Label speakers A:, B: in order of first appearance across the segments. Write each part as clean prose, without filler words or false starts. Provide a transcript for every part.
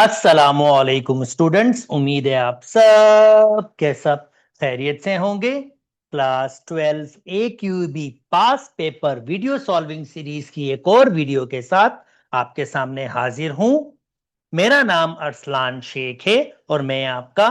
A: अस्सलामुअलैकुम स्टूडेंट्स, उम्मीद है आप सब के सब खैरियत से होंगे। Class 12 AQB pass paper video solving series की एक और वीडियो के साथ आपके सामने हाजिर हूं। मेरा नाम अरसलान शेख है और मैं आपका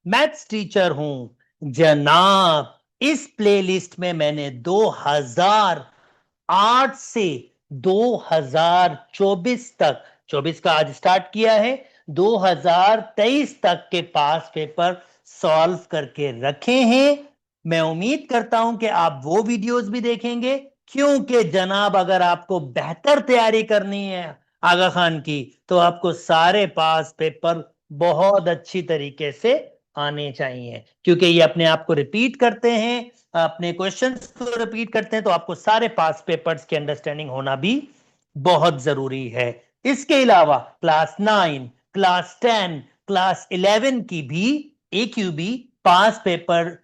A: मैथ्स टीचर हूं। जनाब, इस प्लेलिस्ट में मैंने 2008 से 2024 तक, 24 का आज स्टार्ट किया है, 2023 तक के पास पेपर सॉल्व करके रखे हैं। मैं उम्मीद करता हूं कि आप वो वीडियोस भी देखेंगे, क्योंकि जनाब अगर आपको बेहतर तैयारी करनी है आगा खान की, तो आपको सारे पास पेपर बहुत अच्छी तरीके से आने चाहिए, क्योंकि ये अपने आप को रिपीट करते हैं, अपने क्वेश्चंस को रिपीट करते हैं, तो आपको सारे पास पेपर्स की अंडरस्टैंडिंग होना भी बहुत जरूरी है। इसके अलावा क्लास 9, क्लास 10, क्लास 11 की भी AQB pass paper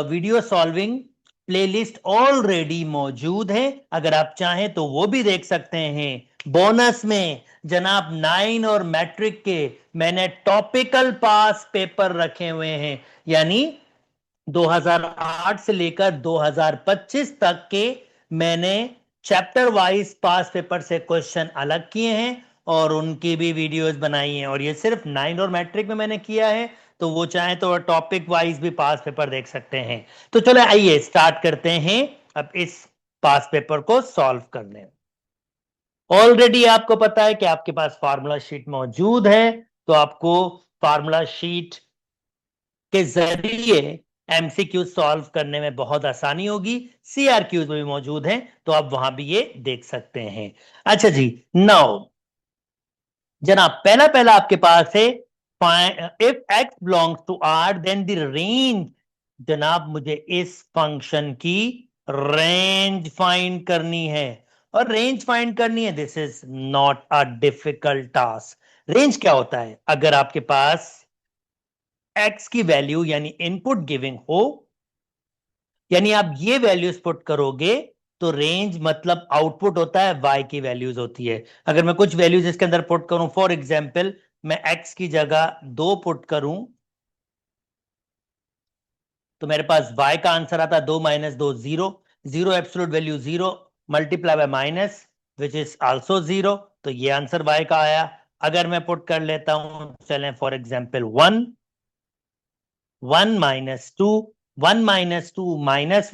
A: video solving playlist already मौजूद है। अगर आप चाहें तो वो भी देख सकते हैं। बोनस में जनाब 9 और मैट्रिक के मैंने टॉपिकल पास पेपर रखे हुए हैं, यानी 2008 से लेकर 2025 तक के मैंने चैप्टर वाइज पास पेपर से क्वेश्चन अलग किए हैं और उनकी भी वीडियोस बनाई हैं। और ये सिर्फ 9 और मैट्रिक में मैंने किया है, तो वो चाहे तो टॉपिक वाइज भी पास पेपर देख सकते हैं। तो चलो आइए स्टार्ट करते हैं अब इस पास पेपर को सॉल्व करने। ऑलरेडी आपको पता है कि आपके पास फार्मूला शीट मौजूद है, तो आपको फार्मूला शीट के जरिए एमसीक्यू सॉल्व करने में बहुत आसानी होगी। सीआरक्यूज भी मौजूद हैं, तो आप वहां भी ये देख सकते हैं। अच्छा जी, नाउ जनाब पहला पहला आपके पास है, if x belongs to R then the range. जनाब मुझे इस फंक्शन की रेंज फाइंड करनी है, और रेंज फाइंड करनी है, this is not a difficult task. Range क्या होता है? अगर आपके पास x की वैल्यू यानी इनपुट गिविंग हो, यानी आप ये वैल्यूज पुट करोगे, तो रेंज मतलब आउटपुट होता है, y की वैल्यूज होती है। अगर मैं कुछ वैल्यूज इसके अंदर पुट करूं, फॉर एग्जांपल मैं x की जगह 2 पुट करूं, तो मेरे पास y का आंसर आता है 2 minus 2 0, 0 absolute value 0 multiply by minus which is also 0, तो ये आंसर y का आया। अगर मैं पुट कर लेता हूं, चलें for example 1, 1 minus 2, 1 minus 2 minus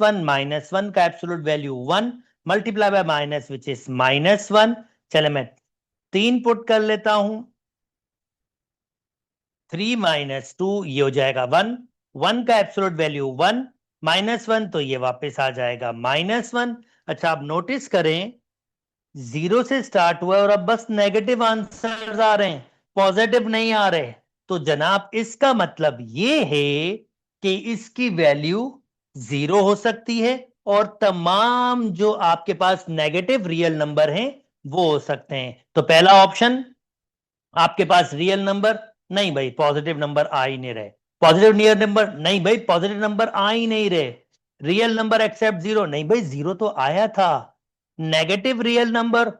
A: 1 का absolute value 1 multiply by minus which is -1। चले मैं 3 पुट कर लेता हूं, 3 माइनस 2 ये हो जाएगा 1, 1 का एब्सोल्यूट वैल्यू 1 -1, तो ये वापस आ जाएगा -1। अच्छा, आप नोटिस करें, 0 से स्टार्ट हुआ और अब बस नेगेटिव आंसर आ रहे हैं, पॉजिटिव नहीं आ रहे। तो जनाब इसका मतलब ये है कि इसकी वैल्यू 0 हो सकती है, और तमाम जो आपके पास नेगेटिव रियल नंबर हैं वो हो सकते हैं। तो पहला ऑप्शन, आपके पास रियल नंबर, नहीं भाई पॉजिटिव नंबर आ ही नहीं रहे। पॉजिटिव नियर नंबर, नहीं भाई पॉजिटिव नंबर आ ही नहीं रहे। रियल नंबर एक्सेप्ट 0, नहीं भाई 0 तो आया था। Negative real number,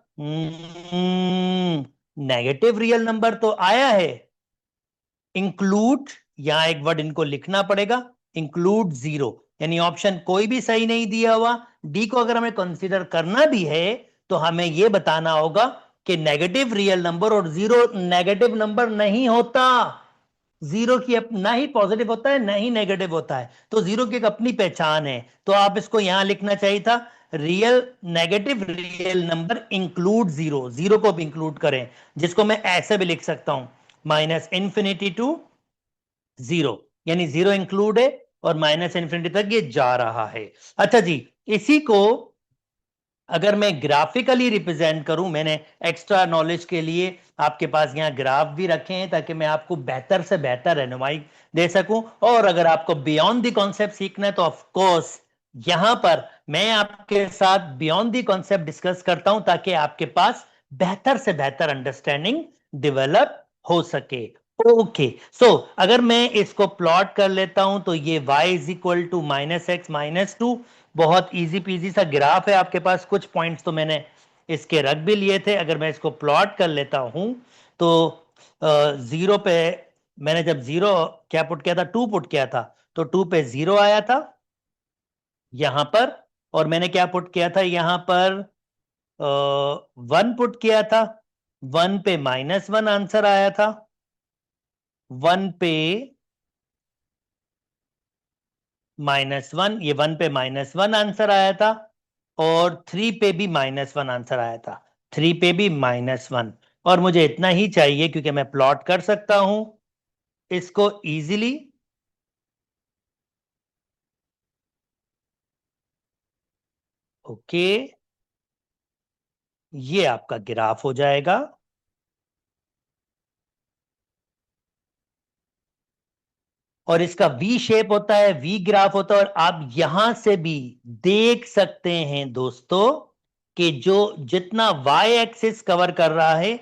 A: negative real number तो आया है। इंक्लूड, यहां एक वर्ड इनको लिखना पड़ेगा, इंक्लूड 0, यानी ऑप्शन कोई भी सही नहीं दिया हुआ। डी को अगर हमें कंसीडर करना भी है, तो हमें यह बताना होगा कि नेगेटिव रियल नंबर, और 0 नेगेटिव नंबर नहीं होता। 0 की ना ही पॉजिटिव होता है ना ही नेगेटिव होता है, तो 0 की एक अपनी पहचान है। तो आप इसको यहां लिखना चाहिए था, real negative real number include 0, 0 को भी इंक्लूड करें, जिसको मैं ऐसे भी लिख सकता हूं, -इन्फिनिटी टू 0, यानी 0 इंक्लूड है और -इन्फिनिटी तक ये जा रहा है। अच्छा जी, इसी को अगर मैं ग्राफिकली रिप्रेजेंट करूं, मैंने एक्स्ट्रा नॉलेज के लिए आपके पास यहां ग्राफ भी रखे हैं, ताकि मैं आपको बेहतर से बेहतर रहनुमाई दे सकूं। और अगर आपको बियॉन्ड द कॉन्सेप्ट सीखना है, तो ऑफ कोर्स यहां पर मैं आपके साथ बियॉन्ड द कॉन्सेप्ट डिस्कस करता हूं, ताकि आपके पास बेहतर से बेहतर अंडरस्टैंडिंग डेवलप हो सके। ओके, सो अगर मैं इसको प्लॉट कर लेता हूं, तो ये y is equal to -x-2, बहुत इजी पीजी सा ग्राफ है आपके पास। कुछ पॉइंट्स तो मैंने इसके रख भी लिए थे। अगर मैं इसको प्लॉट कर लेता हूं, तो जीरो पे मैंने जब जीरो क्या पुट किया था, 2 पुट किया था, तो 2 पे 0 आया था यहां पर, और मैंने क्या पुट किया था यहां पर, 1 पुट किया था, 1 पे -1 आंसर आया था, 1 पे -1, ये 1 पे -1 आंसर आया था, और 3 पे भी -1 आंसर आया था, 3 पे भी -1, और मुझे इतना ही चाहिए क्योंकि मैं प्लॉट कर सकता हूं इसको इजीली। ओके, ये आपका ग्राफ हो जाएगा, और इसका वी शेप होता है, वी ग्राफ होता है, और आप यहां से भी देख सकते हैं दोस्तों कि जो जितना वाई एक्सिस कवर कर रहा है,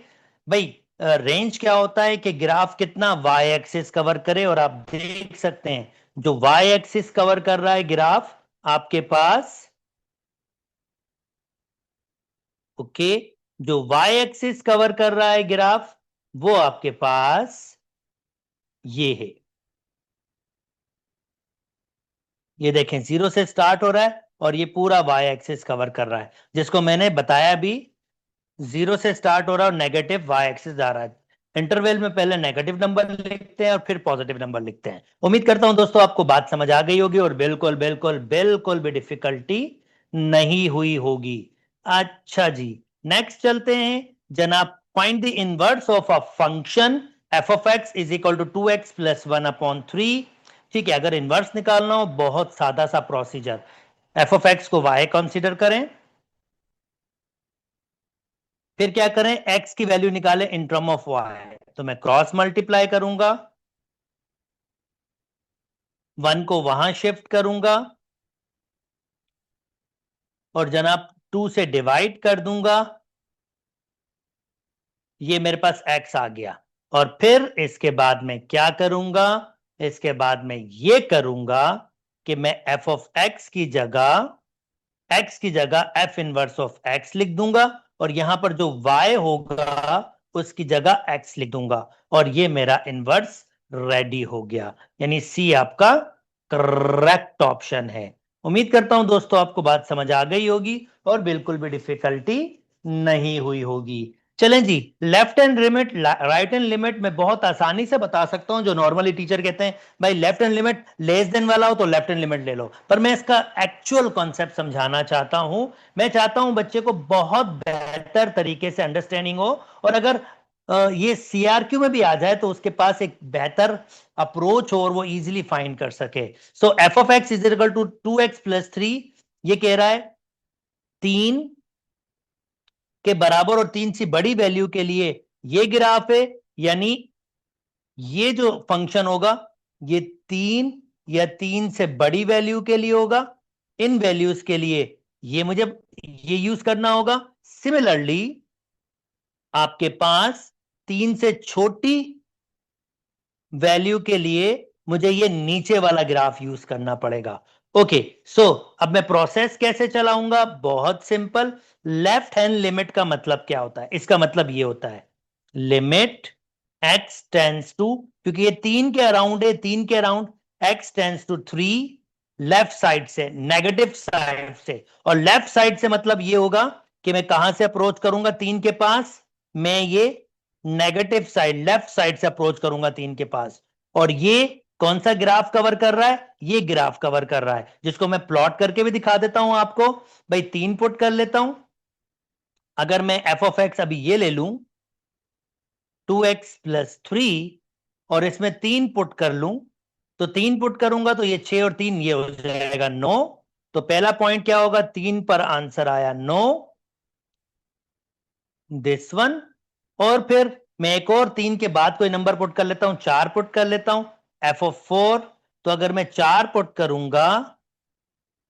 A: भाई रेंज क्या होता है कि ग्राफ कितना वाई एक्सिस कवर करे, और आप देख सकते हैं जो वाई एक्सिस कवर कर रहा है ग्राफ आपके पास, ओके, जो वाई एक्सिस कवर कर रहा है ग्राफ वो आपके पास ये है, ये देखें 0 से स्टार्ट हो रहा है और ये पूरा वाई एक्सिस कवर कर रहा है, जिसको मैंने बताया भी, 0 से स्टार्ट हो रहा है और नेगेटिव वाई एक्सिस जा रहा है। इंटरवल में पहले नेगेटिव नंबर लिखते हैं और फिर पॉजिटिव नंबर लिखते हैं। उम्मीद करता हूं दोस्तों आपको बात समझ आ गई होगी और बिल्कुल बिल्कुल बिल्कुल भी डिफिकल्टी नहीं हुई होगी। अच्छा जी, नेक्स्ट चलते हैं जनाब। Find the inverse of a function F of x is equal to 2x plus 1/3। ठीक है, अगर इनवर्स निकालना हो, बहुत सादा सा प्रोसीजर, एफ ऑफ एक्स को y कंसीडर करें, फिर क्या करें, x की वैल्यू निकालें इन टर्म ऑफ y, तो मैं क्रॉस मल्टीप्लाई करूंगा, 1 को वहां शिफ्ट करूंगा और जनाब 2 से डिवाइड कर दूंगा, ये मेरे पास x आ गया, और फिर इसके बाद में क्या करूंगा, इसके बाद में ये करूंगा कि मैं f ऑफ x की जगह f इनवर्स ऑफ x लिख दूंगा, और यहां पर जो y होगा उसकी जगह x लिख दूंगा, और ये मेरा इनवर्स रेडी हो गया, यानी सी आपका करेक्ट ऑप्शन है। उम्मीद करता हूं दोस्तों आपको बात समझ आ गई होगी और बिल्कुल भी डिफिकल्टी नहीं हुई होगी। चलें जी, left hand limit right hand limit में बहुत आसानी से बता सकता हूं, जो नॉर्मली टीचर कहते हैं भाई left hand limit less than वाला हो तो लेफ्ट हैंड लिमिट ले लो, पर मैं इसका एक्चुअल कॉन्सेप्ट समझाना चाहता हूं। मैं चाहता हूं बच्चे को बहुत बेहतर तरीके से अंडरस्टैंडिंग हो, और अगर ये सीआरक्यू में भी आ जाए तो उसके पास एक बेहतर अप्रोच हो और वो इजीली फाइंड कर सके। So f of x is equal to 2x plus 3, ये कह रहा है 3 के बराबर और 3 से बड़ी वैल्यू के लिए ये ग्राफ है, यानी ये जो फंक्शन होगा ये 3 या 3 से बड़ी वैल्यू के लिए होगा, इन वैल्यूज के लिए ये मुझे ये यूज करना होगा। सिमिलरली आपके पास 3 से छोटी वैल्यू के लिए मुझे ये नीचे वाला ग्राफ यूज करना पड़ेगा। ओके, सो अब मैं प्रोसेस कैसे चलाऊंगा, बहुत सिंपल। लेफ्ट हैंड लिमिट का मतलब क्या होता है, इसका मतलब ये होता है लिमिट x टेंड्स टू, क्योंकि ये 3 के अराउंड है, 3 के around, x tends to 3, left side से, नेगेटिव साइड से, और लेफ्ट साइड से मतलब ये होगा कि मैं कहां से अप्रोच करूंगा 3 के पास, मैं ये नेगेटिव साइड, लेफ्ट साइड से अप्रोच करूंगा 3 के पास, और ये कौन सा ग्राफ कवर कर रहा है, ये ग्राफ कवर कर रहा है, जिसको मैं प्लॉट करके भी दिखा देता हूं आपको। भाई 3 पुट कर लेता हूं, अगर मैं एफ ऑफ एक्स अभी ये ले लूं 2x प्लस 3, और इसमें 3 पुट कर लूं, तो 3 पुट करूंगा तो ये 6 और 3 ये हो जाएगा 9, तो पहला पॉइंट क्या होगा, 3 पर आंसर आया 9, दिस वन। और फिर मैं एक और 3 के बाद कोई नंबर पुट कर लेता हूं, 4 पुट कर लेता हूं, एफ ऑफ 4, तो अगर मैं 4 पुट करूंगा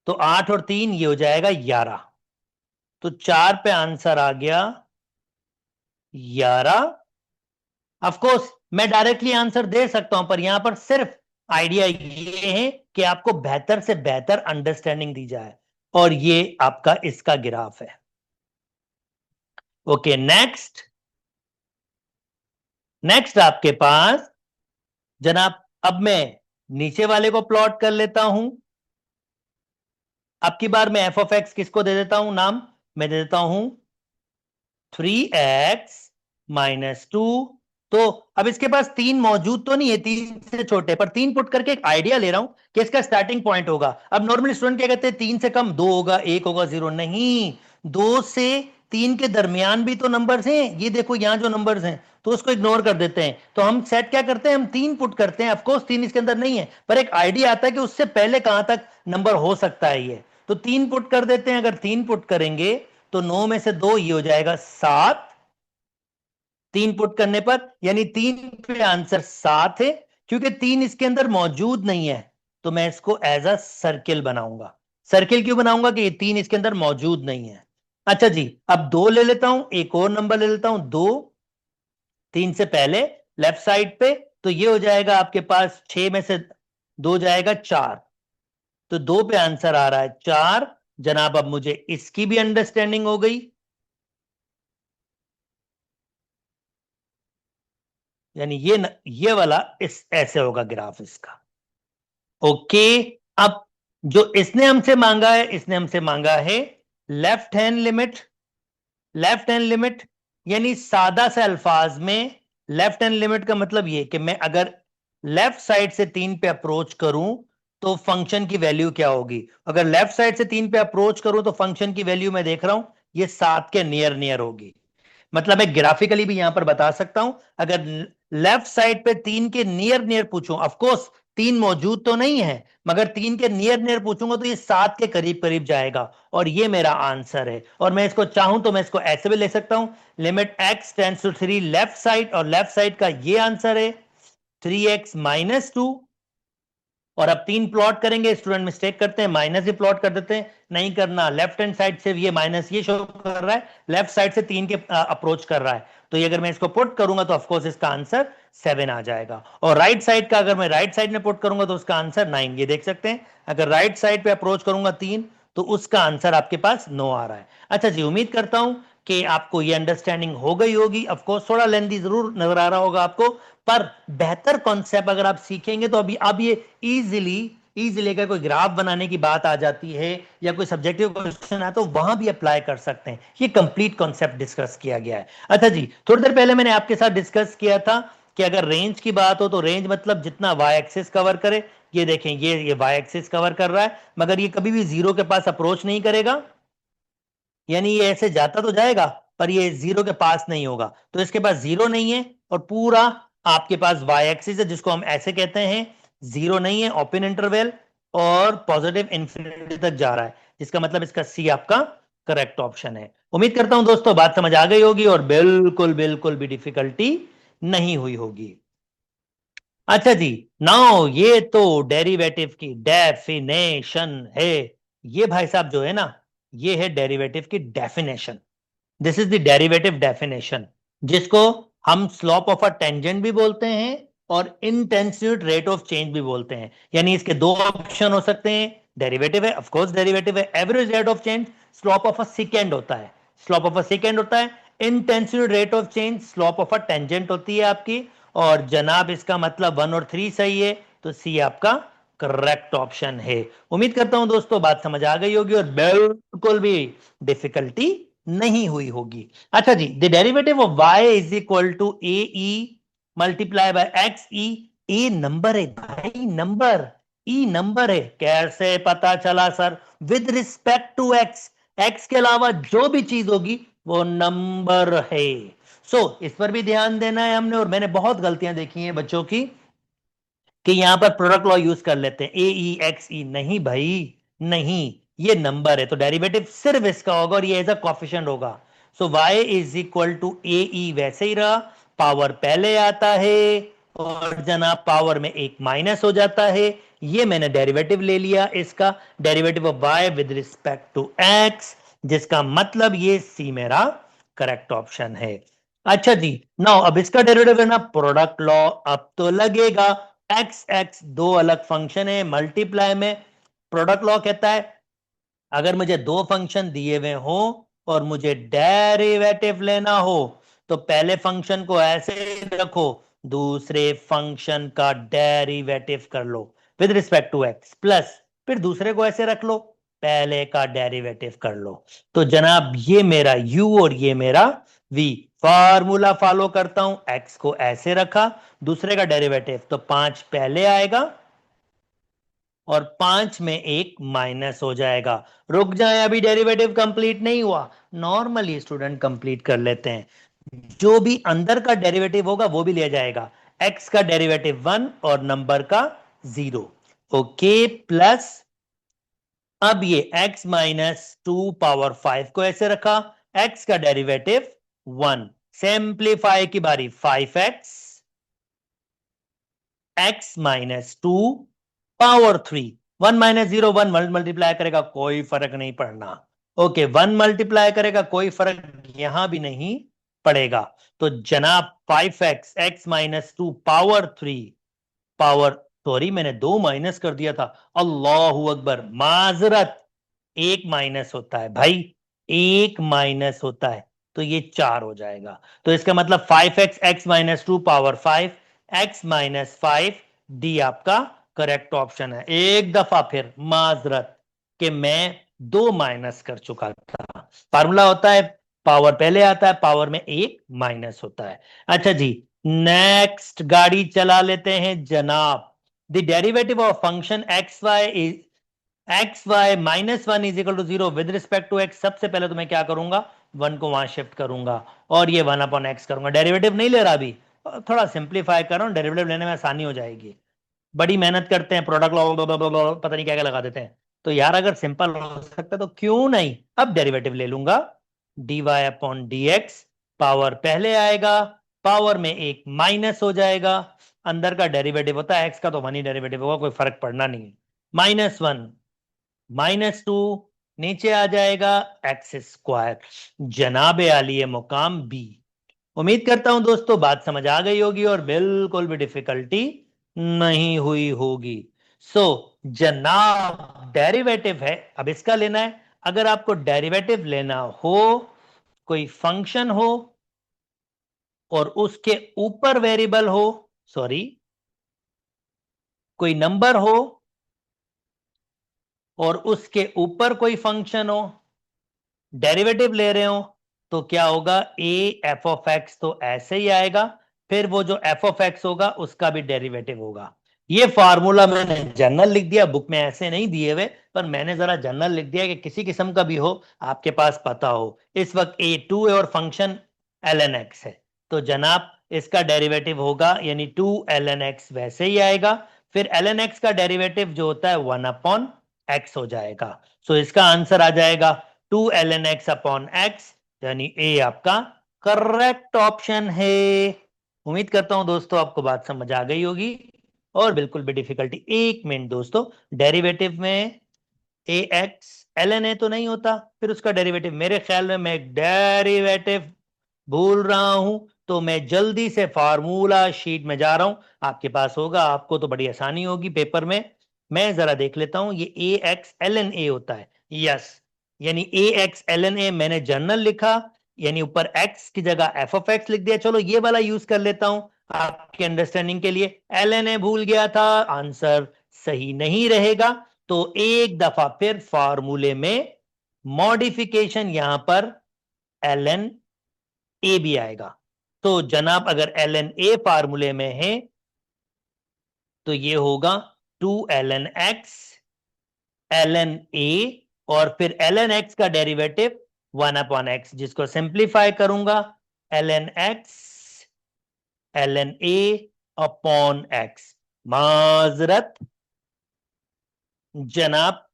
A: तो 8 और 3 ये हो जाएगा 11, तो 4 पे आंसर आ गया 11। ऑफ कोर्स मैं डायरेक्टली आंसर दे सकता हूं, पर यहां पर सिर्फ आइडिया ये है कि आपको बेहतर से बेहतर अंडरस्टैंडिंग दी जाए, और ये आपका इसका ग्राफ है। ओके, नेक्स्ट, नेक्स्ट आपके पास जनाब, अब मैं नीचे वाले को प्लॉट कर लेता हूं। अब की बार मैं एफ ऑफ एक्स किसको दे देता हूं नाम? मैं दे देता हूं 3x-2। तो अब इसके पास 3 मौजूद तो नहीं है, 3 से छोटे, पर 3 पुट करके एक आइडिया ले रहा हूं कि इसका स्टार्टिंग पॉइंट होगा। अब नॉर्मली स्टूडेंट क्या कहते हैं, 3 से कम 2 होगा, 1 होगा, 0 नहीं। 2 से 3 के दरमियान भी तो नंबर्स हैं, ये देखो यहां जो नंबर्स हैं, तो उसको इग्नोर कर देते हैं। तो हम सेट क्या करते हैं, हम 3 पुट करते हैं। ऑफकोर्स 3 इसके अंदर नहीं है, पर एक आइडिया आता है कि उससे पहले कहां तक नंबर हो सकता है ये, तो 3 पुट कर देते हैं। अगर 3 पुट करेंगे तो 9 में से 2 ये हो जाएगा 7। 3 पुट करने पर यानी 3 पे आंसर 7 है। क्योंकि 3 इसके अंदर मौजूद नहीं है, तो मैं इसको एज अ सर्किल बनाऊंगा। सर्किल क्यों बनाऊंगा कि ये 3 इसके अंदर मौजूद नहीं है। अच्छा जी, अब 2 ले लेता हूं, एक और नंबर ले लेता हूं 2, 3 से पहले लेफ्ट साइड पे, तो ये हो जाएगा आपके पास 6 में से 2 जाएगा 4, तो 2 पे आंसर आ रहा है 4। जनाब अब मुझे इसकी भी अंडरस्टैंडिंग हो गई, यानी ये वाला इस ऐसे होगा ग्राफ इसका। ओके। अब जो इसने हमसे मांगा है, इसने हमसे मांगा है left hand limit. Left hand limit यानी सादा से अल्फाज में लेफ्ट हैंड लिमिट का मतलब ये कि मैं अगर लेफ्ट साइड से 3 पे अप्रोच करूं तो फंक्शन की वैल्यू क्या होगी। अगर लेफ्ट साइड से 3 पे अप्रोच करूं तो फंक्शन की वैल्यू मैं देख रहा हूं ये 7 के नियर नियर होगी। मतलब मैं ग्राफिकली भी यहां पर बता सकता हूं, अगर लेफ्ट साइड पे 3 के नियर नियर पूछूं, ऑफ कोर्स 3 मौजूद तो नहीं है, मगर 3 के नियर नियर पूछूंगा तो ये 7 के करीब करीब जाएगा, और ये मेरा आंसर है। और मैं इसको चाहूं तो मैं इसको ऐसे भी ले सकता हूं, limit x tends to 3 left side, और लेफ्ट साइड का ये आंसर है 3x-2। और अब 3 प्लॉट करेंगे, स्टूडेंट मिस्टेक करते हैं, माइनस ही प्लॉट कर देते हैं, नहीं करना। लेफ्ट हैंड साइड से ये माइनस ये शो कर रहा है, लेफ्ट साइड से 3 के अप्रोच कर रहा है, तो ये अगर मैं इसको पुट करूंगा तो ऑफकोर्स इसका आंसर 7 आ जाएगा। और राइट साइड का अगर मैं राइट साइड में पुट करूंगा तो उसका आंसर 9। ये देख सकते हैं, अगर राइट साइड पे अप्रोच करूंगा 3 तो उसका आंसर आपके पास 9 आ रहा है। अच्छा जी, उम्मीद करता हूं कि आपको ये अंडरस्टैंडिंग हो गई होगी। ऑफकोर्स थोड़ा लेंथी जरूर नजर आ रहा होगा आपको, पर बेहतर कॉन्सेप्ट अगर आप सीखेंगे तो अभी अब ये इजीली इजीली अगर कोई ग्राफ बनाने की बात आ जाती है या कोई सब्जेक्टिव क्वेश्चन है तो वहां भी अप्लाई कर सकते हैं। ये कंप्लीट कॉन्सेप्ट डिस्कस किया गया है। अच्छा जी, थोड़ी देर पहले मैंने आपके साथ डिस्कस किया था कि अगर रेंज की बात हो तो रेंज मतलब जितना वाई एक्सिस कवर करे। ये देखें, ये वाई एक्सिस कवर कर रहा है, मगर ये कभी भी जीरो के पास अप्रोच नहीं करेगा, यानी ये ऐसे जाता तो जाएगा पर ये जीरो के पास नहीं होगा। तो इसके पास जीरो नहीं है और पूरा आपके पास वाई एक्सिस है, जिसको हम ऐसे कहते हैं जीरो नहीं है, ओपन इंटरवल और पॉजिटिव इंफिनिटी तक जा रहा है, जिसका मतलब इसका सी आपका करेक्ट ऑप्शन है। उम्मीद करता हूं दोस्तों बात समझ आ गई होगी और बिल्कुल बिल्कुल भी डिफिकल्टी नहीं हुई होगी। अच्छा जी, नाउ ये तो डेरिवेटिव की डेफिनेशन है। ये भाई साहब जो है ना, ये है डेरिवेटिव की definition. This is the derivative definition, जिसको हम स्लोप ऑफ अ टेंजेंट भी बोलते हैं और इंटेंसिव रेट ऑफ चेंज भी बोलते हैं। यानी इसके दो ऑप्शन हो सकते हैं, डेरिवेटिव है, ऑफ कोर्स डेरिवेटिव है, average rate of change slope of a second होता है, स्लोप ऑफ अ सेकेंड होता है, intensive rate of change slope of a tangent होती है आपकी। और जनाब इसका मतलब 1 और 3 सही है, तो सी आपका करेक्ट ऑप्शन है। उम्मीद करता हूं दोस्तों बात समझ आ गई होगी और बिल्कुल भी डिफिकल्टी नहीं हुई होगी। अच्छा जी, the derivative of y is equal to a e multiply by x e. A number है भाई, नंबर, ई नंबर है। कैसे पता चला sir? With respect to x, x के अलावा जो भी चीज होगी वो नंबर है। इस पर भी ध्यान देना है हमने, और मैंने बहुत गलतियां देखी हैं बच्चों की कि यहां पर प्रोडक्ट लॉ यूज कर लेते हैं, ए ई एक्स ई। नहीं भाई, नहीं, ये नंबर है तो डेरिवेटिव सिर्फ इसका होगा और ये एज अ कॉफिशिएंट होगा। y is equal to a ई, वैसे ही रहा, पावर पहले आता है और जनाब पावर में एक माइनस हो जाता है। ये मैंने डेरिवेटिव ले लिया इसका, derivative of y with respect to x, जिसका मतलब ये सी मेरा करेक्ट ऑप्शन है। अच्छा जी, नाउ अब इसका डेरिवेटिव है ना, प्रोडक्ट लॉ अब तो लगेगा। एक्स एक्स दो अलग फंक्शन है, मल्टीप्लाई में प्रोडक्ट लॉ कहता है अगर मुझे दो फंक्शन दिए हुए हो और मुझे डेरिवेटिव लेना हो तो पहले फंक्शन को ऐसे रखो, दूसरे फंक्शन का डेरिवेटिव कर लो with respect to x, plus फिर दूसरे को ऐसे रख लो, पहले का डेरिवेटिव कर लो। तो जनाब ये मेरा u और ये मेरा v, फार्मूला फॉलो करता हूं, x को ऐसे रखा, दूसरे का डेरिवेटिव तो 5 पहले आएगा और 5 में एक माइनस हो जाएगा। रुक जाए, अभी डेरिवेटिव कंप्लीट नहीं हुआ, नॉर्मली स्टूडेंट कंप्लीट कर लेते हैं। जो भी अंदर का डेरिवेटिव होगा वो भी लिया जाएगा, x का डेरिवेटिव 1 और नंबर का 0। ओके, प्लस अब ये x माइनस 2 पावर 5 को ऐसे रखा, x का डेरिवेटिव 1, सिंप्लीफाई की बारी, 5x x minus 2 power 3, 1 minus 0 1 multiply करेगा कोई फर्क नहीं पड़ना। ओके, 1 मल्टीप्लाई करेगा कोई फर्क यहां भी नहीं पड़ेगा। तो जनाब 5x x minus 2 power 3 power, sorry मैंने 2 माइनस कर दिया था, अल्लाहू अकबर, माजरत, एक माइनस होता है भाई, एक माइनस होता है, तो ये 4 हो जाएगा। तो इसका मतलब 5x x minus 2 power 5, x minus 5 D आपका करेक्ट ऑप्शन है। एक दफा फिर माजरत कि मैं 2 माइनस कर चुका था। फार्मूला होता है पावर पहले आता है, पावर में एक माइनस होता है। अच्छा जी, नेक्स्ट गाड़ी चला लेते हैं जनाब। The derivative of function X Y minus 1 is equal to 0 with respect to X. सबसे पहले तो मैं क्या करूंगा, 1 को वहां शिफ्ट करूंगा और ये 1 अपॉन एक्स करूंगा। डेरिवेटिव नहीं ले रहा अभी, थोड़ा सिंप्लीफाई कर रहा हूं, डेरिवेटिव लेने में आसानी हो जाएगी। बड़ी मेहनत करते हैं, प्रोडक्ट लॉ पता नहीं क्या क्या लगा देते हैं, तो यार अगर सिंपल हो सकता है तो क्यों नहीं। अब डेरिवेटिव ले लूंगा, D Y upon D X, power पहले आएगा, पावर में एक माइनस हो जाएगा, अंदर का डेरिवेटिव होता है एक्स का तो 1 ही डेरिवेटिव होगा, कोई फर्क पड़ना नहीं। माइनस 1 माइनस 2 नीचे आ जाएगा एक्स स्क्वायर, जनाबे आली मुकाम बी। उम्मीद करता हूं दोस्तों बात समझ आ गई होगी और बिल्कुल भी डिफिकल्टी नहीं हुई होगी। सो जनाब डेरिवेटिव है, अब इसका लेना है। अगर आपको डेरिवेटिव लेना हो, कोई फंक्शन हो और उसके ऊपर वेरिएबल हो, सॉरी कोई नंबर हो और उसके ऊपर कोई फंक्शन हो, डेरिवेटिव ले रहे हो, तो क्या होगा, ए एफ ऑफ एक्स तो ऐसे ही आएगा, फिर वो जो एफ ऑफ एक्स होगा उसका भी डेरिवेटिव होगा। ये फार्मूला मैंने जनरल लिख दिया, बुक में ऐसे नहीं दिए हुए, पर मैंने जरा जनरल लिख दिया कि किसी किस्म का भी हो आपके पास पता हो। इस वक्त ए 2 है और फंक्शन एल एन एक्स है, तो जनाब इसका डेरिवेटिव होगा, यानी 2 एल एन एक्स वैसे ही आएगा, फिर एल एन एक्स का डेरिवेटिव जो होता है 1 अपॉन एक्स हो जाएगा। सो इसका आंसर आ जाएगा 2 ln x अपॉन एक्स, यानी ए आपका करेक्ट ऑप्शन है। उम्मीद करता हूं दोस्तों आपको बात समझ आ गई होगी और बिल्कुल भी डिफिकल्टी, एक मिनट दोस्तों, डेरिवेटिव में ए एक्स एल एन ए तो नहीं होता, फिर उसका डेरिवेटिव, मेरे ख्याल में मैं एक डेरिवेटिव भूल रहा हूं, तो मैं जल्दी से फार्मूला शीट में जा रहा हूं, आपके पास होगा, आपको तो बड़ी आसानी होगी पेपर में। मैं जरा देख लेता हूं, ये ए एक्स एल एन ए होता है, यस, यानी ए एक्स एल एन ए मैंने जर्नल लिखा, यानी ऊपर एक्स की जगह एफ ऑफ एक्स लिख दिया। चलो ये वाला यूज कर लेता हूं आपके अंडरस्टैंडिंग के लिए, एल एन ए भूल गया था, आंसर सही नहीं रहेगा, तो एक दफा फिर फार्मूले में मॉडिफिकेशन, यहां पर एल एन ए भी आएगा। तो जनाब अगर एल एन ए फार्मूले में है तो ये होगा 2 l N x l n a, और फिर एल एन एक्स का डेरिवेटिव 1 अपॉन एक्स, जिसको सिंप्लीफाई करूंगा, l N x l n a upon x, माजरत जनाब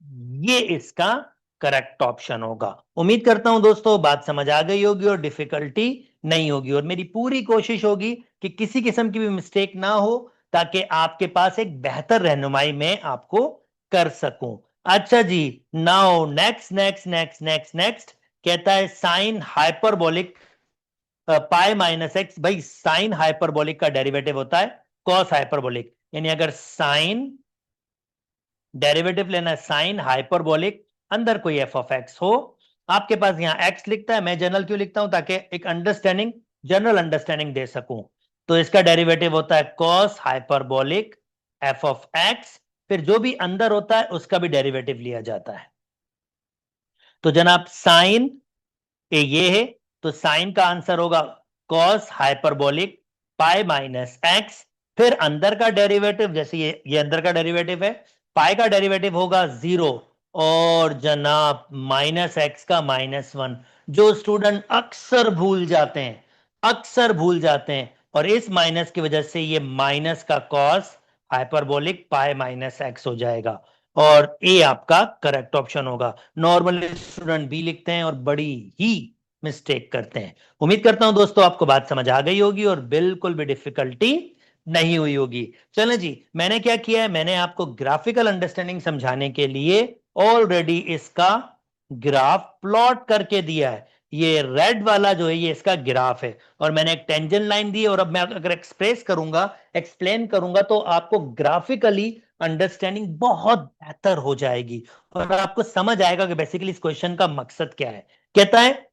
A: ये इसका करेक्ट ऑप्शन होगा। उम्मीद करता हूं दोस्तों बात समझ आ गई होगी और डिफिकल्टी नहीं होगी, और मेरी पूरी कोशिश होगी कि किसी किस्म की भी मिस्टेक ना हो, ताकि आपके पास एक बेहतर रहनुमाई में आपको कर सकूं। अच्छा जी, now next next next next next कहता है sine hyperbolic pi minus x. भाई साइन हाइपरबोलिक का डेरिवेटिव होता है कॉस हाइपरबोलिक, यानी अगर साइन डेरिवेटिव लेना है साइन हाइपरबोलिक, अंदर कोई एफ ऑफ एक्स हो, आपके पास यहां एक्स लिखता है, मैं जनरल क्यों लिखता हूं, ताकि एक अंडरस्टैंडिंग जनरल अंडरस्टैंडिंग दे सकूं, तो इसका डेरिवेटिव होता है cos hyperbolic F of x, फिर जो भी अंदर होता है उसका भी डेरिवेटिव लिया जाता है। तो जनाब साइन ये है, तो साइन का आंसर होगा cos hyperbolic pi minus x, फिर अंदर का डेरिवेटिव, जैसे ये अंदर का डेरिवेटिव है, पाई का डेरिवेटिव होगा 0, और जनाब माइनस एक्स का -1। जो स्टूडेंट अक्सर भूल जाते हैं, अक्सर भूल जाते हैं, और इस माइनस की वजह से ये माइनस का cos hyperbolic pi minus x हो जाएगा, और ए आपका करेक्ट ऑप्शन होगा। नॉर्मली स्टूडेंट बी लिखते हैं और बड़ी ही मिस्टेक करते हैं। उम्मीद करता हूं दोस्तों आपको बात समझ आ गई होगी और बिल्कुल भी डिफिकल्टी नहीं हुई होगी। चलें जी, मैंने क्या किया है, मैंने आपको ग्राफिकल अंडरस्टैंडिंग समझाने के लिए ऑलरेडी इसका ग्राफ प्लॉट करके दिया है। ये रेड वाला जो है ये इसका ग्राफ है, और मैंने एक टेंजेंट लाइन दी है, और अब मैं अगर एक्सप्रेस करूंगा, एक्सप्लेन करूंगा, तो आपको ग्राफिकली अंडरस्टैंडिंग बहुत बेहतर हो जाएगी, और आपको समझ आएगा कि बेसिकली इस क्वेश्चन का मकसद क्या है। कहता है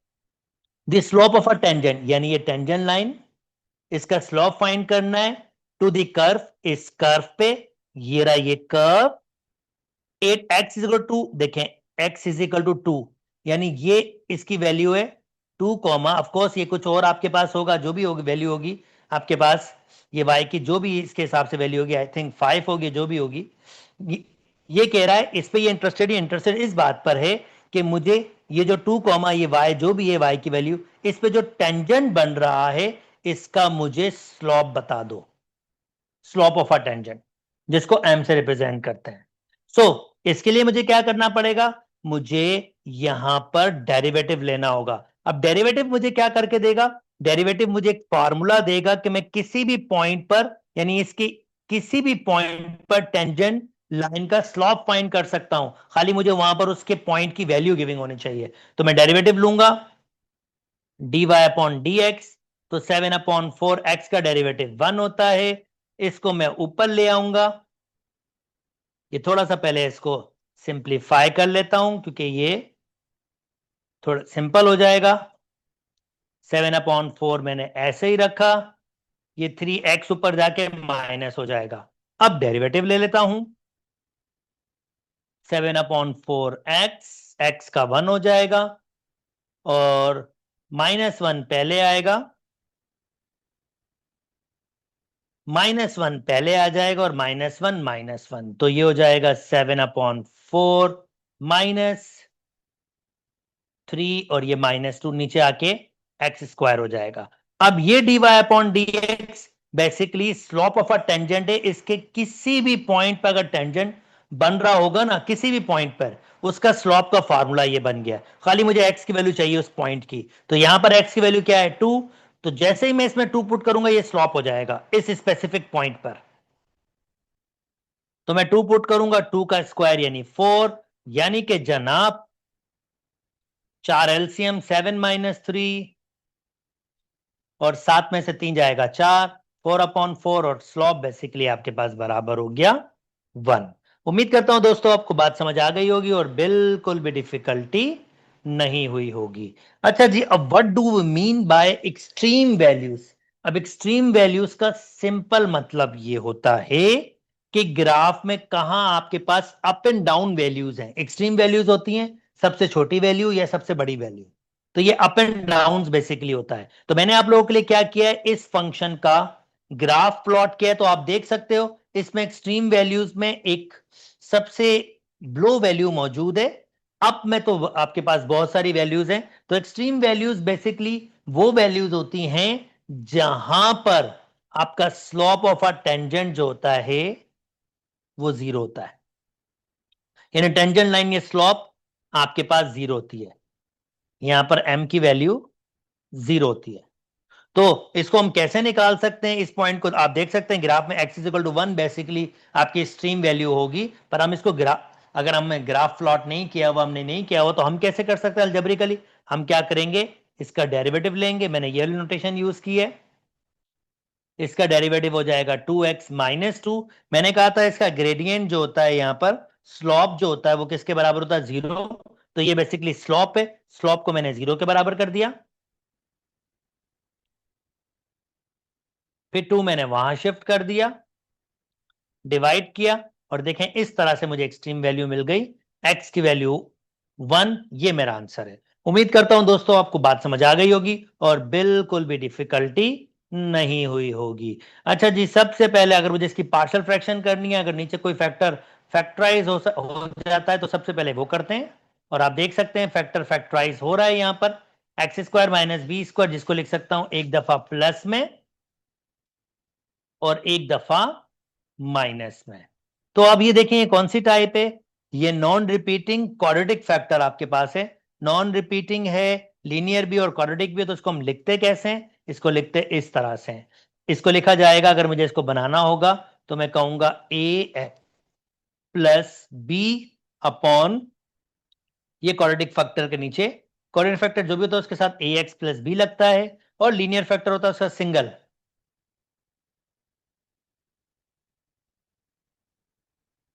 A: the slope of a tangent, यानी ये टेंजेंट लाइन, इसका स्लोप फाइंड करना है टू द कर्व, इस कर्व पे, ये रहा ये curve, 8x is equal to, देखें x इज इक्वल टू 2, यानी ये इसकी वैल्यू है 2 कॉमा, ऑफ कोर्स ये कुछ और आपके पास होगा, जो भी होगी वैल्यू होगी आपके पास, ये y की जो भी इसके हिसाब से वैल्यू होगी, आई थिंक 5 होगी, जो भी होगी। ये कह रहा है, इस पे ये इंटरेस्टेड इस बात पर है कि मुझे ये जो 2 कॉमा ये y जो भी है y की वैल्यू, इस पे जो टेंजेंट बन रहा है इसका मुझे स्लोप बता दो, स्लोप ऑफ अ टेंजेंट, जिसको m से रिप्रेजेंट करते हैं। सो इसके लिए मुझे क्या करना पड़ेगा, मुझे यहां पर डेरिवेटिव लेना होगा। अब डेरिवेटिव मुझे क्या करके देगा, डेरिवेटिव मुझे एक फॉर्मूला देगा कि मैं किसी भी पॉइंट पर, यानी इसकी किसी भी पॉइंट पर टेंजेंट लाइन का स्लोप फाइंड कर सकता हूं, खाली मुझे वहां पर उसके पॉइंट की वैल्यू गिविंग होनी चाहिए। तो मैं डेरिवेटिव लूंगा dy अपॉन डी एक्स, तो 7/4 x का डेरिवेटिव 1 होता है, इसको मैं ऊपर ले आऊंगा। ये थोड़ा सा पहले इसको सिंप्लीफाई कर लेता हूं क्योंकि ये थोड़ा सिंपल हो जाएगा। 7/4 मैंने ऐसे ही रखा, ये 3x ऊपर जाके माइनस हो जाएगा। अब डेरिवेटिव ले लेता हूं, 7/4 x का 1 हो जाएगा, और -1 पहले आएगा, -1 पहले आ जाएगा, और -1, तो ये हो जाएगा 7/4 -3, और ये -2 नीचे आके x² हो जाएगा। अब ये dy upon D x basically slope of a tangent है, इसके किसी भी पॉइंट पर अगर टेंजेंट बन रहा होगा ना, किसी भी पॉइंट पर, उसका स्लोप का फार्मूला ये बन गया। खाली मुझे x की वैल्यू चाहिए उस पॉइंट की, तो यहां पर x की वैल्यू क्या है 2, तो जैसे ही मैं इसमें 2 पुट करूंगा ये स्लॉप हो जाएगा इस स्पेसिफिक पॉइंट पर। तो मैं 2 पुट करूंगा, 2 का स्क्वायर यानी 4, यानी कि जनाब 4 एलसीएम 7 - 3, और 7 में से 3 जाएगा 4, 4/4, और स्लॉप बेसिकली आपके पास बराबर हो गया 1। उम्मीद करता हूं दोस्तों आपको बात समझ आ गई होगी और बिल्कुल भी डिफिकल्टी नहीं हुई होगी। अच्छा जी, अब what do we mean by extreme values. अब एक्सट्रीम वैल्यूज का सिंपल मतलब ये होता है कि ग्राफ में कहां आपके पास अप एंड डाउन वैल्यूज हैं। एक्सट्रीम वैल्यूज होती हैं सबसे छोटी वैल्यू या सबसे बड़ी वैल्यू, तो ये अप एंड डाउन बेसिकली होता है। तो मैंने आप लोगों के लिए क्या किया है, इस फंक्शन का ग्राफ प्लॉट किया है, तो आप देख सकते हो इसमें एक्सट्रीम वैल्यूज में एक सबसे लो वैल्यू मौजूद है, अप में तो आपके पास बहुत सारी वैल्यूज हैं। तो एक्सट्रीम वैल्यूज बेसिकली वो वैल्यूज होती हैं जहां पर आपका स्लोप ऑफ अ टेंजेंट जो होता है वो 0 होता है, यानी टेंजेंट लाइन ये स्लोप आपके पास 0 होती है, यहां पर m की वैल्यू 0 होती है। तो इसको हम कैसे निकाल सकते हैं, इस पॉइंट को आप देख सकते हैं ग्राफ में x is equal to 1 basically आपकी स्ट्रीम वैल्यू होगी, पर हम इसको अगर हमने ग्राफ प्लॉट नहीं किया हुआ, हमने नहीं किया हुआ, तो हम कैसे कर सकते हैं अलजेब्रिकली, हम क्या करेंगे, इसका डेरिवेटिव लेंगे। मैंने ये नोटेशन यूज की है, इसका डेरिवेटिव हो जाएगा 2x - 2। मैंने कहा था इसका ग्रेडियंट जो होता है यहां पर, स्लॉप जो होता है वो किसके बराबर होता है 0, तो ये बेसिकली स्लॉप है, स्लॉप को मैंने 0 के बराबर कर दिया। फिर 2 मैंने वहां शिफ्ट कर दिया, डिवाइड किया, और देखें इस तरह से मुझे एक्सट्रीम वैल्यू मिल गई, x की वैल्यू 1। ये मेरा आंसर है। उम्मीद करता हूं दोस्तों आपको बात समझ आ गई होगी और बिल्कुल भी डिफिकल्टी नहीं हुई होगी। अच्छा जी, सबसे पहले अगर मुझे इसकी पार्शियल फ्रैक्शन करनी है, अगर नीचे कोई फैक्टर फैक्टराइज हो जाता है तो सबसे पहले वो करते हैं, और आप देख सकते हैं फैक्टर फैक्टराइज हो रहा है यहां पर, X square minus B square, जिसको लिख सकता हूं एक दफा प्लस में और एक दफा माइनस में। तो अब ये देखें ये कौन सी टाइप है, ये नॉन रिपीटिंग क्वाड्रेटिक फैक्टर आपके पास है। नॉन रिपीटिंग है, लीनियर भी और क्वाड्रेटिक भी है, तो इसको हम लिखते कैसे हैं, इसको लिखते इस तरह से हैं। इसको लिखा जाएगा, अगर मुझे इसको बनाना होगा तो मैं कहूंगा ए प्लस बी अपॉन, ये क्वाड्रेटिक फैक्टर के नीचे, क्वाड्रेटिक फैक्टर जो भी होता है उसके साथ ए एक्स प्लस बी लगता है, और लीनियर फैक्टर होता है उसका सिंगल।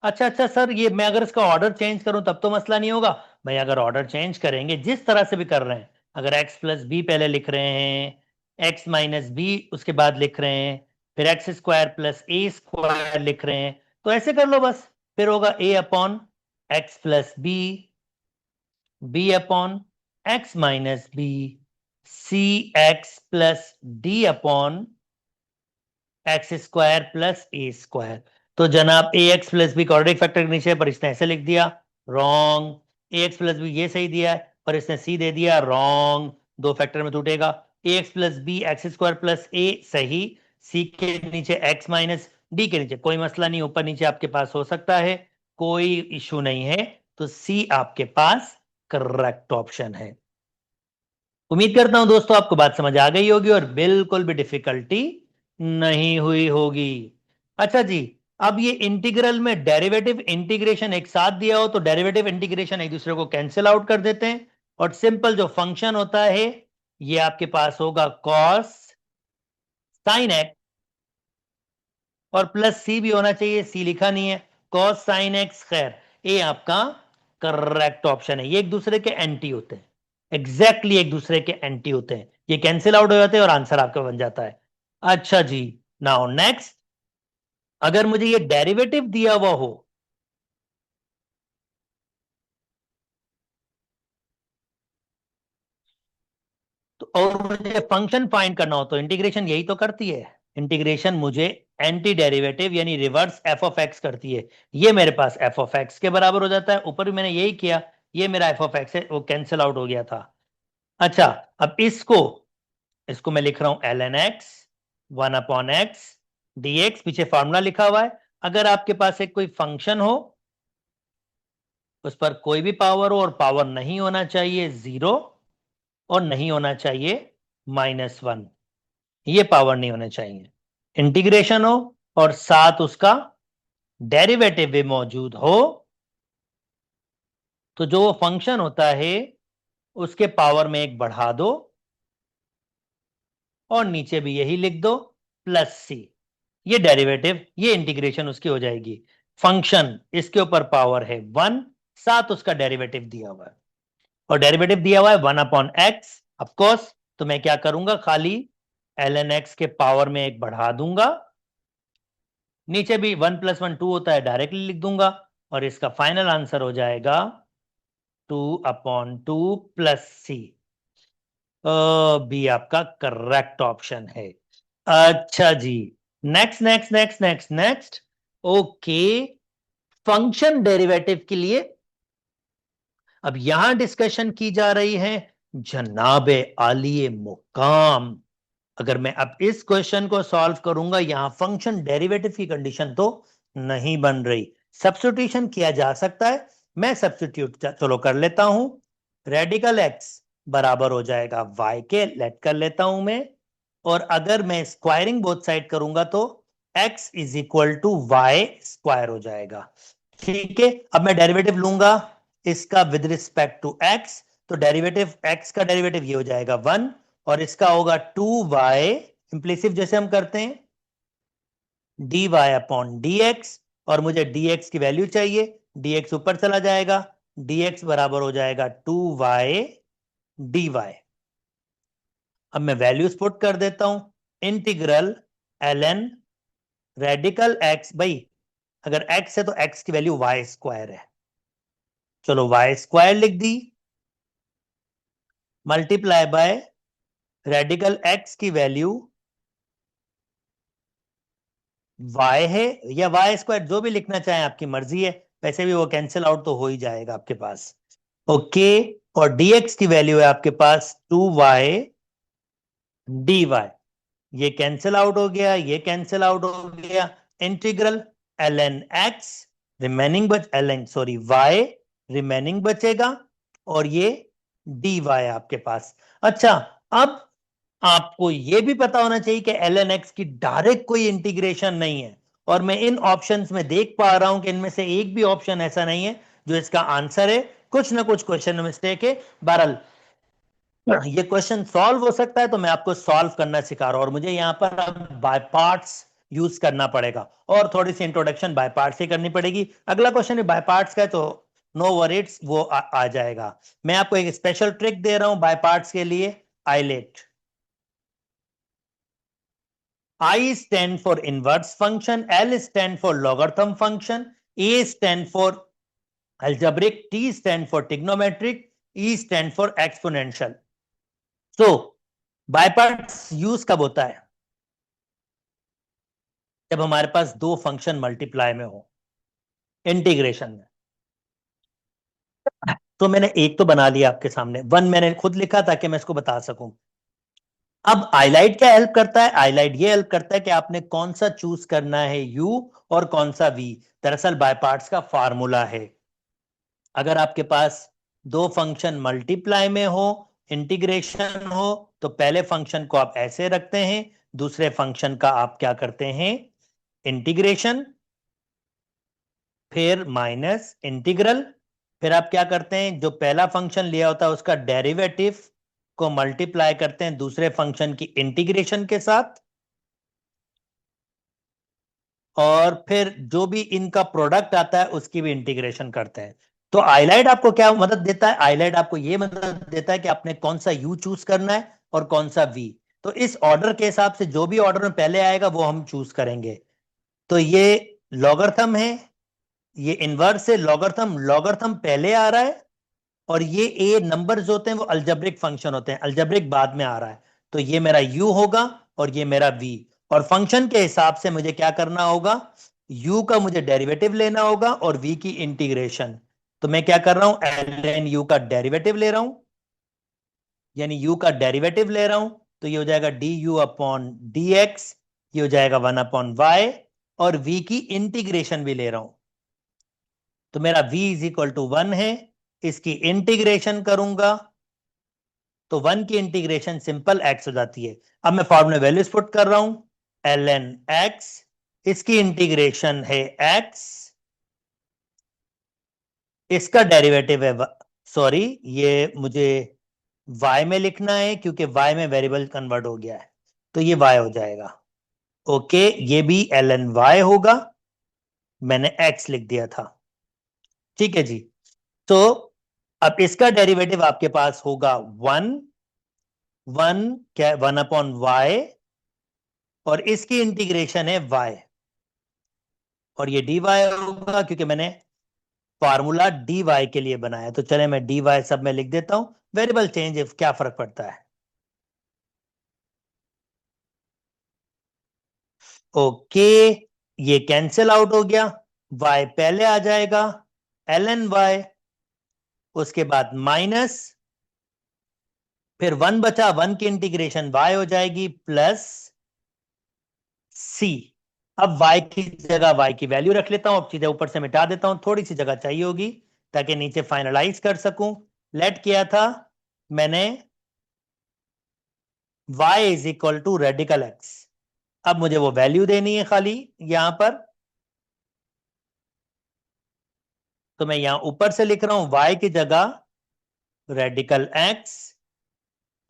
A: अच्छा अच्छा सर, ये मैं अगर इसका ऑर्डर चेंज करूं तब तो मसला नहीं होगा? भाई अगर ऑर्डर चेंज करेंगे जिस तरह से भी कर रहे हैं, अगर x प्लस बी पहले लिख रहे हैं, x माइनस बी उसके बाद लिख रहे हैं, फिर x square plus a square लिख रहे हैं, तो ऐसे कर लो बस। फिर होगा a upon x plus b upon x minus b, c x plus d upon x square plus a square. तो जनाब a x plus b quadratic factor के नीचे, पर इसने ऐसे लिख दिया, wrong. A x plus b ये सही दिया है, पर इसने सी दे दिया, रॉन्ग। दो फैक्टर में टूटेगा। ए x plus B x square plus ए सही, सी के नीचे एक्स माइनस डी के नीचे कोई मसला नहीं, ऊपर नीचे आपके पास हो सकता है, कोई इशू नहीं है। तो सी आपके पास करेक्ट ऑप्शन है। उम्मीद करता हूं दोस्तों आपको बात समझ आ गई होगी और बिल्कुल भी डिफिकल्टी नहीं हुई होगी। अच्छा जी, अब ये इंटीग्रल में डेरिवेटिव इंटीग्रेशन एक साथ दिया हो तो डेरिवेटिव इंटीग्रेशन एक दूसरे को कैंसिल आउट कर देते हैं, और सिंपल जो फंक्शन होता है ये आपके पास होगा कॉस साइन एक्स, और प्लस सी भी होना चाहिए, सी लिखा नहीं है, कॉस साइन एक्स। खैर, ये आपका करेक्ट ऑप्शन है। ये एक दूसरे के एंटी होते हैं, एग्जैक्टली एक दूसरे के एंटी होते हैं, ये कैंसिल आउट हो जाते हैं और आंसर आपका बन जाता है। अच्छा जी, नाउ नेक्स्ट, अगर मुझे ये डेरिवेटिव दिया हुआ हो, तो और मुझे फंक्शन फाइंड करना हो, तो इंटीग्रेशन यही तो करती है, इंटीग्रेशन मुझे एंटी डेरिवेटिव यानी रिवर्स एफ ऑफ एक्स करती है। ये मेरे पास एफ ऑफ एक्स के बराबर हो जाता है, ऊपर भी मैंने यही किया, ये मेरा एफ ऑफ एक्स है, वो कैंसिल आउट हो गया था। अच्छा, अब इसको इसको मैं लिख रहा हूं L N X 1/x dx, पीछे फॉर्मूला लिखा हुआ है। अगर आपके पास एक कोई फंक्शन हो, उस पर कोई भी पावर हो, और पावर नहीं होना चाहिए जीरो और नहीं होना चाहिए -1, ये पावर नहीं होने चाहिए, इंटीग्रेशन हो और साथ उसका डेरिवेटिव भी मौजूद हो, तो जो वो फंक्शन होता है उसके पावर में एक बढ़ा दो और नीचे भी यही लिख दो प्लस सी, ये डेरिवेटिव, ये इंटीग्रेशन उसकी हो जाएगी। फंक्शन इसके ऊपर पावर है 1, साथ उसका डेरिवेटिव दिया हुआ है, और डेरिवेटिव दिया हुआ है 1/x ऑफकोर्स। तो मैं क्या करूंगा, खाली ln x के पावर में एक बढ़ा दूंगा, नीचे भी 1 + 1 2 होता है, डायरेक्टली लिख दूंगा, और इसका फाइनल आंसर हो जाएगा 2/2 प्लस सी। बी आपका करेक्ट ऑप्शन है। अच्छा जी, next next next next next. Okay, function derivative के लिए अब यहां डिस्कशन की जा रही है जनाबे आलिए मुकाम। अगर मैं अब इस क्वेश्चन को सॉल्व करूंगा, यहां फंक्शन डेरिवेटिव की कंडीशन तो नहीं बन रही, सब्स्टिट्यूशन किया जा सकता है, मैं सब्स्टिट्यूट चलो कर लेता हूं। रेडिकल एक्स बराबर हो जाएगा वाई के, लेट कर लेता हूं मैं, और अगर मैं स्क्वायरिंग बोथ साइड करूंगा तो x is equal to Y square हो जाएगा। ठीक है, अब मैं डेरिवेटिव लूंगा इसका विद रिस्पेक्ट टू x, तो डेरिवेटिव x का डेरिवेटिव ये हो जाएगा 1, और इसका होगा 2y इंप्लिसिव जैसे हम करते हैं, dy अपॉन dx, और मुझे dx की वैल्यू चाहिए, dx ऊपर चला जाएगा, dx बराबर हो जाएगा 2y dy। अब मैं वैल्यूज पुट कर देता हूं, इंटीग्रल ln रेडिकल x, भाई अगर x है तो x की वैल्यू वाई स्क्वायर है, चलो वाई स्क्वायर लिख दी, मल्टीप्लाई बाय रेडिकल x की वैल्यू y है या वाई स्क्वायर, जो भी लिखना चाहें आपकी मर्जी है, वैसे भी वो कैंसिल आउट तो हो ही जाएगा आपके पास। ओके, और dx की वैल्यू है आपके पास 2y dy, ये कैंसिल आउट हो गया, ये कैंसिल आउट हो गया, integral ln x remaining ln sorry y remaining बचेगा, और ये dy आपके पास। अच्छा, अब आपको यह भी पता होना चाहिए कि ln x की डायरेक्ट कोई इंटीग्रेशन नहीं है, और मैं इन ऑप्शंस में देख पा रहा हूं कि इनमें से एक भी ऑप्शन ऐसा नहीं है जो इसका आंसर है, कुछ ना कुछ क्वेश्चन में मिस्टेक है। बहरहाल ये क्वेश्चन सॉल्व हो सकता है, तो मैं आपको सॉल्व करना सिखा रहा हूं, और मुझे यहां पर अब बाय पार्ट्स यूज करना पड़ेगा, और थोड़ी सी इंट्रोडक्शन बाय पार्ट्स ही करनी पड़ेगी। अगला क्वेश्चन बाय पार्ट्स का है, तो नो वरीज, वो आ जाएगा। मैं आपको एक स्पेशल ट्रिक दे रहा हूं बाय पार्ट्स के लिए, eyelet. I stand for inverse function, L stand for logarithm function, A stand for algebraic, T stand for trigonometric, E stand for exponential. So, by parts use कब होता है? जब हमारे पास दो फंक्शन मल्टीप्लाई में हो, इंटीग्रेशन में। तो मैंने एक तो बना लिया आपके सामने, वन मैंने खुद लिखा ताकि मैं इसको बता सकूं। अब आईलाइट क्या हेल्प करता है? आईलाइट ये हेल्प करता है कि आपने कौन सा चूज करना है, यू और कौन सा वी। दरअसल बाय पार्ट्स का फार्मूला है, अगर आपके पास दो फंक्शन मल्टीप्लाई में हो, इंटीग्रेशन हो, तो पहले फंक्शन को आप ऐसे रखते हैं, दूसरे फंक्शन का आप क्या करते हैं, इंटीग्रेशन, फिर माइनस इंटीग्रल, फिर आप क्या करते हैं, जो पहला फंक्शन लिया होता है उसका डेरिवेटिव को मल्टीप्लाई करते हैं दूसरे फंक्शन की इंटीग्रेशन के साथ, और फिर जो भी इनका प्रोडक्ट आता है उसकी भी इंटीग्रेशन करते हैं। तो आईलाइट आपको क्या मदद देता है? आईलाइट आपको यह मदद देता है कि आपने कौन सा यू चूज करना है और कौन सा वी। तो इस ऑर्डर के हिसाब से जो भी ऑर्डर में पहले आएगा वो हम चूज करेंगे। तो ये लॉगरिथम है, ये इनवर्स है, लॉगरिथम, लॉगरिथम पहले आ रहा है, और ये ए नंबर्स होते हैं वो अलजेब्रिक फंक्शन होते हैं, अलजेब्रिक बाद में आ रहा है। तो ये मेरा u होगा और ये मेरा v, और फंक्शन के हिसाब से मुझे क्या करना होगा, u का मुझे डेरिवेटिव लेना होगा और v की इंटीग्रेशन। तो मैं क्या कर रहा हूं, ln u का डेरिवेटिव ले रहा हूं, यानी u का डेरिवेटिव ले रहा हूं, तो ये हो जाएगा du अपॉन dx, ये हो जाएगा 1/y, और v की इंटीग्रेशन भी ले रहा हूं, तो मेरा v इज इक्वल टू 1 है, इसकी इंटीग्रेशन करूंगा तो 1 की इंटीग्रेशन सिंपल x हो जाती है। अब मैं फॉर्मूला वैल्यूज पुट कर रहा हूं, ln x, इसकी इंटीग्रेशन है x, इसका डेरिवेटिव है सॉरी, ये मुझे y में लिखना है क्योंकि y में वेरिएबल कन्वर्ट हो गया है, तो ये y हो जाएगा। ओके, ये भी ln y होगा, मैंने x लिख दिया था, ठीक है जी। तो अब इसका डेरिवेटिव आपके पास होगा 1, 1 क्या, 1/y, और इसकी इंटीग्रेशन है y, और ये dy होगा क्योंकि मैंने फार्मूला dy के लिए बनाया। तो चले मैं dy सब में लिख देता हूं, वेरिएबल चेंज क्या फर्क पड़ता है। ओके, ये कैंसिल आउट हो गया, y पहले आ जाएगा, ln y, उसके बाद माइनस, फिर 1 बचा, 1 की इंटीग्रेशन y हो जाएगी प्लस c। अब y की जगह y की वैल्यू रख लेता हूं, अब चीजें ऊपर से मिटा देता हूं, थोड़ी सी जगह चाहिए होगी ताकि नीचे फाइनलाइज कर सकूं। लेट किया था मैंने y is equal to radical x, अब मुझे वो वैल्यू देनी है खाली यहां पर, तो मैं यहां ऊपर से लिख रहा हूं y की जगह radical x,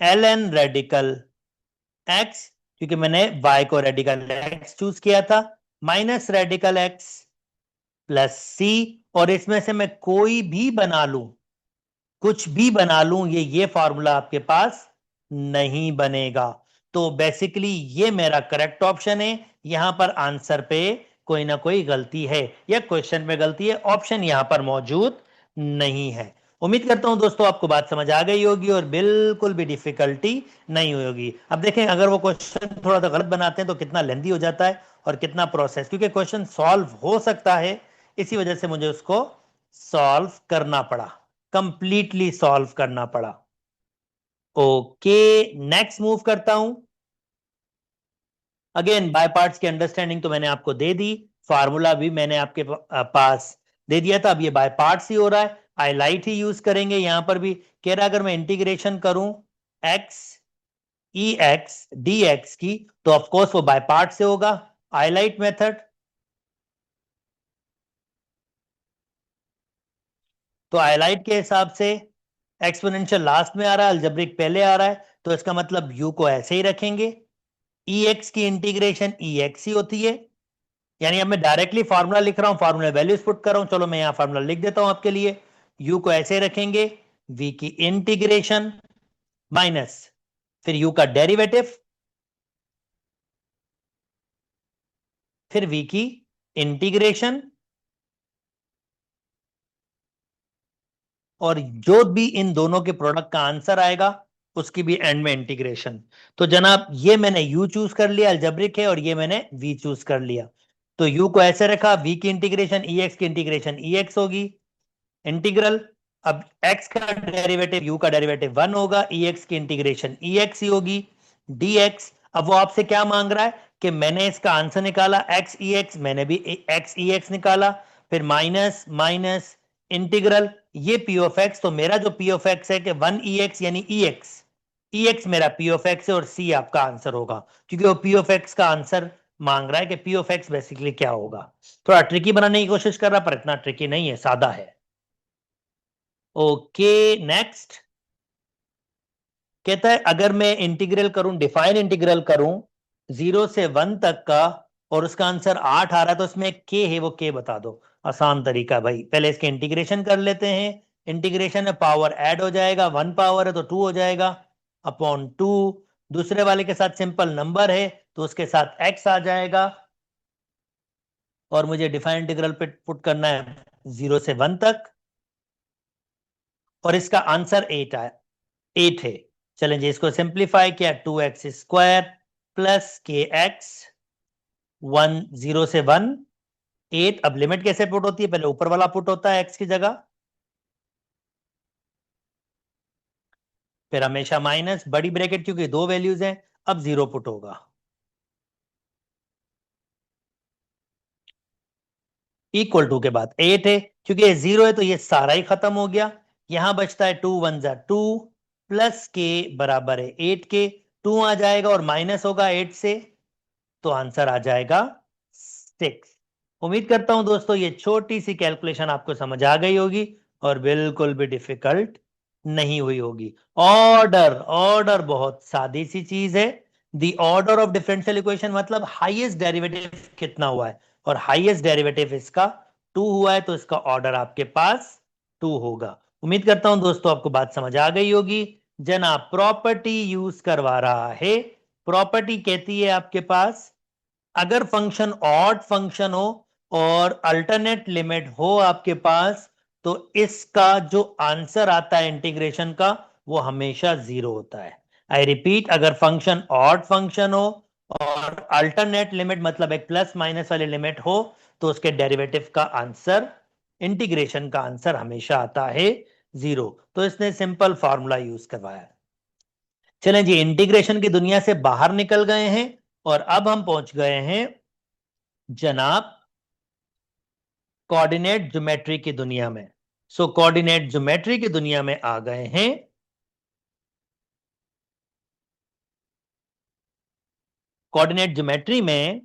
A: ln radical x, क्योंकि मैंने y को रेडिकल x चूज किया था, minus radical x plus c, और इसमें से मैं कोई भी बना लूं, कुछ भी बना लूं, ये फॉर्मूला आपके पास नहीं बनेगा। तो बेसिकली ये मेरा करेक्ट ऑप्शन है। यहां पर आंसर पे कोई ना कोई गलती है या क्वेश्चन में गलती है, ऑप्शन यहां पर मौजूद नहीं है। उम्मीद करता हूं दोस्तों आपको बात समझ आ गई होगी और बिल्कुल भी डिफिकल्टी नहीं हुई होगी। अब देखें अगर वो क्वेश्चन थोड़ा सा गलत बनाते हैं तो कितना लेंदी हो जाता है और कितना प्रोसेस, क्योंकि क्वेश्चन सॉल्व हो सकता है, इसी वजह से मुझे उसको सॉल्व करना पड़ा, कंप्लीटली सॉल्व करना पड़ा। ओके, नेक्स्ट मूव करता हूं। अगेन बाय पार्ट्स की अंडरस्टैंडिंग तो मैंने आपको दे दी, फार्मूला भी मैंने आपके पास दे दिया था। अब ये बाय पार्ट्स ही हो रहा है, हाईलाइट ही यूज करेंगे। यहां पर भी कह रहा है अगर मैं इंटीग्रेशन करूं एक्स ई एक्स डी एक्स की, तो ऑफकोर्स वो बाय पार्ट से होगा, हाईलाइट मेथड। तो हाईलाइट के हिसाब से एक्सपोनेंशियल लास्ट में आ रहा है, अलजेब्रिक पहले आ रहा है, तो इसका मतलब यू को ऐसे ही रखेंगे। ई एक्स की इंटीग्रेशन ई एक्स ही होती है, यानी अब मैं डायरेक्टली फार्मूला लिख रहा हूं, फार्मूला वैल्यूज पुट कर रहा हूं। चलो मैं यहां फार्मूला लिख देता हूं आपके लिए। यू को ऐसे रखेंगे, वी की इंटीग्रेशन माइनस फिर यू का डेरिवेटिव, फिर वी की इंटीग्रेशन, और जो भी इन दोनों के प्रोडक्ट का आंसर आएगा उसकी भी एंड में इंटीग्रेशन। तो जनाब ये मैंने u चूज कर लिया, अलजेब्रिक है, और ये मैंने v चूज कर लिया। तो u को ऐसे रखा, v की इंटीग्रेशन ex की इंटीग्रेशन ex होगी, इंटीग्रल। अब x का डेरिवेटिव u का डेरिवेटिव 1 होगा, ex की इंटीग्रेशन ex ही होगी, dx। अब वो आपसे क्या मांग रहा है कि मैंने इसका आंसर निकाला x ex, मैंने भी x ex निकाला, फिर माइनस माइनस इंटीग्रल ये p ऑफ x। तो मेरा जो p ऑफ x है कि 1 ex यानी ex मेरा p ऑफ x है और c आपका आंसर होगा, क्योंकि वो p ऑफ x का आंसर मांग रहा है कि p ऑफ x बेसिकली क्या होगा। थोड़ा ट्रिकी बनाने की कोशिश कर रहा, पर इतना ट्रिकी नहीं है, सादा है। ओके, नेक्स्ट कहता है अगर मैं इंटीग्रल करूं, डिफाइन इंटीग्रल करूं 0 से 1 तक का, और उसका आंसर 8 आ रहा है, तो इसमें के है, वो के बता दो। आसान तरीका भाई, पहले इसके इंटीग्रेशन कर लेते हैं। इंटीग्रेशन में पावर ऐड हो जाएगा, 1 पावर है तो 2 हो जाएगा अपॉन 2। दूसरे वाले के साथ सिंपल नंबर है तो उसके साथ x आ जाएगा, और मुझे डिफाइन इंटीग्रल पे पुट करना है 0 से 1 तक, और इसका आंसर 8 आया, 8 है। चलें जी, इसको सिंप्लीफाई किया, 2x² प्लस के एक्स, 0 से 1 8। अब लिमिट कैसे पुट होती है, पहले ऊपर वाला पुट होता है x की जगह, फिर हमेशा माइनस बड़ी ब्रैकेट, क्योंकि दो वैल्यूज हैं, अब 0 पुट होगा। इक्वल टू के बाद 8 है, क्योंकि ये 0 है तो ये सारा ही खत्म हो गया। यहां बचता है 2 1 जा 2 प्लस के बराबर है 8 के, 2 आ जाएगा और माइनस होगा 8 से, तो आंसर आ जाएगा 6। उम्मीद करता हूं दोस्तों ये छोटी सी कैलकुलेशन आपको समझ आ गई होगी और बिल्कुल भी डिफिकल्ट नहीं हुई होगी। ऑर्डर ऑर्डर बहुत सादी सी चीज है। The order of differential equation मतलब हाईएस्ट डेरिवेटिव कितना हुआ है, और हाईएस्ट डेरिवेटिव इसका 2 हुआ है, तो इसका ऑर्डर आपके पास 2 होगा। उम्मीद करता हूं दोस्तों आपको बात समझ आ गई होगी। जनाब प्रॉपर्टी यूज करवा रहा है। प्रॉपर्टी कहती है आपके पास अगर फंक्शन ऑड फंक्शन हो और अल्टरनेट लिमिट हो आपके पास, तो इसका जो आंसर आता है इंटीग्रेशन का वो हमेशा 0 होता है। आई रिपीट, अगर फंक्शन ऑड फंक्शन हो और अल्टरनेट लिमिट मतलब एक प्लस माइनस वाली लिमिट हो, तो उसके डेरिवेटिव का आंसर, इंटीग्रेशन का आंसर हमेशा आता है 0। तो इसने सिंपल फॉर्मूला यूज करवाया। चलें जी, इंटीग्रेशन की दुनिया से बाहर निकल गए हैं और अब हम पहुंच गए हैं जनाब कोऑर्डिनेट ज्योमेट्री की दुनिया में। सो कोऑर्डिनेट ज्योमेट्री की दुनिया में आ गए हैं। कोऑर्डिनेट ज्योमेट्री में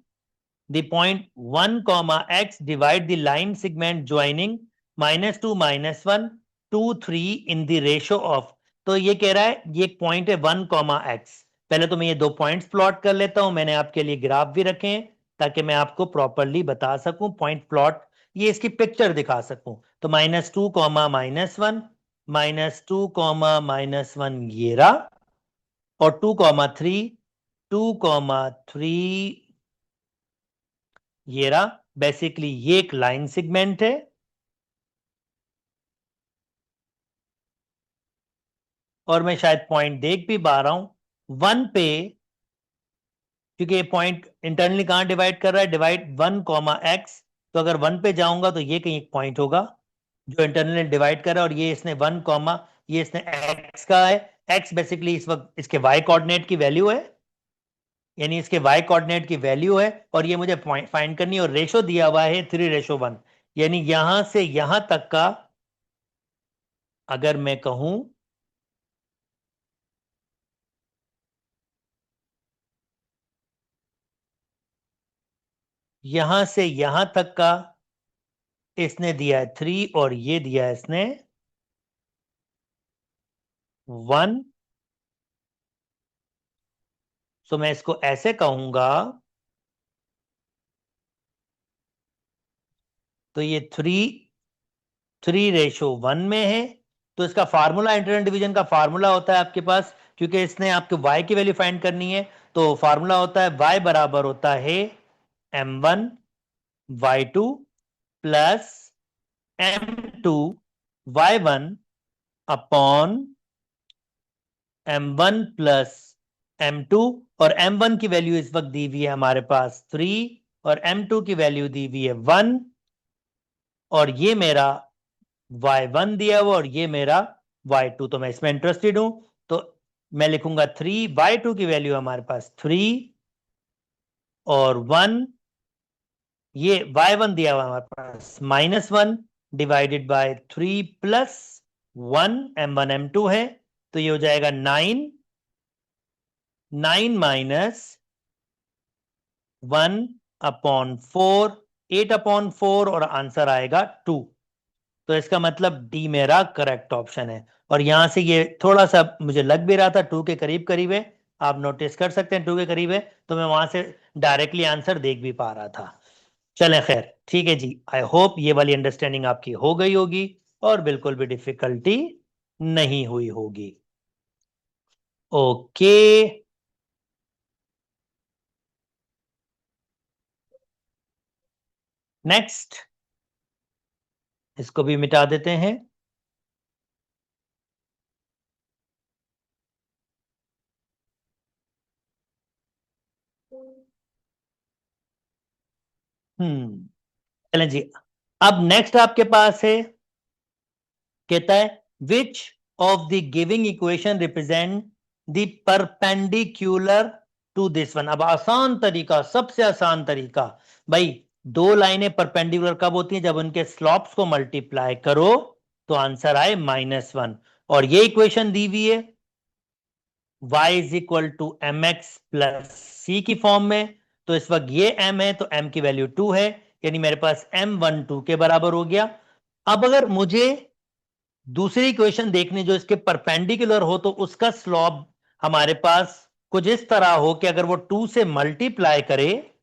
A: the point 1, x divide the line segment joining -2 -1 2 3 in the ratio of. तो ये कह रहा है ये एक पॉइंट है 1, x। पहले तो मैं ये दो पॉइंट्स प्लॉट कर लेता हूं, मैंने आपके लिए ग्राफ भी रखे हैं ताकि मैं आपको प्रॉपरली बता सकूं, पॉइंट प्लॉट, ये इसकी पिक्चर दिखा सकूं। तो -2, -1 -2, -1 ये रहा, और 2, 3 2,3 ये रहा। बेसिकली ये एक लाइन सेगमेंट है और मैं शायद पॉइंट देख भी पा रहा हूं 1 पे, क्योंकि ये पॉइंट इंटरनली कहां डिवाइड कर रहा है, डिवाइड 1,x। तो अगर 1 पे जाऊंगा तो ये कहीं एक पॉइंट होगा जो इंटरनली डिवाइड कर रहा है, और ये इसने 1, ये इसने x का है। x बेसिकली इस वक्त इसके y कोऑर्डिनेट की वैल्यू है, यानी इसके y कोऑर्डिनेट की वैल्यू है, और ये मुझे फाइंड करनी है, और रेशो दिया हुआ है 3:1, यानी यहां से यहां तक का अगर मैं कहूं यहां से यहां तक का इसने दिया है 3 और ये दिया है इसने 1। तो मैं इसको ऐसे कहूंगा, तो ये 3:1 में है। तो इसका फार्मूला, इंटरनल डिवीजन का फार्मूला होता है आपके पास, क्योंकि इसने आपके y की वैल्यू फाइंड करनी है, तो फार्मूला होता है y बराबर होता है m1y2 plus m2y1 upon m1 plus m2। और m1 की वैल्यू इस वक्त दी हुई है हमारे पास 3, और m2 की वैल्यू दी हुई है 1, और ये मेरा y1 दिया हुआ और ये मेरा y2। तो मैं इसमें इंटरेस्टेड हूं, तो मैं लिखूंगा 3, y2 की वैल्यू हमारे पास 3 और 1, ये y1 दिया हुआ हमारे पास -1 divided by 3 plus 1, m1 m2 है, तो ये हो जाएगा 9, 9 माइनस 1/4, 8/4, और आंसर आएगा 2। तो इसका मतलब डी मेरा करेक्ट ऑप्शन है। और यहां से ये थोड़ा सा मुझे लग भी रहा था 2 के करीब करीब है, आप नोटिस कर सकते हैं 2 के करीब है, तो मैं वहां से डायरेक्टली आंसर देख भी पा रहा था। चलें खैर, ठीक है जी। आई होप ये वाली अंडरस्टैंडिंग आपकी हो गई होगी और बिल्कुल भी डिफिकल्टी नहीं हुई होगी। ओके, नेक्स्ट, इसको भी मिटा देते हैं। चलें जी। अब नेक्स्ट आपके पास है, कहता है which of the giving equation represent the perpendicular to this one. अब आसान तरीका, सबसे आसान तरीका, भाई दो लाइनें परपेंडिकुलर कब होती हैं, जब उनके स्लॉप्स को मल्टीप्लाई करो तो आंसर आए -1। और ये इक्वेशन दी हुई है y is equal to M x plus c की फॉर्म में। तो इस वक्त ये m है तो m की वैल्यू 2 है, यानी मेरे पास m12 के बराबर हो गया। अब अगर मुझे दूसरी इक्वेशन देखनी जो इसके परपेंडिकुलर हो, तो उसका स्लॉप हमारे पास कुछ इस तरह हो कि अगर वो 2 से मल्टीप्लाई करे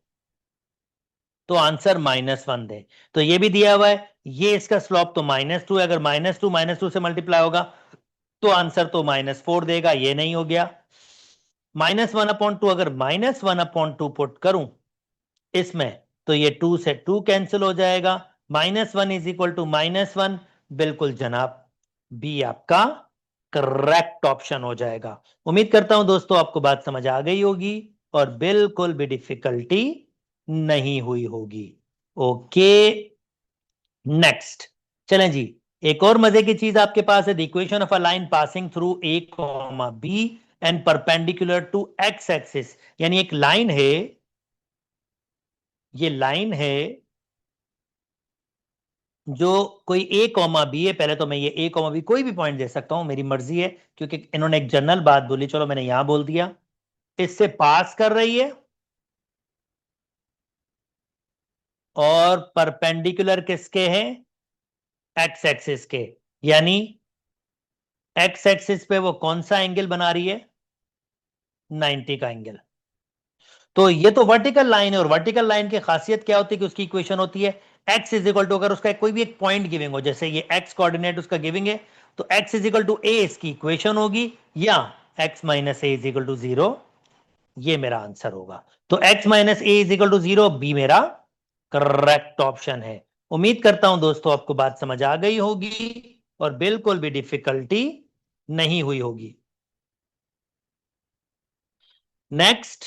A: तो आंसर -1 दे। तो ये भी दिया हुआ है, ये इसका स्लॉप तो -2 है, अगर -2 से मल्टीप्लाई होगा तो आंसर तो -4 देगा, ये नहीं हो गया। -1/2, अगर -1/2 पुट करूं इसमें तो ये 2 से 2 कैंसिल हो जाएगा, -1 इज इक्वल टू -1। बिल्कुल जनाब, बी आपका करेक्ट ऑप्शन हो जाएगा। उम्मीद करता हूं दोस्तों आपको बात समझ आ गई होगी और बिल्कुल भी डिफिकल्टी नहीं हुई होगी। ओके, नेक्स्ट, चलें जी। एक और मजे की चीज आपके पास है, the equation of a line passing through A comma B and perpendicular to X axis. यानी एक लाइन है, ये लाइन है जो कोई ए कॉमा बी है, पहले तो मैं ये ए कॉमा बी कोई भी पॉइंट दे सकता हूं, मेरी मर्जी है, क्योंकि इन्होंने एक जनरल बात बोली, चलो मैंने यहां बोल दिया। इससे पास कर रही है और परपेंडिकुलर किसके हैं, एक्स एक्सिस के, यानी एक्स एक्सिस पे वो कौन सा एंगल बना रही है, 90 का एंगल। तो ये तो वर्टिकल लाइन है, और वर्टिकल लाइन की खासियत क्या होती है कि उसकी इक्वेशन होती है x इज इक्वल टू, अगर उसका कोई भी एक पॉइंट गिविंग हो, जैसे ये x कोऑर्डिनेट उसका गिविंग है, तो x is equal to a इसकी इक्वेशन होगी, या x minus A is equal to 0। ये मेरा आंसर होगा। तो x minus A is equal to 0, B मेरा करेक्ट ऑप्शन है। उम्मीद करता हूं दोस्तों आपको बात समझ आ गई होगी और बिल्कुल भी डिफिकल्टी नहीं हुई होगी। Next,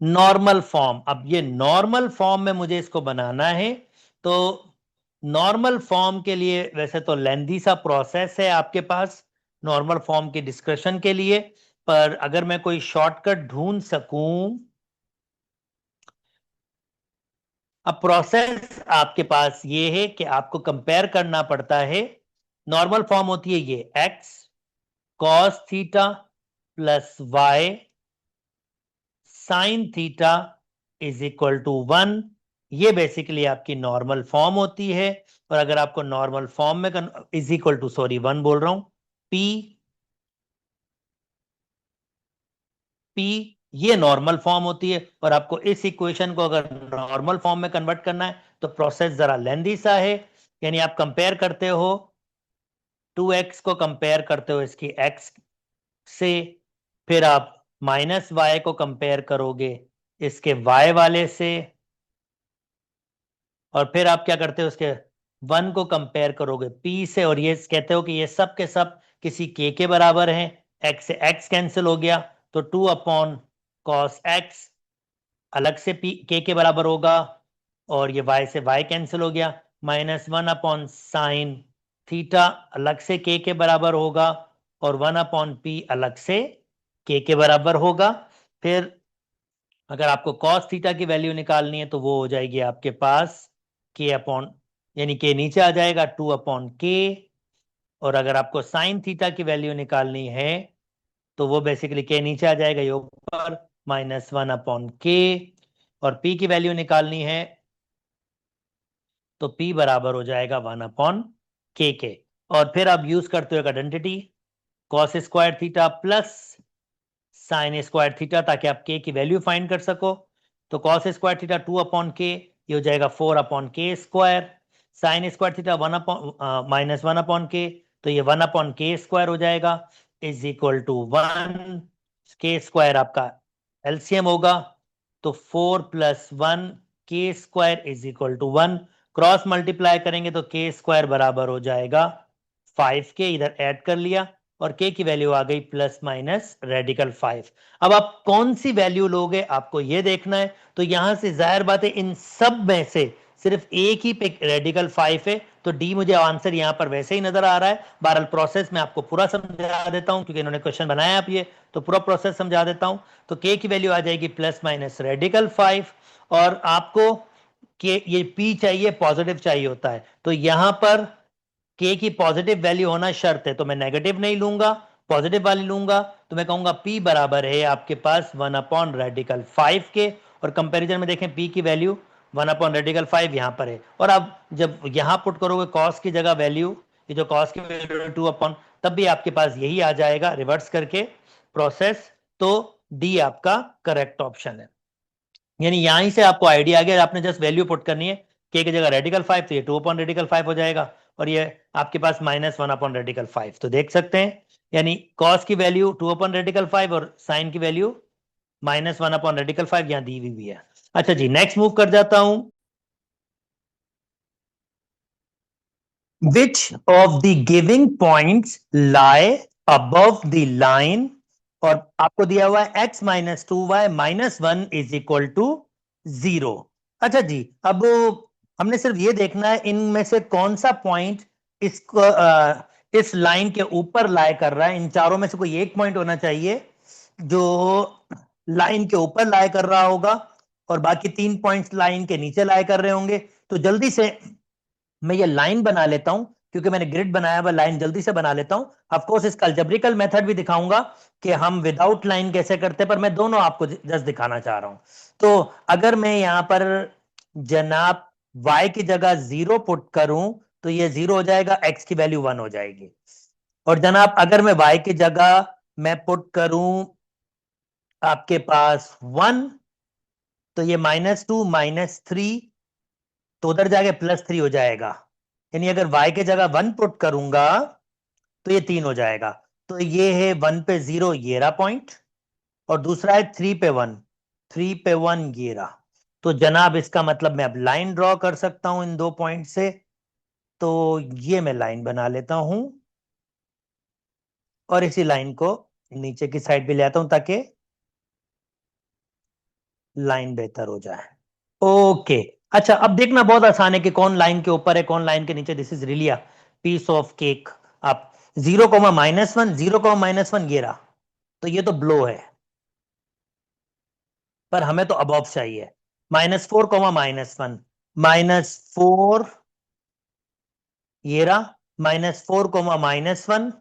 A: normal form. अब ये नॉर्मल फॉर्म में मुझे इसको बनाना है, तो नॉर्मल फॉर्म के लिए वैसे तो लेंथी सा प्रोसेस है आपके पास नॉर्मल फॉर्म की डिस्कशन के लिए, पर अगर मैं कोई शॉर्टकट ढूंढ सकूं। अब प्रोसेस आपके पास ये है कि आपको कंपेयर करना पड़ता है। नॉर्मल फॉर्म होती है ये x cos theta plus y sine theta is equal to 1। ये बेसिकली आपकी नॉर्मल फॉर्म होती है। और अगर आपको नॉर्मल फॉर्म में इज इक्वल टू, सॉरी 1 बोल रहा हूं, p p ये नॉर्मल फॉर्म होती है। और आपको इस इक्वेशन को अगर नॉर्मल फॉर्म में कन्वर्ट करना है तो प्रोसेस जरा लेंदी सा है। यानी आप कंपेयर करते हो 2x को कंपेयर करते हो इसकी x से, फिर आप माइनस y को कंपेयर करोगे इसके y वाले से, और फिर आप क्या करते हो उसके 1 को कंपेयर करोगे p से, और ये कहते हो कि ये सब के सब किसी k के बराबर हैं। x से x कैंसिल हो गया तो 2 अपॉन कॉस x अलग से p k के बराबर होगा, और ये y से y कैंसिल हो गया, माइनस 1 अपॉन साइन थीटा अलग से k के बराबर होगा, और 1 अपॉन p अलग से k के बराबर होगा। फिर अगर आपको cos थीटा की वैल्यू निकालनी है तो वो हो जाएगी आपके पास k अपॉन, यानी k नीचे आ जाएगा 2 अपॉन k। और अगर आपको साइन थीटा की वैल्यू निकालनी है तो वो बेसिकली k नीचे आ जाएगा, ये ऊपर माइनस 1 अपॉन k। और p की वैल्यू निकालनी है तो p बराबर हो जाएगा 1 अपॉन k के। और फिर आप यूज करते हो एक identity cos square theta plus sine square theta, ताकि आप k की वैल्यू फाइंड कर सको। तो कॉस स्क्वायर थीटा 2 अपॉन के, ये हो जाएगा 4 अपॉन के square. Sine square theta 1 upon minus 1 upon के, तो ये 1 अपॉन के स्क्वायर हो जाएगा is equal to 1। K square आपका एलसीएम होगा, तो 4 plus 1 K square is equal to 1। Cross multiply करेंगे तो के स्क्वायर बराबर हो जाएगा 5k, इधर ऐड कर लिया, और k की वैल्यू आ गई प्लस माइनस रेडिकल 5। अब आप कौन सी वैल्यू लोगे आपको यह देखना है। तो यहां से जाहिर बात है इन सब में से सिर्फ एक ही पे रेडिकल 5 है, तो डी मुझे आंसर यहां पर वैसे ही नजर आ रहा है। बहरहाल प्रोसेस में आपको पूरा समझा देता हूं क्योंकि इन्होंने क्वेश्चन बनाया आप ये, तो पूरा प्रोसेस समझा देता हूं। तो k की वैल्यू आ जाएगी प्लस माइनस रेडिकल 5, और आपको के ये p चाहिए, पॉजिटिव चाहिए होता है, तो यहां पर k की पॉजिटिव वैल्यू होना शर्त है, तो मैं नेगेटिव नहीं लूंगा, पॉजिटिव वाली लूंगा। तो मैं कहूंगा p बराबर है आपके पास 1 अपॉन रेडिकल 5 के। और कंपैरिजन में देखें p की वैल्यू 1 अपॉन रेडिकल 5 यहां पर है, और अब जब यहां पुट करोगे cos की जगह वैल्यू, ये जो cos की वैल्यू 2 अपॉन, तब भी आपके पास यही आ जाएगा रिवर्स करके प्रोसेस। तो डी आपका करेक्ट ऑप्शन है। यानी यहीं से आपको आइडिया आ गया, आपने जस्ट वैल्यू पुट करनी है, के की जगह रेडिकल 5 तो ये 2 अपॉन रेडिकल 5 हो जाएगा, और ये आपके पास माइनस 1 अपॉन रेडिकल 5। तो देख सकते हैं यानी कॉस की वैल्यू 2 अपॉन रेडिकल 5 और साइन की वैल्यू माइनस 1 अपॉन रेडिकल 5 यहां दी हुई भी है। अच्छा जी, नेक्स्ट मूव कर जाता हूं। Which of the giving points lie above the line, और आपको दिया हुआ है x minus 2y minus 1 is equal to 0। अच्छा जी, अब हमने सिर्फ ये देखना है इनमें से कौन सा पॉइंट इसको इस लाइन के ऊपर लाई कर रहा है। इन चारों में से कोई एक पॉइंट होना चाहिए जो लाइन के ऊपर लाई कर रहा होगा, और बाकी 3 पॉइंट्स लाइन के नीचे लाई कर रहे होंगे। तो जल्दी से मैं ये लाइन बना लेता हूं, क्योंकि मैंने ग्रिड बनाया हुआ, लाइन जल्दी से बना लेता हूं। ऑफ कोर्स इसका अलजेब्रिकल मेथड भी दिखाऊंगा कि हम विदाउट लाइन कैसे करते हैं, पर मैं दोनों आपको जस्ट दिखाना चाह रहा हूं। तो अगर मैं यहां पर जनाब y की जगह 0 पुट करूं तो ये 0 हो जाएगा, x की वैल्यू 1 हो जाएगी। और जनाब अगर मैं y की जगह मैं पुट करूं आपके पास 1, तो ये -2 -3, तो उधर जाके +3 हो जाएगा। यानी अगर y के जगह 1 पुट करूंगा तो ये 3 हो जाएगा। तो ये है 1 पे 0, ये रहा पॉइंट, और दूसरा है 3 पे 1, 3 पे 1 ये रहा। तो जनाब इसका मतलब मैं अब लाइन ड्रॉ कर सकता हूं इन 2 पॉइंट से। तो ये मैं लाइन बना लेता हूं और इसी लाइन को नीचे की साइड पे ले आता हूं ताकि लाइन बेहतर हो जाए। ओके। अच्छा अब देखना बहुत आसान है कि कौन लाइन के ऊपर है कौन लाइन के नीचे। This is really a piece of cake. आप 0,-1, 0,-1 ये रहा। तो ये तो ब्लो है, पर हमें तो अबव चाहिए। -4,-1, -4 ये रहा। -4,-1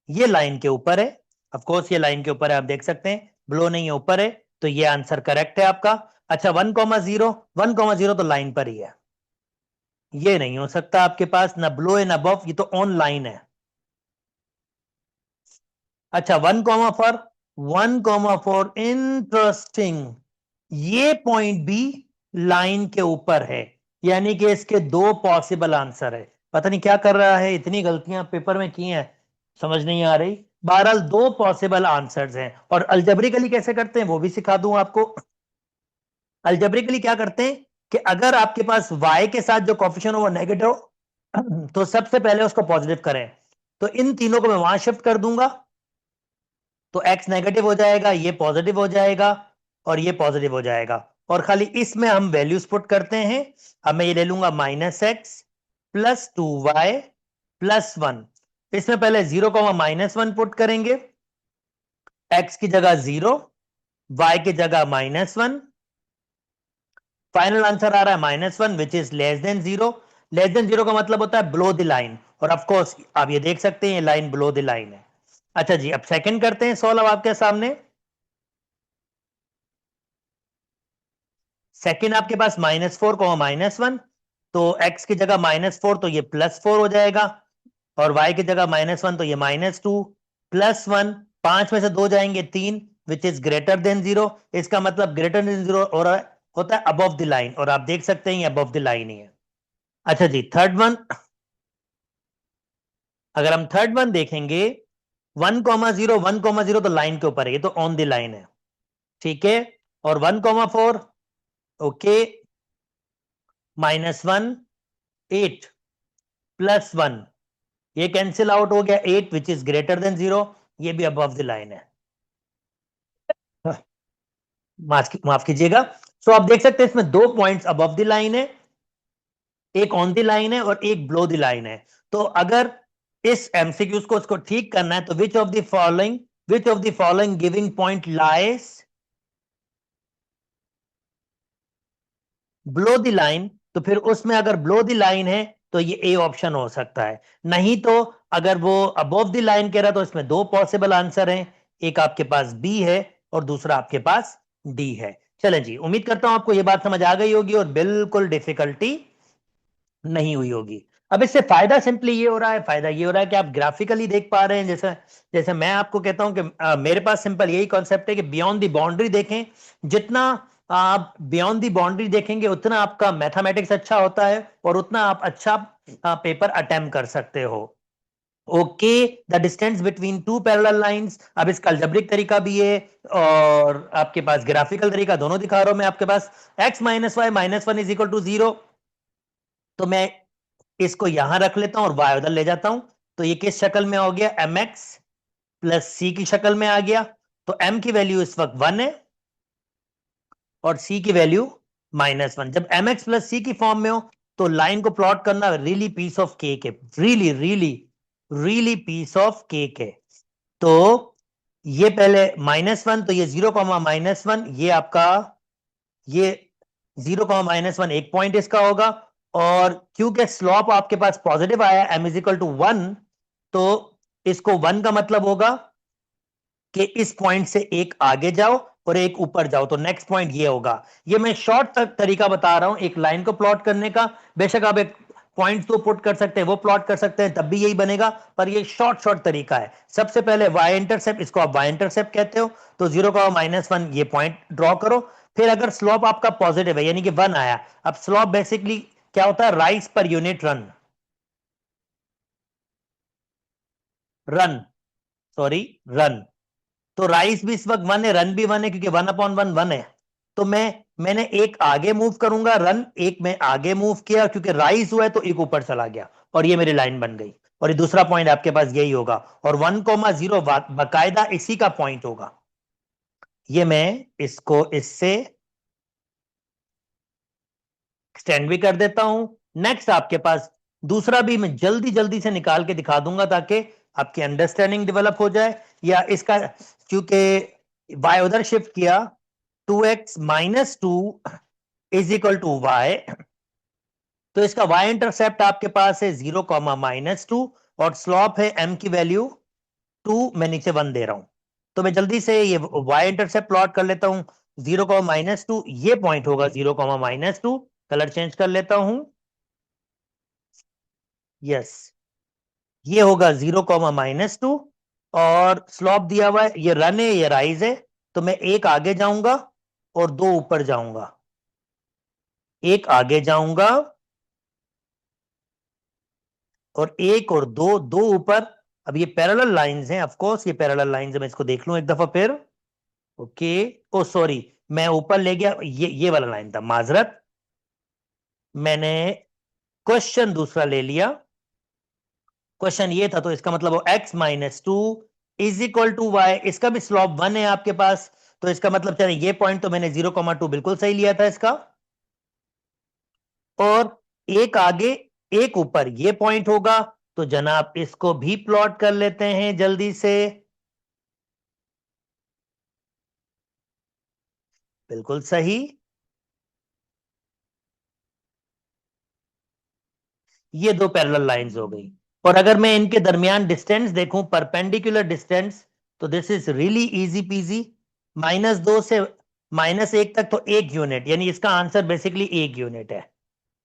A: ये लाइन के ऊपर है। ऑफ कोर्स ये लाइन के ऊपर है, आप देख सकते हैं ब्लो नहीं है, ऊपर है। तो ये आंसर करेक्ट है आपका। अच्छा 1,0, 1,0 तो लाइन पर ही है, ये नहीं हो सकता आपके पास, ना ब्लो है ना अबव, ये तो ऑन लाइन है। अच्छा 1,4, 1,4 इंटरेस्टिंग। ये पॉइंट भी लाइन के ऊपर है, यानी कि इसके 2 पॉसिबल आंसर है। पता नहीं क्या कर रहा है, इतनी गलतियां पेपर में की हैं, समझ नहीं आ रही। बहरहाल 2 पॉसिबल आंसर्स हैं। और अल्जेब्रिकली कैसे करते हैं वो भी सिखा दूं आपको। अल्जेब्रिकली क्या करते हैं कि अगर आपके पास y के साथ जो कोफिशिएंट हो वो नेगेटिव तो सबसे पहले उसको पॉजिटिव करें। तो इन तीनों को मैं वहां शिफ्ट कर दूंगा, तो x नेगेटिव हो जाएगा, ये पॉजिटिव हो जाएगा और ये पॉजिटिव हो जाएगा। और खाली इसमें हम वैल्यूज पुट करते हैं। अब मैं ये ले लूंगा -x प्लस 2y प्लस 1। इसमें पहले 0,-1 पुट करेंगे, x की जगह 0, y की जगह -1। फाइनल आंसर आ रहा है -1 विच is less than 0। Less than 0 का मतलब होता है बिलो द लाइन, और ऑफ कोर्स आप ये देख सकते हैं ये लाइन बिलो द लाइन है। अच्छा जी अब सेकंड करते हैं सॉल्व अब आपके सामने। सेकंड आपके पास -4, -1, तो x की जगह -4 तो ये +4 हो जाएगा, और y की जगह -1 तो ये -2 +1। 5 में से 2 जाएंगे 3 विच इज ग्रेटर देन 0। इसका मतलब ग्रेटर देन 0 और होता है अबव द लाइन, और आप देख सकते हैं ये अबव द लाइन ही है। अच्छा जी थर्ड वन, अगर हम थर्ड वन देखेंगे 1,0, 1,0 तो लाइन के ऊपर है, ये तो ऑन द लाइन है, ठीक है। और 1,4 ओके, -1, 8 +1 ये कैंसिल आउट हो गया, 8 विच इज ग्रेटर देन 0, ये भी अबव द लाइन है। माफ कीजिएगा। सो आप देख सकते हैं इसमें 2 पॉइंट्स अबव द लाइन है, एक ऑन द लाइन है और एक बिलो द लाइन है। तो अगर इस एमसीक्यूज को उसको ठीक करना है तो विच of the following giving point lies below the line, तो फिर उसमें अगर बिलो द लाइन है तो ये ए ऑप्शन हो सकता है। नहीं तो अगर वो अबव द लाइन कह रहा तो इसमें 2 पॉसिबल आंसर हैं, एक आपके पास बी है और दूसरा आपके पास डी है। चलें जी, उम्मीद करता हूं आपको ये बात समझ आ गई होगी और बिल्कुल डिफिकल्टी नहीं हुई होगी। अब इससे फायदा सिंपली ये हो रहा है, फायदा ये हो रहा है कि आप ग्राफिकली देख पा रहे हैं। जैसे जैसे मैं आपको कहता हूं कि मेरे पास सिंपल यही कॉन्सेप्ट है कि बियॉन्ड दी बाउंड्री देखें। जितना आप बियॉन्ड दी बाउंड्री देखेंगे उतना आपका मैथमेटिक्स अच्छा होता है और उतना आप अच्छा पेपर अटेम्प्ट कर सकते हो। Okay, the distance between two parallel lines, अब इसका अलजेब्रिक तरीका भी है और आपके पास ग्राफिकल तरीका, दोनों दिखा रहा हूं मैं आपके पास। x minus Y minus 1 is equal to 0, तो मैं इसको यहां रख लेता हूं और y उधर ले जाता हूं। तो ये किस शक्ल में हो गया, mx प्लस c की शक्ल में आ गया। तो m की वैल्यू इस वक्त 1 है और c की वैल्यू -1। जब mx प्लस c की फॉर्म में हो तो लाइन को प्लॉट करना रियली पीस ऑफ केक है, really really really piece of cake है। तो ये पहले -1, तो ये 0,-1 ये आपका, ये 0,-1 एक पॉइंट इसका होगा। और क्योंकि स्लॉप आपके पास पॉजिटिव आया m इज इक्वल टू 1, तो इसको 1 का मतलब होगा कि इस पॉइंट से एक आगे जाओ और एक ऊपर जाओ, तो नेक्स्ट पॉइंट ये होगा। ये मैं शॉर्ट तक तरीका बता रहा हूं एक लाइन को प्लॉट करने का। बेशक आप एक पॉइंट तो पुट कर सकते हैं, वो प्लॉट कर सकते हैं, तब भी यही बनेगा, पर ये शॉर्ट शॉर्ट तरीका है। सबसे पहले y इंटरसेप्ट, इसको आप y इंटरसेप्ट कहते हो, तो 0,-1 ये पॉइंट ड्रॉ करो। फिर अगर स्लोप आपका पॉजिटिव है यानी कि 1 आया, अब स्लोप बेसिकली क्या होता है, rise per unit run, run sorry run तो राइस भी इस वक्त 1 है, रन भी 1 है, क्योंकि 1/1 1 है। तो मैंने एक आगे मूव करूंगा, रन एक में आगे मूव किया, क्योंकि राइस हुआ है तो एक ऊपर चला गया, और ये मेरी लाइन बन गई। और ये दूसरा पॉइंट आपके पास यही होगा, और 1,0 बाकायदा इसी का पॉइंट होगा। ये मैं इसको इससे एक्सटेंड भी कर देता हूं। नेक्स्ट आपके पास दूसरा भी मैं जल्दी जल्दी से निकाल के दिखा दूंगा, ताकि आपकी अंडरस्टैंडिंग डेवलप हो जाए। या इसका, क्योंकि y उधर शिफ्ट किया, 2x-2 is equal to Y, तो इसका y इंटरसेप्ट आपके पास है 0,-2, और स्लॉप है m की वैल्यू 2, मैं नीचे 1 दे रहा हूं। तो मैं जल्दी से ये y इंटरसेप्ट प्लॉट कर लेता हूं। 0,-2 ये पॉइंट होगा, 0,-2। कलर चेंज कर लेता हूं। यस, ये होगा 0,-2, और स्लॉप दिया हुआ है, ये रन है, ये राइज है। तो मैं एक आगे जाऊंगा और दो ऊपर जाऊंगा, एक आगे जाऊंगा और एक और दो, दो ऊपर। अब ये पैरेलल लाइंस हैं, ऑफ कोर्स ये पैरेलल लाइंस है। मैं इसको देख लूं एक दफा फिर। ओके, ओ सॉरी, मैं ऊपर ले गया, ये वाला लाइन था, माजरत। मैंने क्वेश्चन दूसरा ले लिया। क्वेश्चन ये था, तो इसका मतलब वो x-2 is equal to Y, इसका भी स्लॉप 1 है आपके पास। तो इसका मतलब चले, ये पॉइंट तो मैंने 0,2 बिल्कुल सही लिया था इसका, और एक आगे एक ऊपर ये पॉइंट होगा। तो जनाब इसको भी प्लॉट कर लेते हैं जल्दी से। बिल्कुल सही, ये दो पैरेलल लाइंस हो गई। और अगर मैं इनके दरमियान डिस्टेंस देखूं, परपेंडिकुलर डिस्टेंस, तो this is really easy PG. -2 से -1 तक तो 1 यूनिट, यानी इसका आंसर बेसिकली 1 यूनिट है।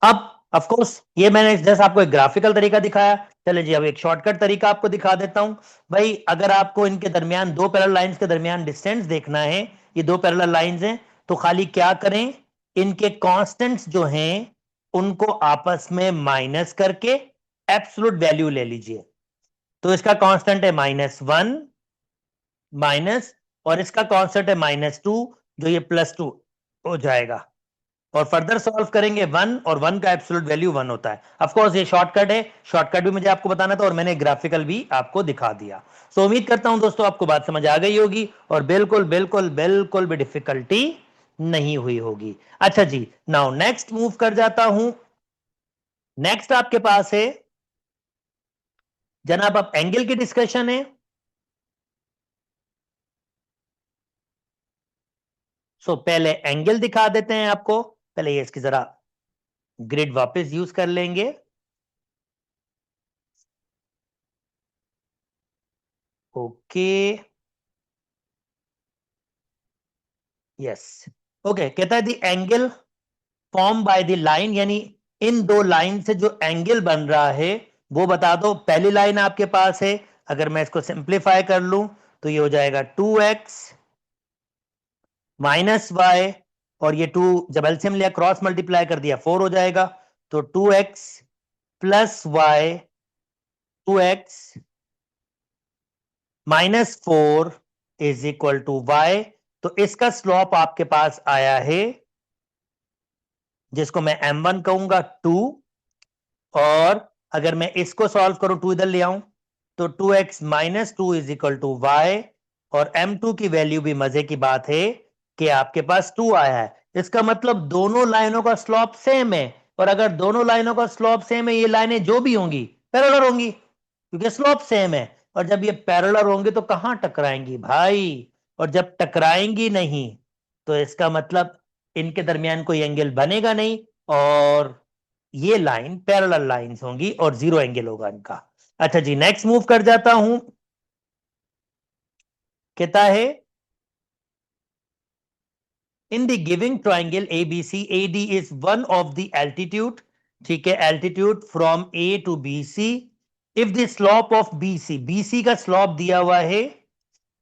A: अब ऑफ कोर्स ये मैंने जस्ट आपको एक ग्राफिकल तरीका दिखाया। चले जी, अब एक शॉर्टकट तरीका आपको दिखा देता हूं। भाई अगर आपको इनके दरमियान, दो पैरेलल लाइंस के दरमियान डिस्टेंस देखना है, ये दो पैरेलल लाइंस हैं, तो खाली क्या करें, इनके कांस्टेंट्स जो हैं उनको आपस में माइनस करके एब्सोल्यूट वैल्यू ले लीजिए। तो इसका कांस्टेंट है -1 माइनस, और इसका कांस्टेंट है -2, जो ये +2 हो जाएगा। और फर्दर सॉल्व करेंगे 1, और 1 का एब्सोल्यूट वैल्यू 1 होता है। ऑफ कोर्स ये शॉर्टकट है, शॉर्टकट भी मुझे आपको बताना था, और मैंने ग्राफिकल भी आपको दिखा दिया। सो उम्मीद करता हूं दोस्तों आपको बात समझ आ गई होगी, और बिल्कुल बिल्कुल बिल्कुल भी डिफिकल्टी नहीं हुई होगी। अच्छा जी, नाउ नेक्स्ट मूव कर जाता हूं। नेक्स्ट आपके पास है जनाब, अब एंगल की डिस्कशन है। सो पहले एंगल दिखा देते हैं आपको। पहले ये इसकी जरा ग्रिड वापस यूज कर लेंगे। Okay, yes, okay. कहता है दी angle form by the line, यानी इन दो लाइन से जो एंगल बन रहा है वो बता दो। पहली लाइन आपके पास है, अगर मैं इसको सिंप्लीफाई कर लूं तो ये हो जाएगा 2x -y, और ये 2 जब एलसीएम लिया, क्रॉस मल्टीप्लाई कर दिया, 4 हो जाएगा। तो 2x + y, 2x -4 is equal to y। तो इसका स्लॉप आपके पास आया है, जिसको मैं m1 कहूंगा, 2। और अगर मैं इसको सॉल्व करूं, 2 इधर ले आऊं, तो 2x-2 is equal to Y. और m2 की वैल्यू भी मजे की बात है कि आपके पास 2 आया है। इसका मतलब दोनों लाइनों का स्लॉप सेम है, और अगर दोनों लाइनों का स्लॉप सेम है, ये लाइनें जो भी होंगी पैरेलल होंगी, क्योंकि स्लॉप सेम है। और जब ये पैरेलल होंगे तो कहां टकराएंगी भाई, और जब टकराएंगी नहीं, तो इसका मतलब इनके दरमियान कोई एंगल बनेगा नहीं, और ये लाइन पैरेलल लाइंस होंगी, और जीरो एंगल होगा इनका। अच्छा जी, नेक्स्ट मूव कर जाता हूं। कहता है in the giving triangle ABC, AD is one of the altitude. ठीक है, altitude from A to BC। If the slope of BC का स्लॉप दिया हुआ है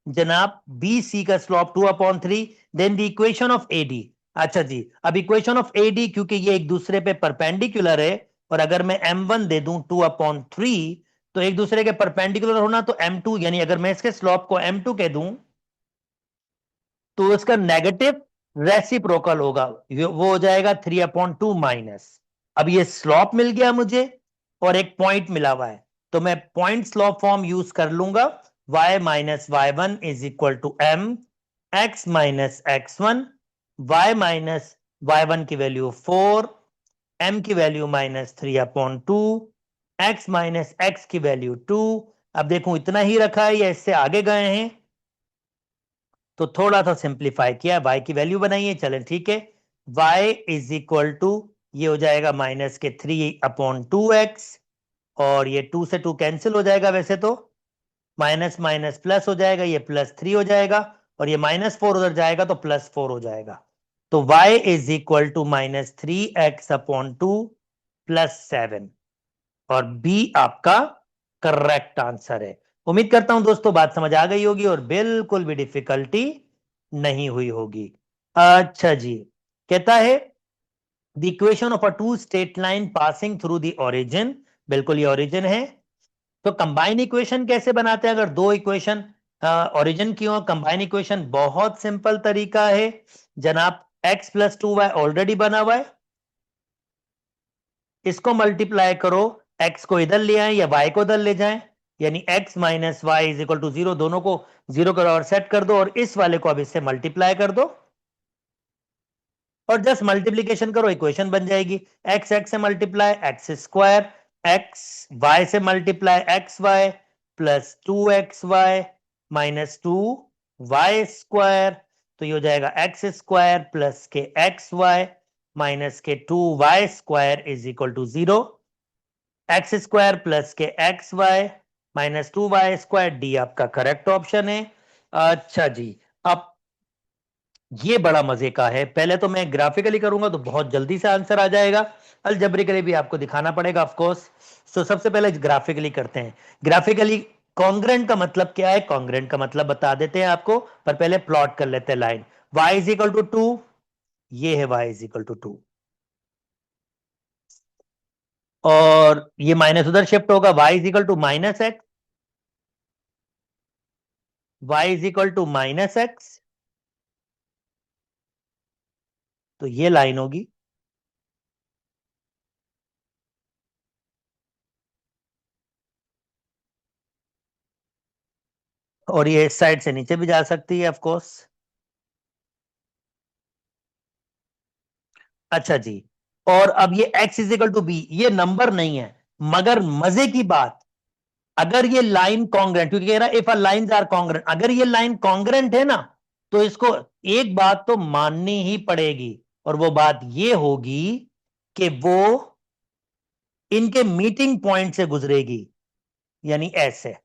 A: जनाब, BC का slope 2/3, then the equation of AD। अच्छा जी, अब इक्वेशन ऑफ AD, क्योंकि ये एक दूसरे पे परपेंडिकुलर है, और अगर मैं m1 दे दूं 2/3, तो एक दूसरे के परपेंडिकुलर होना, तो m2, यानी अगर मैं इसके स्लॉप को m2 कह दूं, तो उसका नेगेटिव रेसिप्रोकल होगा, वो हो जाएगा 3/2 माइनस। अब ये स्लॉप मिल गया मुझे और एक पॉइंट मिला हुआ है, तो मैं पॉइंट स्लॉप फॉर्म यूज कर लूंगा। y minus Y one is equal to M X minus X one, Y minus Y one की वैल्यू 4, m की वैल्यू -3/2, x माइनस एक्स की वैल्यू 2। अब देखूं इतना ही रखा है या इससे आगे गए हैं, तो थोड़ा सा सिंप्लीफाई किया, y की वैल्यू बनाई है, चलें ठीक है। y इज इक्वल टू, ये हो जाएगा -3/2x, और ये 2 से 2 कैंसिल हो जाएगा, वैसे तो माइनस माइनस प्लस हो जाएगा, ये +3 हो जाएगा, और ये -4 उधर जाएगा तो +4 हो जाएगा। तो y is equal to -3x/2 +7, और b आपका करेक्ट आंसर है। उम्मीद करता हूं दोस्तों बात समझ आ गई होगी और बिल्कुल भी डिफिकल्टी नहीं हुई होगी। अच्छा जी, कहता है the equation of a two straight line passing through the origin, बिल्कुल ये ओरिजिन है। तो कंबाइन इक्वेशन कैसे बनाते हैं अगर दो इक्वेशन ओरिजिन की हो? कंबाइन इक्वेशन बहुत सिंपल तरीका है जनाब, x + 2y ऑलरेडी बना हुआ है, इसको मल्टीप्लाई करो, x को इधर ले आए या y को उधर ले जाएं, यानी x minus Y is equal to 0, दोनों को 0 करो और सेट कर दो, और इस वाले को अब इससे मल्टीप्लाई कर दो और जस्ट मल्टीप्लीकेशन करो, इक्वेशन बन जाएगी। एक्स एक्स से multiply x square, x y से multiply x y plus 2xy -2y², तो ये हो जाएगा x² plus K xy minus K 2y² is equal to 0, x² plus K xy -2y² D आपका करेक्ट ऑप्शन है। अच्छा जी, अब ये बड़ा मजे का है, पहले तो मैं ग्राफिकली करूंगा तो बहुत जल्दी से आंसर आ जाएगा, अलजेब्रिकली भी आपको दिखाना पड़ेगा ऑफ कोर्स। तो सबसे पहले ग्राफिकली करते हैं। ग्राफिकली कॉन्ग्रेंट का मतलब क्या है, कॉन्ग्रेंट का मतलब बता देते हैं आपको, पर पहले प्लॉट कर लेते हैं line. y is equal to 2, ये है y इज इक्वल टू 2, और ये माइनस उधर शिफ्ट होगा, y is equal to -x, y is equal to -x, तो ये लाइन होगी, और ये इस साइड से नीचे भी जा सकती है ऑफ कोर्स। अच्छा जी, और अब ये x is equal to B, ये नंबर नहीं है, मगर मजे की बात, अगर ये लाइन कॉन्ग्रेंट, क्योंकि कह रहा if a lines are congruent, अगर ये लाइन कॉन्ग्रेंट है ना, तो इसको एक बात तो माननी ही पड़ेगी, और वो बात ये होगी कि वो इनके मीटिंग पॉइंट से गुजरेगी, यानी ऐसे।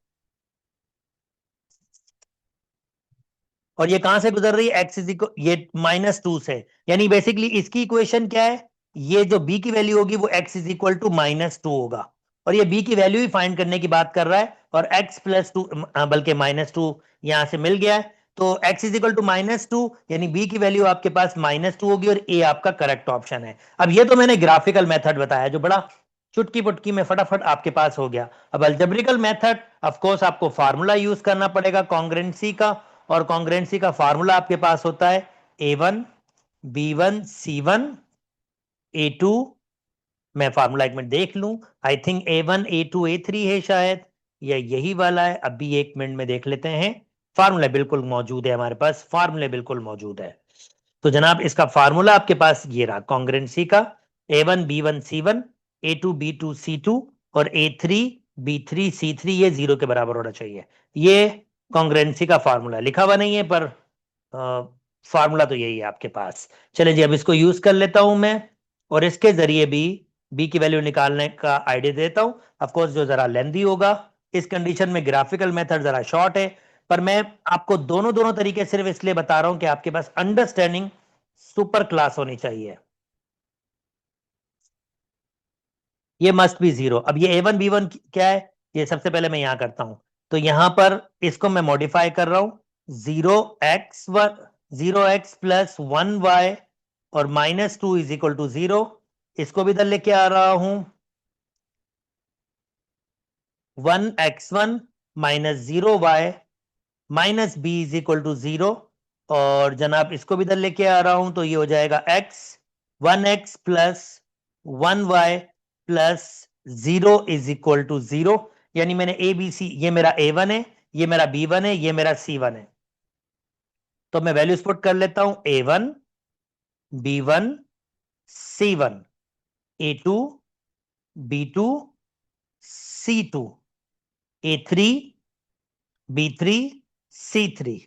A: और ये कहां से गुजर रही है, एक्स इज इक्वल, ये -2 से, यानी बेसिकली इसकी इक्वेशन क्या है, ये जो b की वैल्यू होगी वो x इज इक्वल टू -2 होगा, और ये b की वैल्यू ही फाइंड करने की बात कर रहा है, और x + 2 बल्कि -2 यहां से मिल गया है, तो x इज इक्वल टू -2, यानी b की वैल्यू आपके पास -2 होगी, और a आपका करेक्ट ऑप्शन है। अब ये तो मैंने ग्राफिकल मेथड बताया जो बड़ा चुटकी पुटकी में फटाफट आपके पास हो गया। अब अल्जेब्रिकल मेथड, ऑफ कोर्स आपको फार्मूला यूज करना पड़ेगा कॉन्ग्रेंसी का, और कॉन्ग्रेंसी का फार्मूला आपके पास होता है a1 b1 c1 a2, मैं फार्मूला एक मिनट देख लूं, I think a1 a2 a3 है शायद, या यही वाला है, अभी एक मिनट में देख लेते हैं। फार्मूला बिल्कुल मौजूद है हमारे पास, फार्मूले बिल्कुल मौजूद है। तो जनाब इसका फार्मूला आपके पास ये रहा कॉन्ग्रेंसी का, a1 b1 c1 a2 b2 c2 और a3 b3 c3, ये 0 के बराबर होना चाहिए। ये कॉन्ग्रेंसी का फार्मूला लिखा हुआ नहीं है, पर फार्मूला तो यही है आपके पास। चले जी, अब इसको यूज कर लेता हूं मैं, और इसके जरिए भी बी की वैल्यू निकालने का आइडिया देता हूं, ऑफ कोर्स जो जरा लेंदी होगा। इस कंडीशन में ग्राफिकल मेथड जरा शॉर्ट है, पर मैं आपको दोनों दोनों तरीके सिर्फ इसलिए बता रहा हूं कि आपके पास अंडरस्टैंडिंग सुपर क्लास होनी चाहिए। ये मस्ट बी 0। अब ये a1 b1 क्या है, ये सबसे पहले मैं यहां करता हूं, तो यहां पर इसको मैं मॉडिफाई कर रहा हूं, 0x1 0x + 1y और -2 इज इक्वल टू 0, इसको भी इधर लेके आ रहा हूं, 1x1 - 0y - b is equal to 0, और जनाब इसको भी इधर लेके आ रहा हूं तो ये हो जाएगा one x plus 1y plus 0 = 0, यानी मैंने ए बी सी, ये मेरा A1 है, ये मेरा B1 है, ये मेरा C1 है। तो मैं वैल्यूज पुट कर लेता हूं, A1 B1 C1, A2 B2 C2, A3 B3 C3,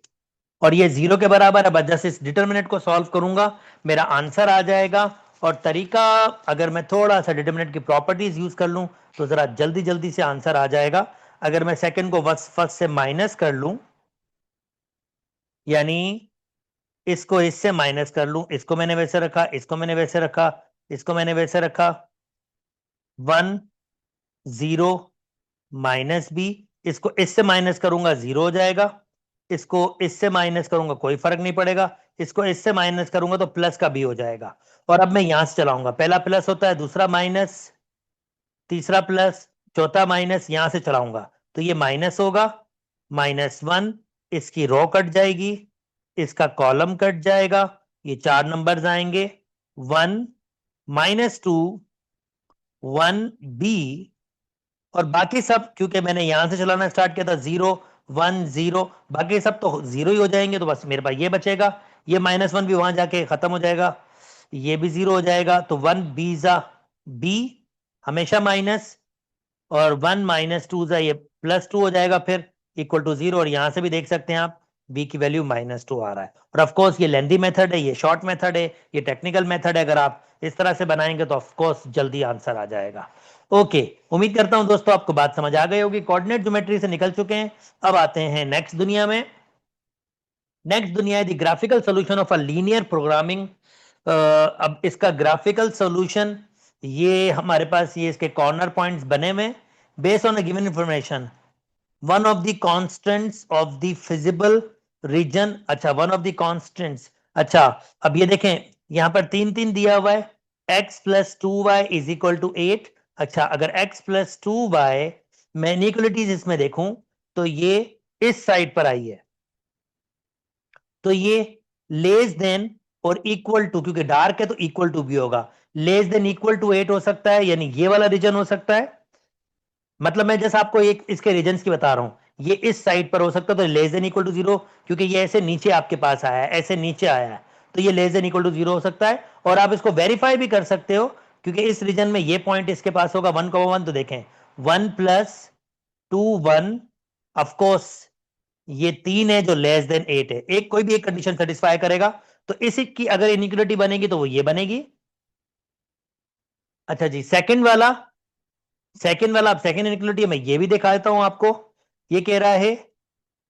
A: और ये 0 के बराबर है। बस जस्ट इस डिटरमिनेंट को सॉल्व करूंगा, मेरा आंसर आ जाएगा। और तरीका, अगर मैं थोड़ा सा डिटरमिनेंट की प्रॉपर्टीज यूज कर लूं तो जरा जल्दी जल्दी से आंसर आ जाएगा। अगर मैं सेकंड को फर्स्ट से माइनस कर लूं, यानी इसको इससे माइनस कर लूं, इसको मैंने वैसे रखा, इसको मैंने वैसे रखा, इसको मैंने वैसे रखा, 1 0 माइनस बी, इसको इससे माइनस करूंगा 0 हो जाएगा, इसको इससे माइनस करूंगा कोई फर्क नहीं पड़ेगा, इसको इससे माइनस करूंगा तो प्लस का बी हो जाएगा। और अब मैं यहां से चलाऊंगा, पहला प्लस होता है, दूसरा माइनस, तीसरा प्लस, चौथा माइनस, यहां से चलाऊंगा तो ये माइनस होगा, -1, इसकी रो कट जाएगी, इसका कॉलम कट जाएगा, ये 4 नंबर्स आएंगे, 1 -2 1 बी, और बाकी सब क्योंकि मैंने यहां से चलाना स्टार्ट किया था 0 1 0, बाकी सब तो 0 ही हो जाएंगे, तो बस मेरे पास ये बचेगा, ये -1 भी वहां जाके खत्म हो जाएगा, ये भी 0 हो जाएगा, तो 1 बीजा बी, हमेशा माइनस, और 1 -2 जा ये +2 हो जाएगा, फिर =0, और यहां से भी देख सकते हैं आप b की वैल्यू -2 आ रहा है। और ऑफ कोर्स ये लेंथी मेथड है, ये शॉर्ट मेथड है, ये टेक्निकल मेथड है, अगर आप इस तरह से बनाएंगे तो ऑफ कोर्स जल्दी आंसर आ जाएगा। ओके, उम्मीद करता हूं दोस्तों आपको बात समझ आ गई होगी। कोऑर्डिनेट ज्योमेट्री से निकल चुके हैं, अब आते हैं नेक्स्ट दुनिया में। नेक्स्ट दुनिया है the graphical solution of a linear programming. अब इसका ग्राफिकल सॉल्यूशन, ये हमारे पास ये इसके कॉर्नर पॉइंट्स बने हुए, based on a given information, one of the constants of the feasible region. अच्छा, वन ऑफ द कांस्टेंट्स, अच्छा अब ये देखें यहां पर 3 3 दिया हुआ है, x + 2y = 8। अच्छा, अगर x + 2y मैं इनइक्वालिटीज इसमें देखूं तो ये इस साइड पर आई है, तो ये लेस देन और इक्वल टू, क्योंकि डार्क है तो इक्वल टू भी होगा, लेस देन इक्वल टू 8 हो सकता है, यानी ये वाला रीजन हो सकता है। मतलब मैं जैसे आपको एक इसके रीजन्स की बता रहा हूं, ये इस साइड पर हो सकता है तो लेस देन इक्वल टू 0, क्योंकि ये ऐसे नीचे आपके पास आया है, ऐसे नीचे आया है, तो ये लेस देन इक्वल टू 0 हो सकता है। और आप इसको वेरीफाई भी कर सकते हो, क्योंकि इस रीजन में ये पॉइंट इसके पास होगा 1,1, तो देखें 1 + 2 1, ऑफ कोर्स ये 3 है जो लेस देन 8 है, एक कोई भी एक कंडीशन सेटिस्फाई करेगा, तो इसी की अगर इनइक्वालिटी बनेगी तो वो ये बनेगी। अच्छा जी, सेकंड वाला अब सेकंड इनइक्वालिटी मैं ये भी दिखा देता हूं आपको। ये कह रहा है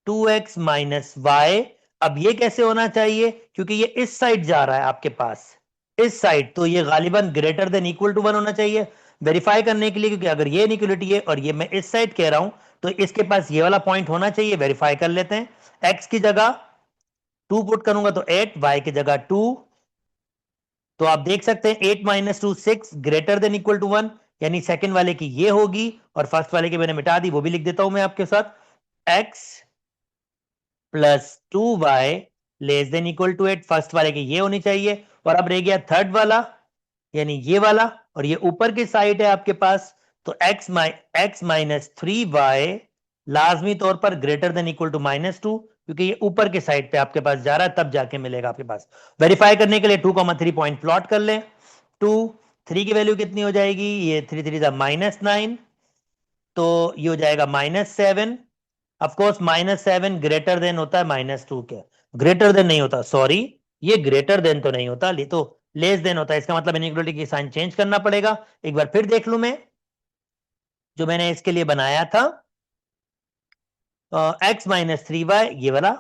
A: 2x - y, अब ये कैसे होना चाहिए, क्योंकि ये इस साइड जा रहा है आपके पास, इस साइड, तो ये गालिबन ग्रेटर देन इक्वल टू 1 होना चाहिए। वेरीफाई करने के लिए, क्योंकि अगर ये इनइक्वालिटी है और ये मैं इस साइड कह रहा हूं, तो इसके पास ये वाला पॉइंट होना चाहिए। वेरीफाई कर लेते हैं, x की जगह 2 पुट करूंगा तो 8, y की जगह 2, तो आप देख सकते हैं 8 - 2 6 ग्रेटर देन इक्वल टू 1, यानी सेकंड वाले की ये होगी, और फर्स्ट वाले की मैंने मिटा दी, वो भी लिख देता हूं मैं आपके साथ, x + 2y less than equal to 8, first वाले की ये होनी चाहिए। और अब रह गया थर्ड वाला, यानी ये वाला, और ये ऊपर की साइड है आपके पास, तो x - 3y लाजमी तौर पर ग्रेटर देन इक्वल टू -2, क्योंकि ये ऊपर के साइड पे आपके पास जा रहा है, तब जाके मिलेगा आपके पास। वेरीफाई करने के लिए 2,3 पॉइंट प्लॉट कर लें, 2 3 की वैल्यू कितनी हो जाएगी, ये 3 3 -9, तो ये हो जाएगा -7। ऑफ कोर्स -7 ग्रेटर देन होता है -2 के, ग्रेटर देन नहीं होता, सॉरी, ये ग्रेटर देन तो नहीं होता, तो लेस देन होता है, इसका मतलब इनइक्वालिटी की साइन चेंज करना पड़ेगा। एक बार फिर देख लूं मैं, जो मैंने इसके लिए बनाया था, x - 3y ये वाला,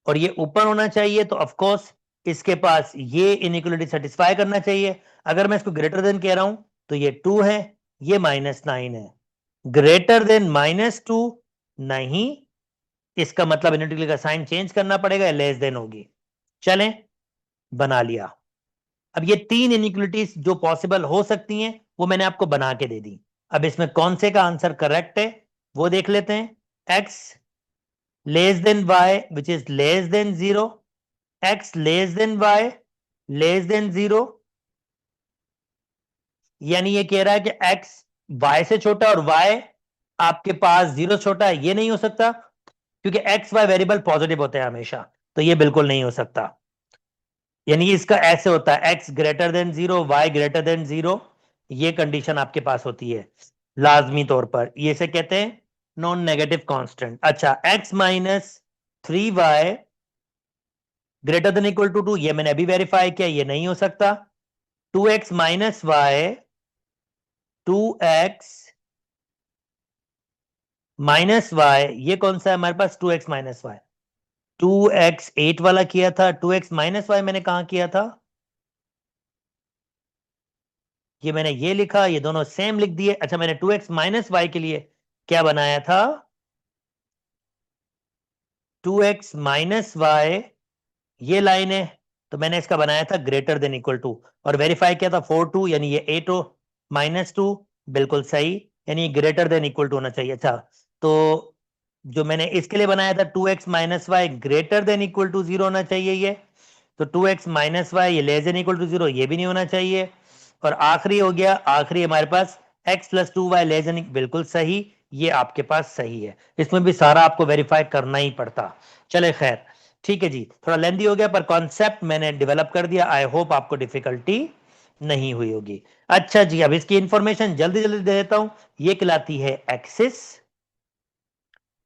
A: और ये ऊपर होना चाहिए, तो ऑफ कोर्स इसके पास ये इनइक्वालिटी सेटिस्फाई करना चाहिए। अगर मैं इसको ग्रेटर देन कह रहा हूं तो ये 2 है, ये -9 है, ग्रेटर देन -2 नहीं, इसका मतलब इनइक्वालिटी का साइन चेंज करना पड़ेगा, लेस देन होगी। चलें, बना लिया। अब ये 3 इनइक्वालिटीज जो पॉसिबल हो सकती हैं वो मैंने आपको बना के दे दी। अब इसमें कौन से का आंसर करेक्ट है वो देख लेते हैं। x less than Y which is less than 0, X less than Y less than 0, यानी ये कह रहा है कि x y से छोटा और y आपके पास 0 छोटा है, ये नहीं हो सकता क्योंकि x y वेरिएबल पॉजिटिव होते हैं हमेशा, तो ये बिल्कुल नहीं हो सकता। यानी इसका ऐसे होता है x greater than 0 y greater than 0, ये कंडीशन आपके पास होती है लाजमी तौर पर, ये से कहते हैं नॉन नेगेटिव कांस्टेंट। अच्छा, x माइनस 3y greater than equal to 2, ये मैंने अभी वेरीफाई किया, ये नहीं हो सकता। 2x minus Y 2x minus y, ये कौन सा है हमारे पास, 2x माइनस वाई, 2x 8 वाला किया था, 2x माइनस वाई मैंने कहा किया था, ये मैंने ये लिखा, ये दोनों सेम लिख दिए। अच्छा, मैंने 2x माइनस वाई के लिए क्या बनाया था, 2x माइनस वाई, ये लाइन है, तो मैंने इसका बनाया था ग्रेटर देन इक्वल टू, और वेरीफाई किया था 4 2, यानी ये 8 माइनस 2, बिल्कुल सही, यानी ग्रेटर देन इक्वल टू होना चाहिए। अच्छा, तो जो मैंने इसके लिए बनाया था 2x minus y greater than equal to 0 होना चाहिए ये, तो 2x माइनस वाई ये लेस देन इक्वल टू 0, ये भी नहीं होना चाहिए। और आखिरी हो गया, आखिरी हमारे पास x plus 2y less then, बिल्कुल सही, ये आपके पास सही है। इसमें भी सारा आपको वेरीफाई करना ही पड़ता। चले खैर, ठीक है जी, थोड़ा लेंदी हो गया पर कॉन्सेप्ट मैंने डेवलप कर दिया, आई होप आपको डिफिकल्टी नहीं हुई होगी। अच्छा जी, अब इसकी इंफॉर्मेशन जल्दी जल्दी दे देता हूं। ये कहलाती है एक्सिस,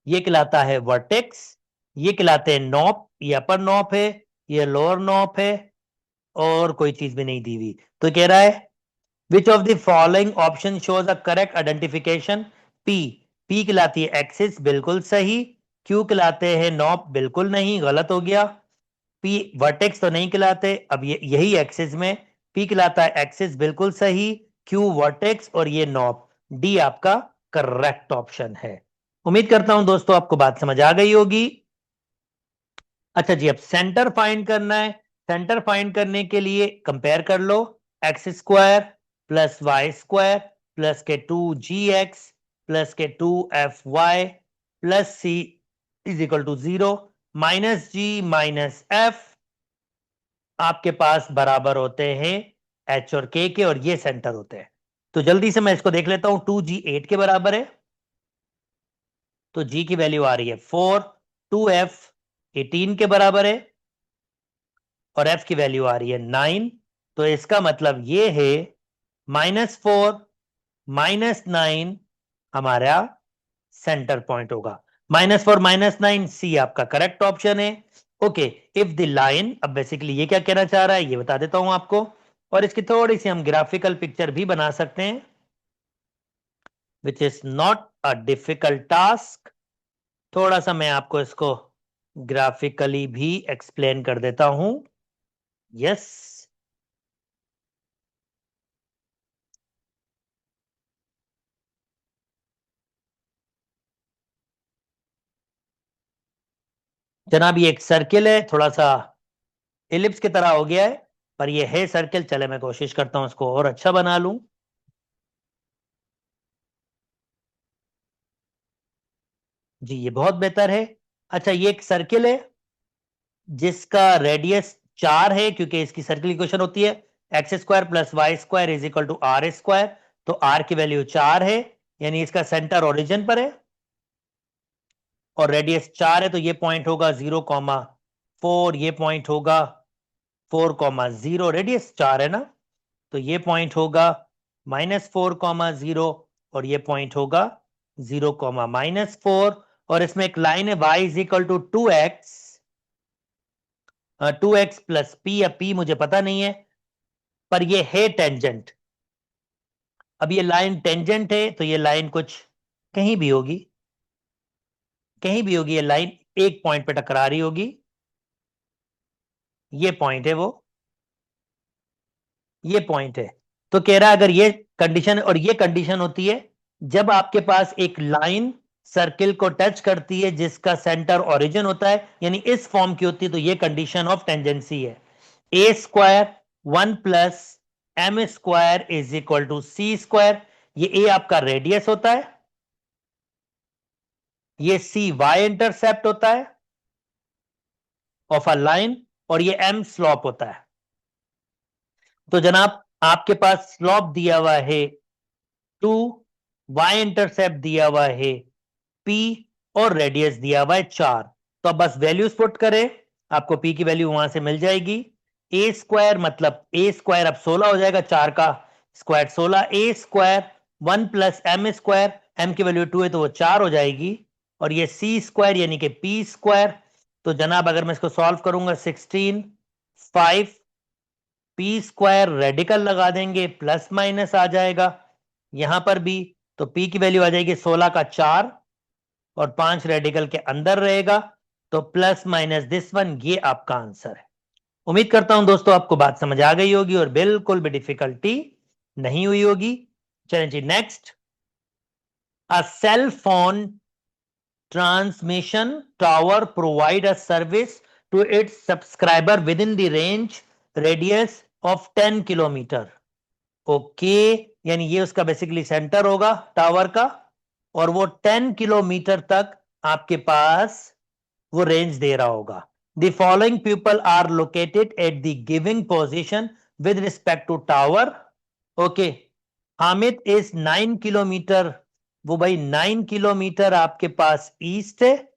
A: ये कहलाता है वर्टेक्स, ये कहलाते हैं नॉप, ये अपर नॉप है, ये लोअर नॉप है, और कोई चीज भी नहीं दी हुई। तो कह रहा है which of the following option shows a correct identification, P, P कहलाती है एक्सिस, बिल्कुल सही, क्यू कहलाते हैं नॉप, बिल्कुल नहीं, गलत हो गया, पी वर्टेक्स तो नहीं कहलाते, अब ये यही एक्सिस में पी कहलाता है एक्सिस, बिल्कुल सही, क्यू वर्टेक्स और ये नॉप, डी आपका करेक्ट ऑप्शन है। उम्मीद करता हूं दोस्तों आपको बात समझ आ गई होगी। अच्छा जी, अब सेंटर फाइंड करना है। सेंटर फाइंड करने के लिए कंपेयर कर लो, x square plus y square plus के 2gx प्लस के 2fy plus c is equal to 0 minus g minus f आपके पास बराबर होते हैं एच और के, और ये सेंटर होते हैं। तो जल्दी से मैं इसको देख लेता हूं, 2g 8 के बराबर है, तो g की वैल्यू आ रही है 4, 2f 18 के बराबर है और f की वैल्यू आ रही है 9, तो इसका मतलब ये है -4 -9 हमारा सेंटर पॉइंट होगा। -4 -9 सी आपका करेक्ट ऑप्शन है। ओके, इफ द लाइन, अब बेसिकली ये क्या कहना चाह रहा है ये बता देता हूं आपको, और इसकी थोड़ी सी हम ग्राफिकल पिक्चर भी बना सकते हैं, which is not a difficult task. थोड़ा सा मैं आपको इसको ग्राफिकली भी एक्सप्लेन कर देता हूं। यस, जनाब ये एक सर्किल है, थोड़ा सा एलिप्स की तरह हो गया है, पर ये है सर्किल। चले मैं कोशिश करता हूं इसको और अच्छा बना लूं। जी, ये बहुत बेहतर है। अच्छा, ये एक सर्किल है जिसका रेडियस 4 है, क्योंकि इसकी सर्किल इक्वेशन होती है x square plus y square is equal to r square, तो आर की वैल्यू 4 है, यानी इसका सेंटर ओरिजिन पर है और रेडियस 4 है, तो ये पॉइंट होगा 0,4, ये पॉइंट होगा 4,0, रेडियस 4 है ना, तो ये पॉइंट होगा -4,0 और ये पॉइंट होगा 0,-4, और इसमें एक लाइन है y is equal to 2x plus p, या पी मुझे पता नहीं है, पर ये है टेंजेंट। अब ये लाइन टेंजेंट है तो ये लाइन कुछ कहीं भी होगी, कहीं भी होगी, ये लाइन एक पॉइंट पे टकरा रही होगी, ये पॉइंट है वो, ये पॉइंट है। तो कह रहा है अगर ये कंडीशन, और ये कंडीशन होती है जब आपके पास एक लाइन सर्किल को टच करती है जिसका सेंटर ओरिजिन होता है, यानी इस फॉर्म की होती है, तो ये कंडीशन ऑफ टेंजेंसी है। A square 1 plus m square is equal to c square, ये ए आपका रेडियस होता है, ये सी वाई इंटरसेप्ट होता है ऑफ अ लाइन, और ये एम स्लॉप होता है। तो जनाब आपके पास स्लॉप दिया हुआ है 2, वाई इंटरसेप्ट दिया हुआ है P, और रेडियस दिया हुआ है 4। तो अब बस वैल्यूज पुट करें, आपको P की वैल्यू वहां से मिल जाएगी। ए स्क्वायर मतलब ए स्क्वायर अब 16 हो जाएगा, 4 का square 16, a square 1 plus m square, m की वैल्यू 2 है तो वो 4 हो जाएगी, और ये सी स्क्वायर यानी कि पी स्क्वायर। तो जनाब अगर मैं इसको सॉल्व करूंगा 16 5 पी स्क्वायर रेडिकल लगा देंगे प्लस माइनस आ जाएगा यहां पर भी। तो पी की वैल्यू आ जाएगी 16 का 4 और 5 रेडिकल के अंदर रहेगा, तो प्लस माइनस दिस वन, ये आपका आंसर है। उम्मीद करता हूं दोस्तों आपको बात समझ आ गई होगी और बिल्कुल भी डिफिकल्टी नहीं हुई होगी। चलें जी next. A cell phone transmission tower provide a service to its subscriber within the range radius of 10 kilometre. Okay, यानी ये उसका बेसिकली सेंटर होगा टावर का, और वो 10 किलोमीटर तक आपके पास वो रेंज दे रहा होगा। The following people are located at the giving position with respect to tower. Okay, Hamid is 9 kilometre, वो भाई 9 किलोमीटर आपके पास ईस्ट है,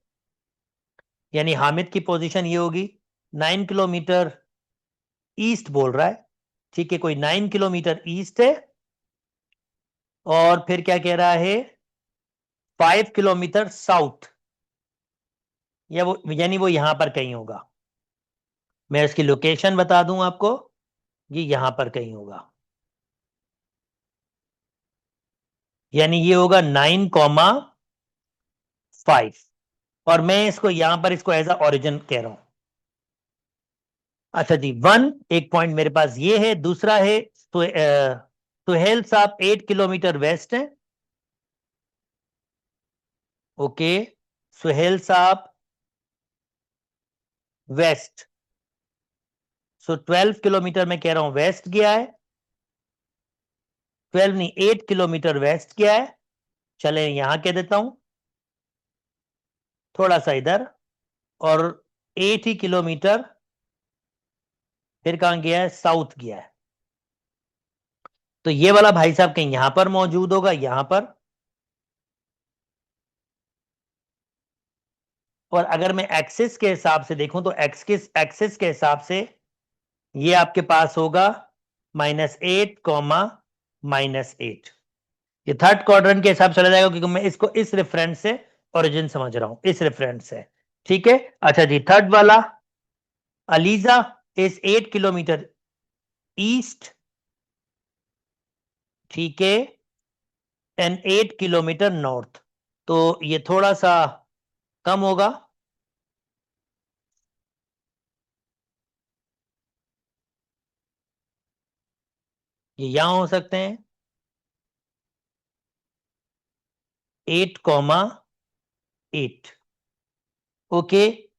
A: यानी हामिद की पोजीशन ये होगी 9 किलोमीटर ईस्ट बोल रहा है, ठीक है, कोई 9 किलोमीटर ईस्ट है। और फिर क्या कह रहा है, 5 किलोमीटर साउथ, या वो यानी वो यहां पर कहीं होगा। मैं इसकी लोकेशन बता दूं आपको, ये यहां पर कहीं होगा, यानी ये होगा 9,5। और मैं इसको यहां पर इसको एज अ ओरिजिन कह रहा हूं। अच्छा जी, वन एक पॉइंट मेरे पास ये है, दूसरा है सुहेल साहब 8 किलोमीटर वेस्ट है। ओके, सुहेल साहब वेस्ट, सो 12 किलोमीटर मैं कह रहा हूं वेस्ट गया है, 12 नहीं 8 किलोमीटर वेस्ट गया है। चले यहां कह देता हूं थोड़ा सा इधर, और 8 ही किलोमीटर फिर कहां गया है, साउथ गया है। तो ये वाला भाई साहब कहीं यहां पर मौजूद होगा, यहां पर। और अगर मैं एक्सिस के हिसाब से देखूं तो एक्सिस के हिसाब से ये आपके पास होगा -8, -8। ये थर्ड क्वाड्रेंट के हिसाब से चला जाएगा, क्योंकि मैं इसको इस रेफरेंस से ओरिजिन समझ रहा हूं, इस रेफरेंस से, ठीक है। अच्छा जी, थर्ड वाला, अलीजा इज 8 किलोमीटर ईस्ट, ठीक है, एंड 8 किलोमीटर नॉर्थ। तो ये थोड़ा सा कम होगा, ये यहां हो सकते हैं 8,8। Okay,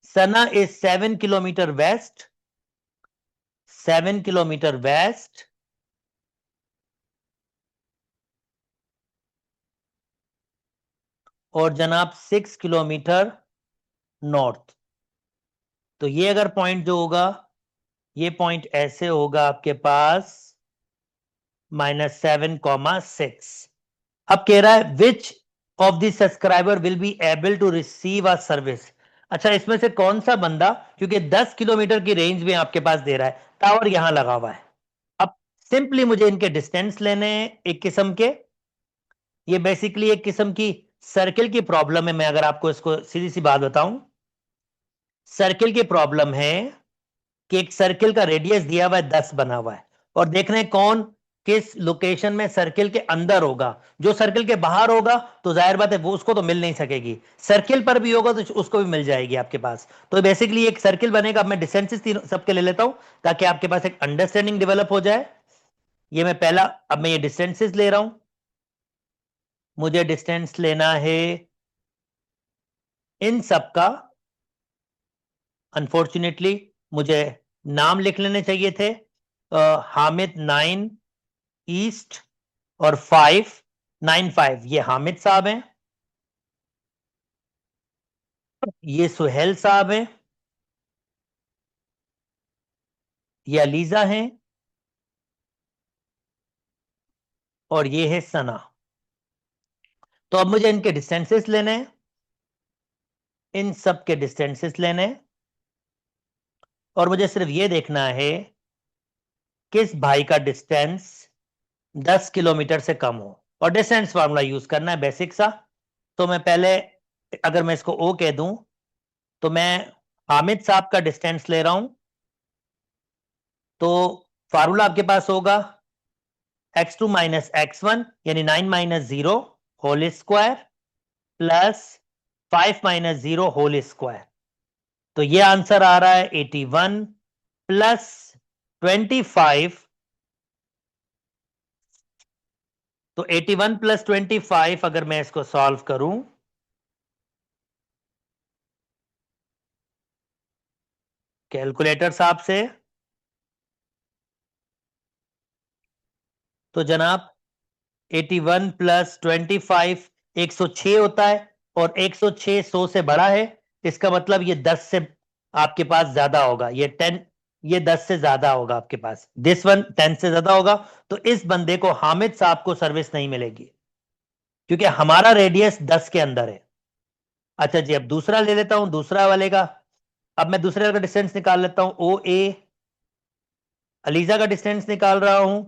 A: Sana is 7 kilometre west, 7 kilometre west, और जनाब 6 किलोमीटर नॉर्थ। तो ये अगर पॉइंट जो होगा, ये पॉइंट ऐसे होगा आपके पास -7,6। अब कह रहा है which of the subscriber will be able to receive a service. अच्छा, इसमें से कौन सा बंदा, क्योंकि 10 किलोमीटर की रेंज में आपके पास दे रहा है, टावर यहां लगा हुआ है। अब सिंपली मुझे इनके डिस्टेंस लेने हैं एक किस्म के, ये बेसिकली एक किस्म की सर्किल की प्रॉब्लम है। मैं अगर आपको इसको सीधी सी बात बताऊं, सर्किल की प्रॉब्लम है कि एक सर्किल का रेडियस दिया हुआ है 10 बना हुआ है, और देख रहे हैं कौन किस लोकेशन में सर्किल के अंदर होगा। जो सर्किल के बाहर होगा तो जाहिर बात है वो उसको तो मिल नहीं सकेगी, सर्किल पर भी होगा तो उसको भी मिल जाएगी आपके पास। तो बेसिकली एक सर्किल बनेगा। अब मैं डिस्टेंसेस तीनों सबके ले लेता हूं ताकि आपके पास एक अंडरस्टैंडिंग डेवलप हो जाए। ये मैं पहला, अब मैं ये डिस्टेंसेस ले रहा हूं, मुझे डिस्टेंस लेना है इन सब का। अनफॉर्चुनेटली मुझे नाम लिख लेने चाहिए थे, हामिद 9 ईस्ट और 5 9 5, ये हामिद साहब हैं। ये सुहेल साहब हैं, ये अलीजा हैं, और ये है सना। तो अब मुझे इनके डिस्टेंसेस लेने हैं, इन सब के डिस्टेंसेस लेने हैं, और मुझे सिर्फ ये देखना है किस भाई का डिस्टेंस 10 किलोमीटर से कम हो, और डिस्टेंस फार्मूला यूज करना है बेसिक सा। तो मैं पहले, अगर मैं इसको ओ कह दूं, तो मैं हामिद साहब का डिस्टेंस ले रहा हूं। तो फार्मूला आपके पास होगा x2 माइनस x1 यानी 9 minus 0 whole square plus 5 minus 0 whole square. तो ये आंसर आ रहा है 81 प्लस 25। तो 81 प्लस 25 अगर मैं इसको सॉल्व करूं, कैलकुलेटर साहब से, तो जनाब 81 प्लस 25 106 होता है, और 106 100 से बड़ा है। इसका मतलब ये 10 से आपके पास ज्यादा होगा, ये 10, ये 10 से ज्यादा होगा आपके पास, दिस वन 10 से ज्यादा होगा। तो इस बंदे को, हामिद साहब को सर्विस नहीं मिलेगी, क्योंकि हमारा रेडियस 10 के अंदर है। अच्छा जी, अब दूसरा ले लेता हूं, दूसरा वाले का। अब मैं दूसरे का डिस्टेंस निकाल लेता हूं, ओ ए, अलीजा का डिस्टेंस निकाल रहा हूं।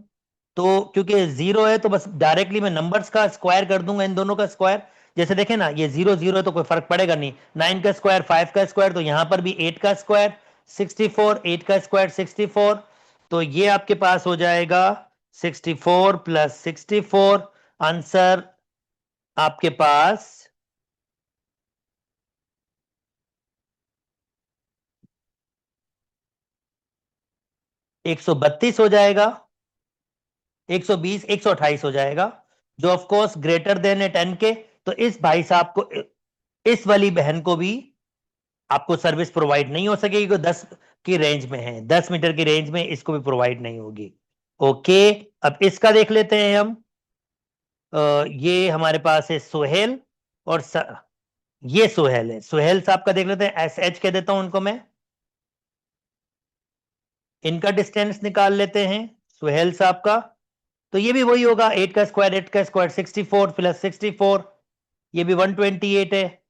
A: तो क्योंकि जीरो है तो बस डायरेक्टली मैं नंबर्स का स्क्वायर कर दूंगा, इन दोनों का स्क्वायर। जैसे देखें ना, ये जीरो जीरो है तो कोई फर्क पड़ेगा नहीं। 9 का स्क्वायर 5 का स्क्वायर, तो यहां पर भी 8 का स्क्वायर 64, 8 का स्क्वायर 64। तो ये आपके पास हो जाएगा 64 प्लस 64, आंसर आपके पास 132 हो जाएगा, 120, 128 हो जाएगा, जो ऑफ कोर्स ग्रेटर देन है 10 के। तो इस भाई साहब को, इस वाली बहन को भी आपको सर्विस प्रोवाइड नहीं हो सकेगी, क्योंकि 10 की रेंज में है, 10 मीटर की रेंज में इसको भी प्रोवाइड नहीं होगी। ओके, अब इसका देख लेते हैं हम। ये हमारे पास है सोहेल, और ये सोहेल है, सोहेल साहब का देख लेते हैं, एस एच कह देता हूं उनको मैं। इनका डिस्टेंस निकाल लेते हैं, सोहेल साहब का। तो ये भी वही होगा, 8 का स्क्वायर 8 का स्क्वायर 64 प्लस 64, ये भी 128 है,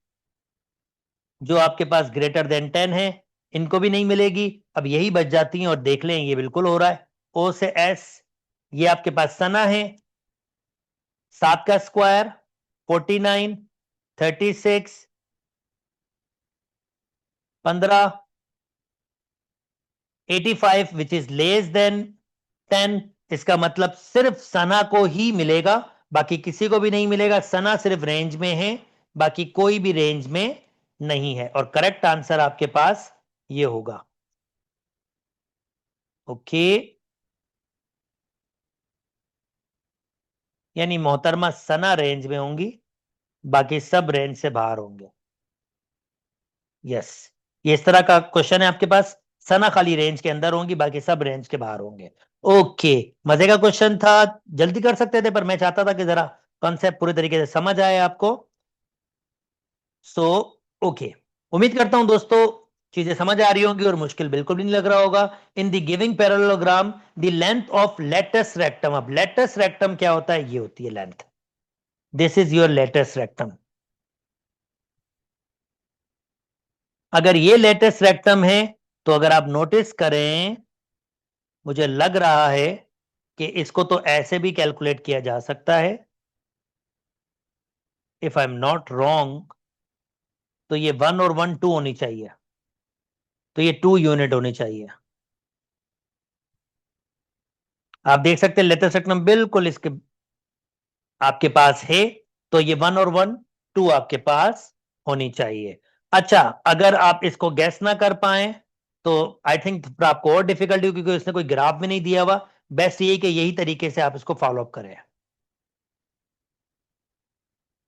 A: जो आपके पास ग्रेटर देन 10 है। इनको भी नहीं मिलेगी। अब यही बच जाती हैं, और देख लें ये बिल्कुल हो रहा है, ओ से एस। ये आपके पास सना है, 7 का square 49, 36, 15, 85 which is less then 10। इसका मतलब सिर्फ सना को ही मिलेगा, बाकी किसी को भी नहीं मिलेगा। सना सिर्फ रेंज में है, बाकी कोई भी रेंज में नहीं है, और करेक्ट आंसर आपके पास ये होगा। ओके, यानी मोहतरमा सना रेंज में होंगी, बाकी सब रेंज से बाहर होंगे। यस, ये इस तरह का क्वेश्चन है आपके पास। सना खाली रेंज के अंदर होंगी, बाकी सब रेंज के बाहर होंगे। ओके, मजे का क्वेश्चन था, जल्दी कर सकते थे, पर मैं चाहता था कि जरा कॉन्सेप्ट पूरे तरीके से समझ आए आपको। सो ओके, उम्मीद करता हूं दोस्तों चीजें समझ आ रही होंगी, और मुश्किल बिल्कुल भी नहीं लग रहा होगा। In the giving parallelogram the length of latus rectum, अब लेटस रेक्टम क्या होता है, ये होती है length. This is your latus rectum. अगर ये लेटेस्ट रेक्टम है, तो अगर आप नोटिस करें, मुझे लग रहा है कि इसको तो ऐसे भी कैलकुलेट किया जा सकता है, if I am not wrong. तो ये 1 और 1 2 होनी चाहिए, तो ये 2 यूनिट होनी चाहिए। आप देख सकते हैं लेटेस्ट रेक्टम बिल्कुल इसके आपके पास है, तो ये 1 और 1 2 आपके पास होनी चाहिए। अच्छा, अगर आप इसको गैस ना कर पाए, तो आई थिंक आपको और डिफिकल्टी, क्योंकि इसने कोई ग्राफ भी नहीं दिया हुआ। बेस्ट ये कि यही तरीके से आप इसको फॉलो अप करें।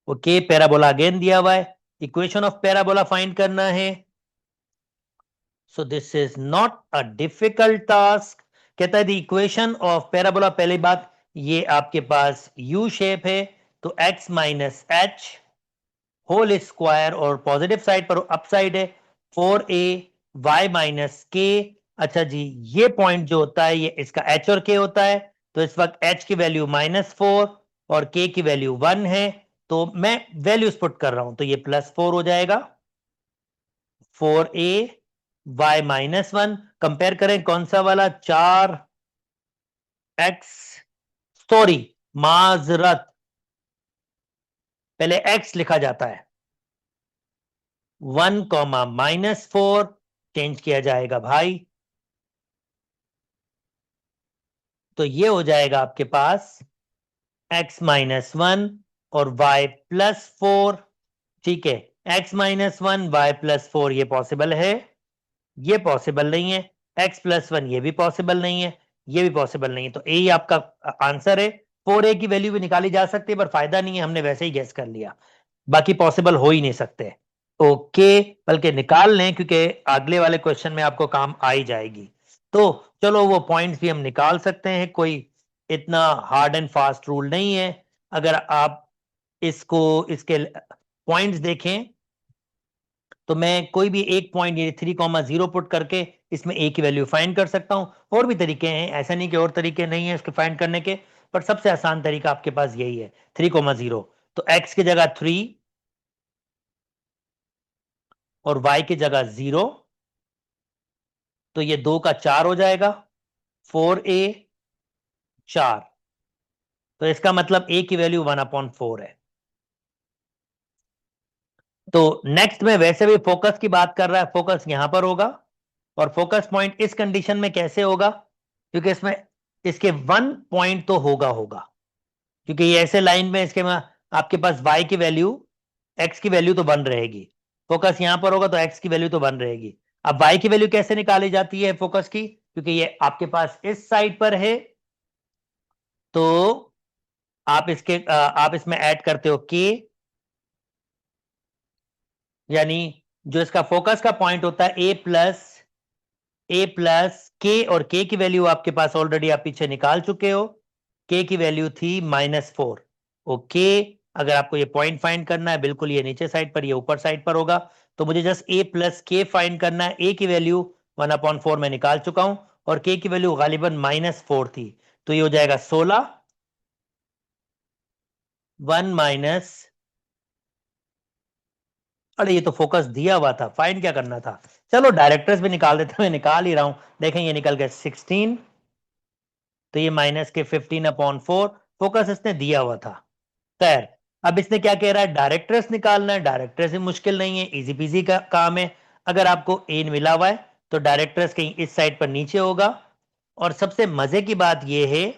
A: ओके, पैराबोला अगेन दिया हुआ है, इक्वेशन ऑफ पैराबोला फाइंड करना है। So this is not a difficult task. कहता है द इक्वेशन ऑफ पैराबोला, पहली बात ये आपके पास यू शेप है, तो x minus h whole square और पॉजिटिव साइड पर अप साइड है 4a y माइनस के। अच्छा जी, ये पॉइंट जो होता है ये इसका h और k होता है, तो इस वक्त h की वैल्यू -4 और k की वैल्यू 1 है, तो मैं वैल्यूज पुट कर रहा हूं, तो ये +4 हो जाएगा 4a y -1। कंपेयर करें कौन सा वाला, 4x, सॉरी माजरत, पहले x लिखा जाता है 1 -4 चेंज किया जाएगा भाई, तो ये हो जाएगा आपके पास x-1 और y+4। ठीक है, x-1 y+4 ये पॉसिबल है, ये पॉसिबल नहीं है, x+1 ये भी पॉसिबल नहीं है, ये भी पॉसिबल नहीं है, तो ए ही आपका आंसर है। 4a की वैल्यू भी निकाली जा सकती है पर फायदा नहीं है, हमने वैसे ही गेस कर लिया, बाकी पॉसिबल हो ही नहीं सकते। ओके, बल्कि निकाल लें क्योंकि अगले वाले क्वेश्चन में आपको काम आ ही जाएगी। तो चलो वो पॉइंट्स भी हम निकाल सकते हैं, कोई इतना हार्ड एंड फास्ट रूल नहीं है। अगर आप इसको इसके पॉइंट्स देखें तो मैं कोई भी एक पॉइंट ये 3,0 पुट करके इसमें ए की वैल्यू फाइंड कर सकता हूं। और भी तरीके हैं, ऐसा नहीं कि और तरीके नहीं है इसके फाइंड करने के, पर सबसे आसान तरीका आपके पास यही है 3,0। तो एक्स की जगह 3 और y की जगह 0, तो ये 2 का 4 हो जाएगा 4a 4, तो इसका मतलब a की वैल्यू 1/4 है। तो नेक्स्ट में वैसे भी फोकस की बात कर रहा है, फोकस यहां पर होगा, और फोकस पॉइंट इस कंडीशन में कैसे होगा, क्योंकि इसमें इसके 1 पॉइंट तो होगा होगा, क्योंकि ये ऐसे लाइन में इसके में आपके पास y की वैल्यू x की वैल्यू तो बन रहेगी, फोकस यहां पर होगा तो x की वैल्यू तो बन रहेगी। अब y की वैल्यू कैसे निकाली जाती है फोकस की, क्योंकि ये आपके पास इस साइड पर है, तो आप इसमें ऐड करते हो k, यानी जो इसका फोकस का पॉइंट होता है ए प्लस के, और के की वैल्यू आपके पास ऑलरेडी आप पीछे निकाल चुके हो, के की वैल्यू थी -4। ओके, अगर आपको ये पॉइंट फाइंड करना है, बिल्कुल ये नीचे साइड पर, ये ऊपर साइड पर होगा, तो मुझे जस्ट ए प्लस के फाइंड करना है। ए की वैल्यू 1/4 में निकाल चुका हूं, और के की वैल्यू गालिबन -4 थी, तो ये हो जाएगा 16 1 माइनस, अरे ये तो फोकस दिया हुआ था, फाइंड क्या करना था, चलो डायरेक्टर्स भी निकाल देते हैं, मैं निकाल ही रहा हूं, देखें ये निकल गया 16, तो ये माइनस के 15/4, फोकस इसने दिया हुआ था। खैर, अब इसने क्या कह रहा है, डायरेक्टर्स निकालना है, डायरेक्टर्स भी मुश्किल नहीं है, इजी पीजी का काम है। अगर आपको ए मिला हुआ है तो डायरेक्टर्स कहीं इस साइड पर नीचे होगा, और सबसे मजे की बात यह है,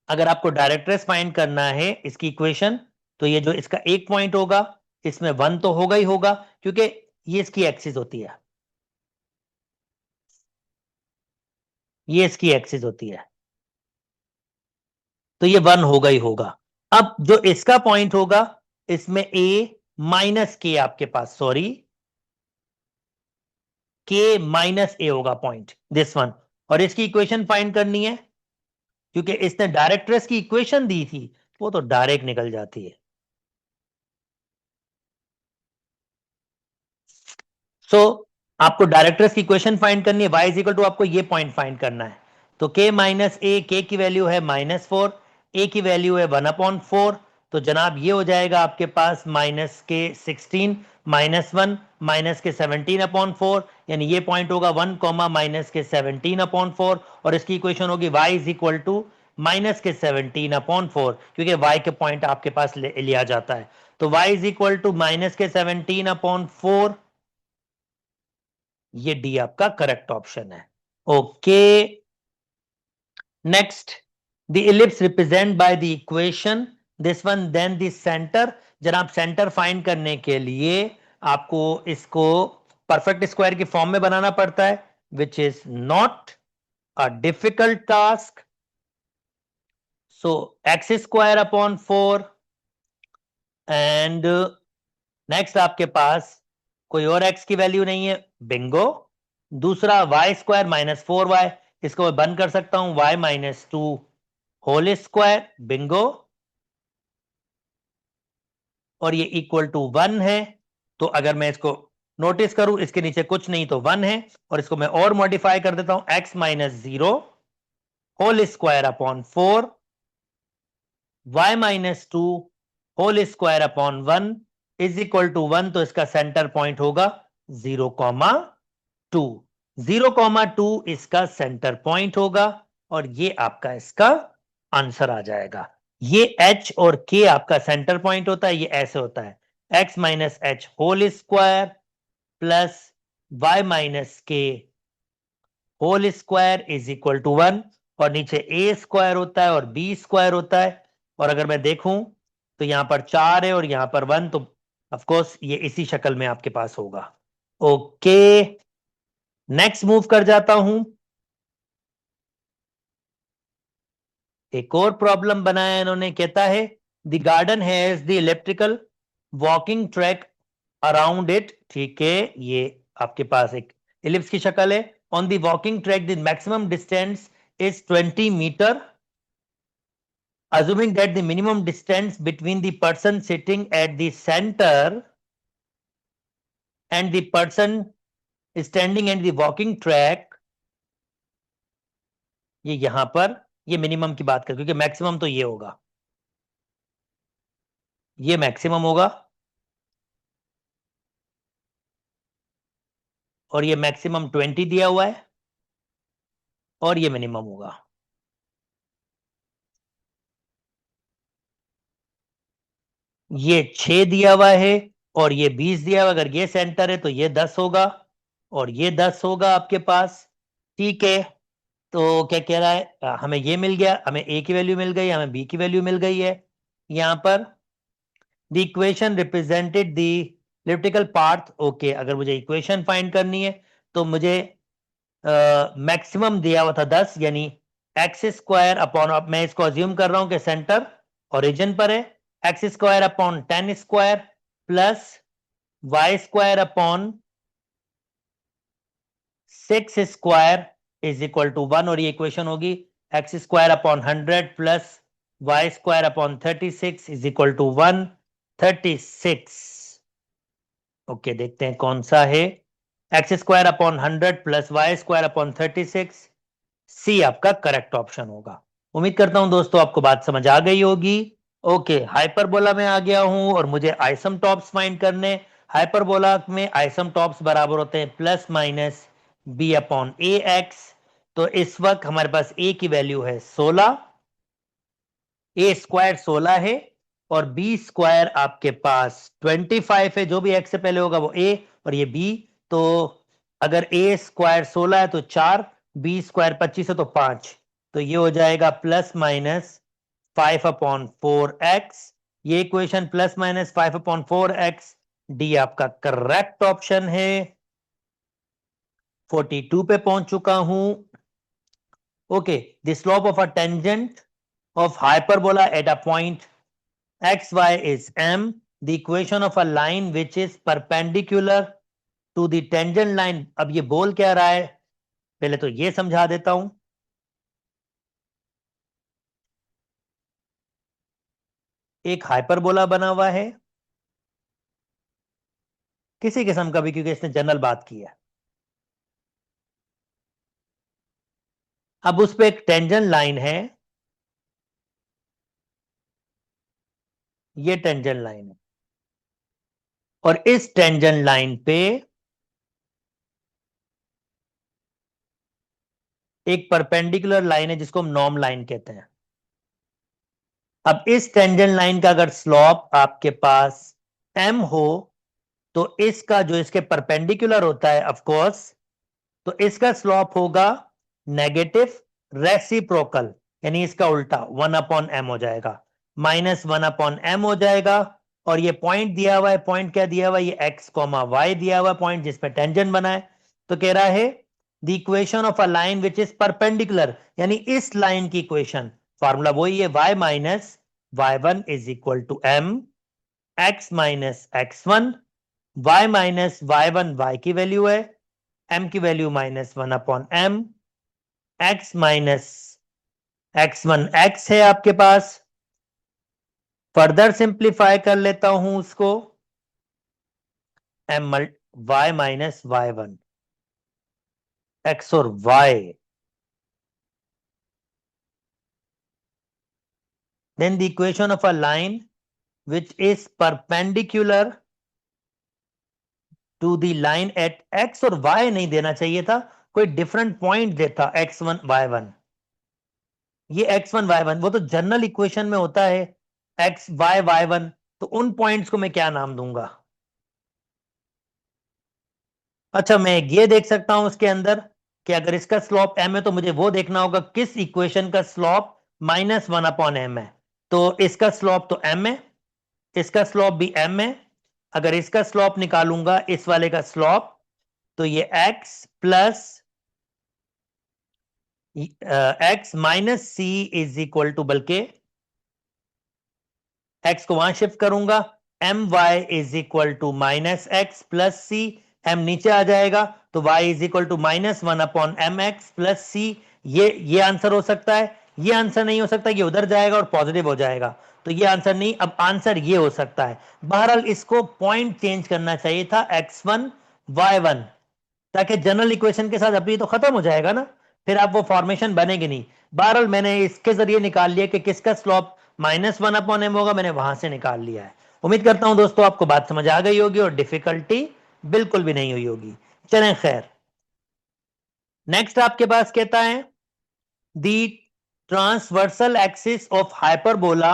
A: अगर आपको डायरेक्टर्स फाइंड करना है इसकी इक्वेशन, तो ये जो इसका एक पॉइंट होगा इसमें 1 तो होगा ही होगा, क्योंकि ये इसकी एक्सिस होती है, ये इसकी एक्सिस होती है, तो ये 1 होगा ही होगा। अब जो इसका पॉइंट होगा इसमें a माइनस के, आपके पास सॉरी के माइनस ए होगा पॉइंट, दिस वन, और इसकी इक्वेशन फाइंड करनी है, क्योंकि इसने डायरेक्ट्रेस की इक्वेशन दी थी, वो तो डायरेक्ट निकल जाती है। सो आपको डायरेक्टर्स की इक्वेशन फाइंड करनी है, y इज इक्वल टू आपको ये पॉइंट फाइंड करना है, तो k माइनस ए, के की वैल्यू है -4, a की वैल्यू है 1/4, तो जनाब ये हो जाएगा आपके पास -16 -1 -17/4, यानी ये पॉइंट होगा 1 -17/4, और इसकी इक्वेशन होगी y इज इक्वल टू -17/4, क्योंकि y के पॉइंट आपके पास लिया जाता है, तो y इज इक्वल टू -17/4, ये डी आपका करेक्ट ऑप्शन है। Okay, next, the ellipse represent by the equation this one, then the centre. जनाब सेंटर फाइंड करने के लिए आपको इसको परफेक्ट स्क्वायर की फॉर्म में बनाना पड़ता है, which is not a difficult task. So x² 4, and next आपके पास कोई और x की वैल्यू नहीं है, बिंगो। दूसरा y² -4y, इसको मैं बंद कर सकता हूं, y-2 होल स्क्वायर, बिंगो। और ये इक्वल टू 1 है, तो अगर मैं इसको नोटिस करूं इसके नीचे कुछ नहीं तो 1 है, और इसको मैं और मॉडिफाई कर देता हूं, x minus 0 whole square upon 4 y minus 2 whole square upon 1 is equal to 1, तो इसका सेंटर पॉइंट होगा 0,2। 0,2 इसका सेंटर पॉइंट होगा, और ये आपका इसका आंसर आ जाएगा। ये h और k आपका सेंटर पॉइंट होता है, ये ऐसे होता है x minus h whole square plus y minus k whole square is equal to 1, और नीचे a स्क्वायर होता है और b स्क्वायर होता है, और अगर मैं देखूं तो यहां पर 4 है और यहां पर 1, तो ऑफ कोर्स ये इसी शक्ल में आपके पास होगा। ओके, नेक्स्ट मूव कर जाता हूं। एक और प्रॉब्लम बनाया इन्होंने, कहता है the garden has the electrical walking track around it. ठीक है, ये आपके पास एक इलिप्स की शक्ल है। On the walking track the maximum distance is 20 meter, assuming that the minimum distance between the person sitting at the center and the person standing at the walking track, ये यहां पर ये मिनिमम की बात कर, क्योंकि मैक्सिमम तो ये होगा, ये मैक्सिमम होगा, और ये मैक्सिमम 20 दिया हुआ है, और ये मिनिमम होगा। ये 6 दिया हुआ है और ये 20 दिया हुआ, अगर ये सेंटर है तो ये 10 होगा और ये 10 होगा आपके पास। ठीक है, तो क्या कह रहा है, हमें ये मिल गया, हमें ए की वैल्यू मिल गई, हमें बी की वैल्यू मिल गई है। यहां पर the equation represented the elliptical path. Okay, अगर मुझे इक्वेशन फाइंड करनी है तो मुझे मैक्सिमम दिया हुआ था 10, यानी एक्स स्क्वायर अपॉन, अब मैं इसको अज्यूम कर रहा हूं कि सेंटर ओरिजिन पर है, x square upon 10 square plus y square upon 6 square is equal to 1, और ये इक्वेशन होगी x square upon 100 plus y square upon 36 is equal to 136। Okay, देखते हैं कौन सा है, x square upon 100 plus y square upon 36, C आपका correct option होगा। उम्मीद करता हूं दोस्तों आपको बात समझ आ गई होगी। ओके, हाइपरबोला में आ गया हूं और मुझे आइसोमटॉप्स फाइंड करने। हाइपरबोला में आइसोमटॉप्स बराबर होते हैं प्लस माइनस बी अपॉन ए एक्स। तो इस वक्त हमारे पास ए की वैल्यू है 16, ए स्क्वायर 16 है, और बी स्क्वायर आपके पास 25 है, जो भी एक्स से पहले होगा वो ए और ये बी। तो अगर ए स्क्वायर 16 है तो 4, बी स्क्वायर 25 है तो 5, तो ये हो जाएगा प्लस माइनस 5 अपॉन 4x। ये equation plus minus 5 upon 4x, D आपका करेक्ट ऑप्शन है। 42 पे पहुंच चुका हूं। Okay, the slope of a tangent of hyperbola at a point xy is m. The equation of a line which is perpendicular to the tangent line. अब ये बोल क्या रहा है, पहले तो ये समझा देता हूं। एक हाइपरबोला बना हुआ है किसी किस्म का भी, क्योंकि इसने जनरल बात की है। अब उस पे एक टेंजेंट लाइन है, ये टेंजेंट लाइन है, और इस टेंजेंट लाइन पे एक परपेंडिकुलर लाइन है जिसको हम नॉर्म लाइन कहते हैं। अब इस टेंजेंट लाइन का अगर स्लोप आपके पास m हो, तो इसका जो इसके परपेंडिकुलर होता है ऑफ कोर्स, तो इसका स्लोप होगा नेगेटिव रेसिप्रोकल, यानी इसका उल्टा 1 अपॉन एम हो जाएगा, माइनस 1 अपॉन एम हो जाएगा। और ये पॉइंट दिया हुआ है, पॉइंट क्या दिया हुआ है, ये एक्स कॉमा वाई दिया हुआ है, पॉइंट जिसपे टेंजेंट बना है। तो कह रहा है the equation of a line which is perpendicular, यानी इस लाइन की इक्वेशन, फॉर्मूला वही है, y minus y1 is equal to m, x minus x1, y minus y1 y की वैल्यू है, m की value minus 1 upon m, x minus x1 x है आपके पास, फर्दर सिंप्लीफाई कर लेता हूं उसको, m y minus Y one, x और y, then the equation of a line which is perpendicular to the line at x और y नहीं देना चाहिए था, कोई डिफरेंट पॉइंट देता x1 y1, ये x1 y1 वो तो जनरल इक्वेशन में होता है x y y1, तो उन पॉइंट्स को मैं क्या नाम दूंगा? अच्छा, मैं ये देख सकता हूं उसके अंदर कि अगर इसका स्लोप m है तो मुझे वो देखना होगा किस इक्वेशन का स्लोप -1/m है। तो इसका स्लोप तो m है, इसका स्लोप भी m है। अगर इसका स्लोप निकालूंगा, इस वाले का स्लोप, तो ये x plus x minus c is equal to, बल्कि x को वहां शिफ्ट करूंगा, m y is equal to minus x plus c, m नीचे आ जाएगा तो y इज इक्वल टू -1/mx प्लस सी। ये आंसर हो सकता है, ये आंसर नहीं हो सकता, ये उधर जाएगा और पॉजिटिव हो जाएगा, तो ये आंसर नहीं। अब आंसर ये हो सकता है। बहरहाल इसको पॉइंट चेंज करना चाहिए था x1 y1, ताकि जनरल इक्वेशन के साथ अपनी तो खत्म हो जाएगा ना, फिर आप वो फॉर्मेशन बनेगी नहीं। बहरहाल मैंने इसके जरिए निकाल लिया कि किसका स्लोप -1/m होगा, मैंने वहां से निकाल लिया है। उम्मीद करता हूं दोस्तों आपको बात समझ आ गई होगी और डिफिकल्टी बिल्कुल भी नहीं हुई होगी। चलें खैर, नेक्स्ट आपके पास कहता है the transversal axis of hyperbola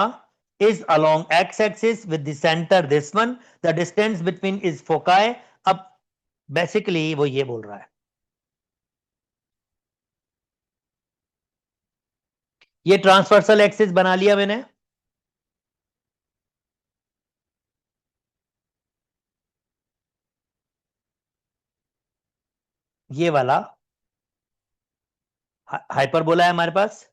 A: is along x-axis with the center this one, the distance between is foci। अब बेसिकली वो ये बोल रहा है, ये ट्रांसवर्सल एक्सिस बना लिया मैंने, ये वाला हाइपरबोला है हमारे पास,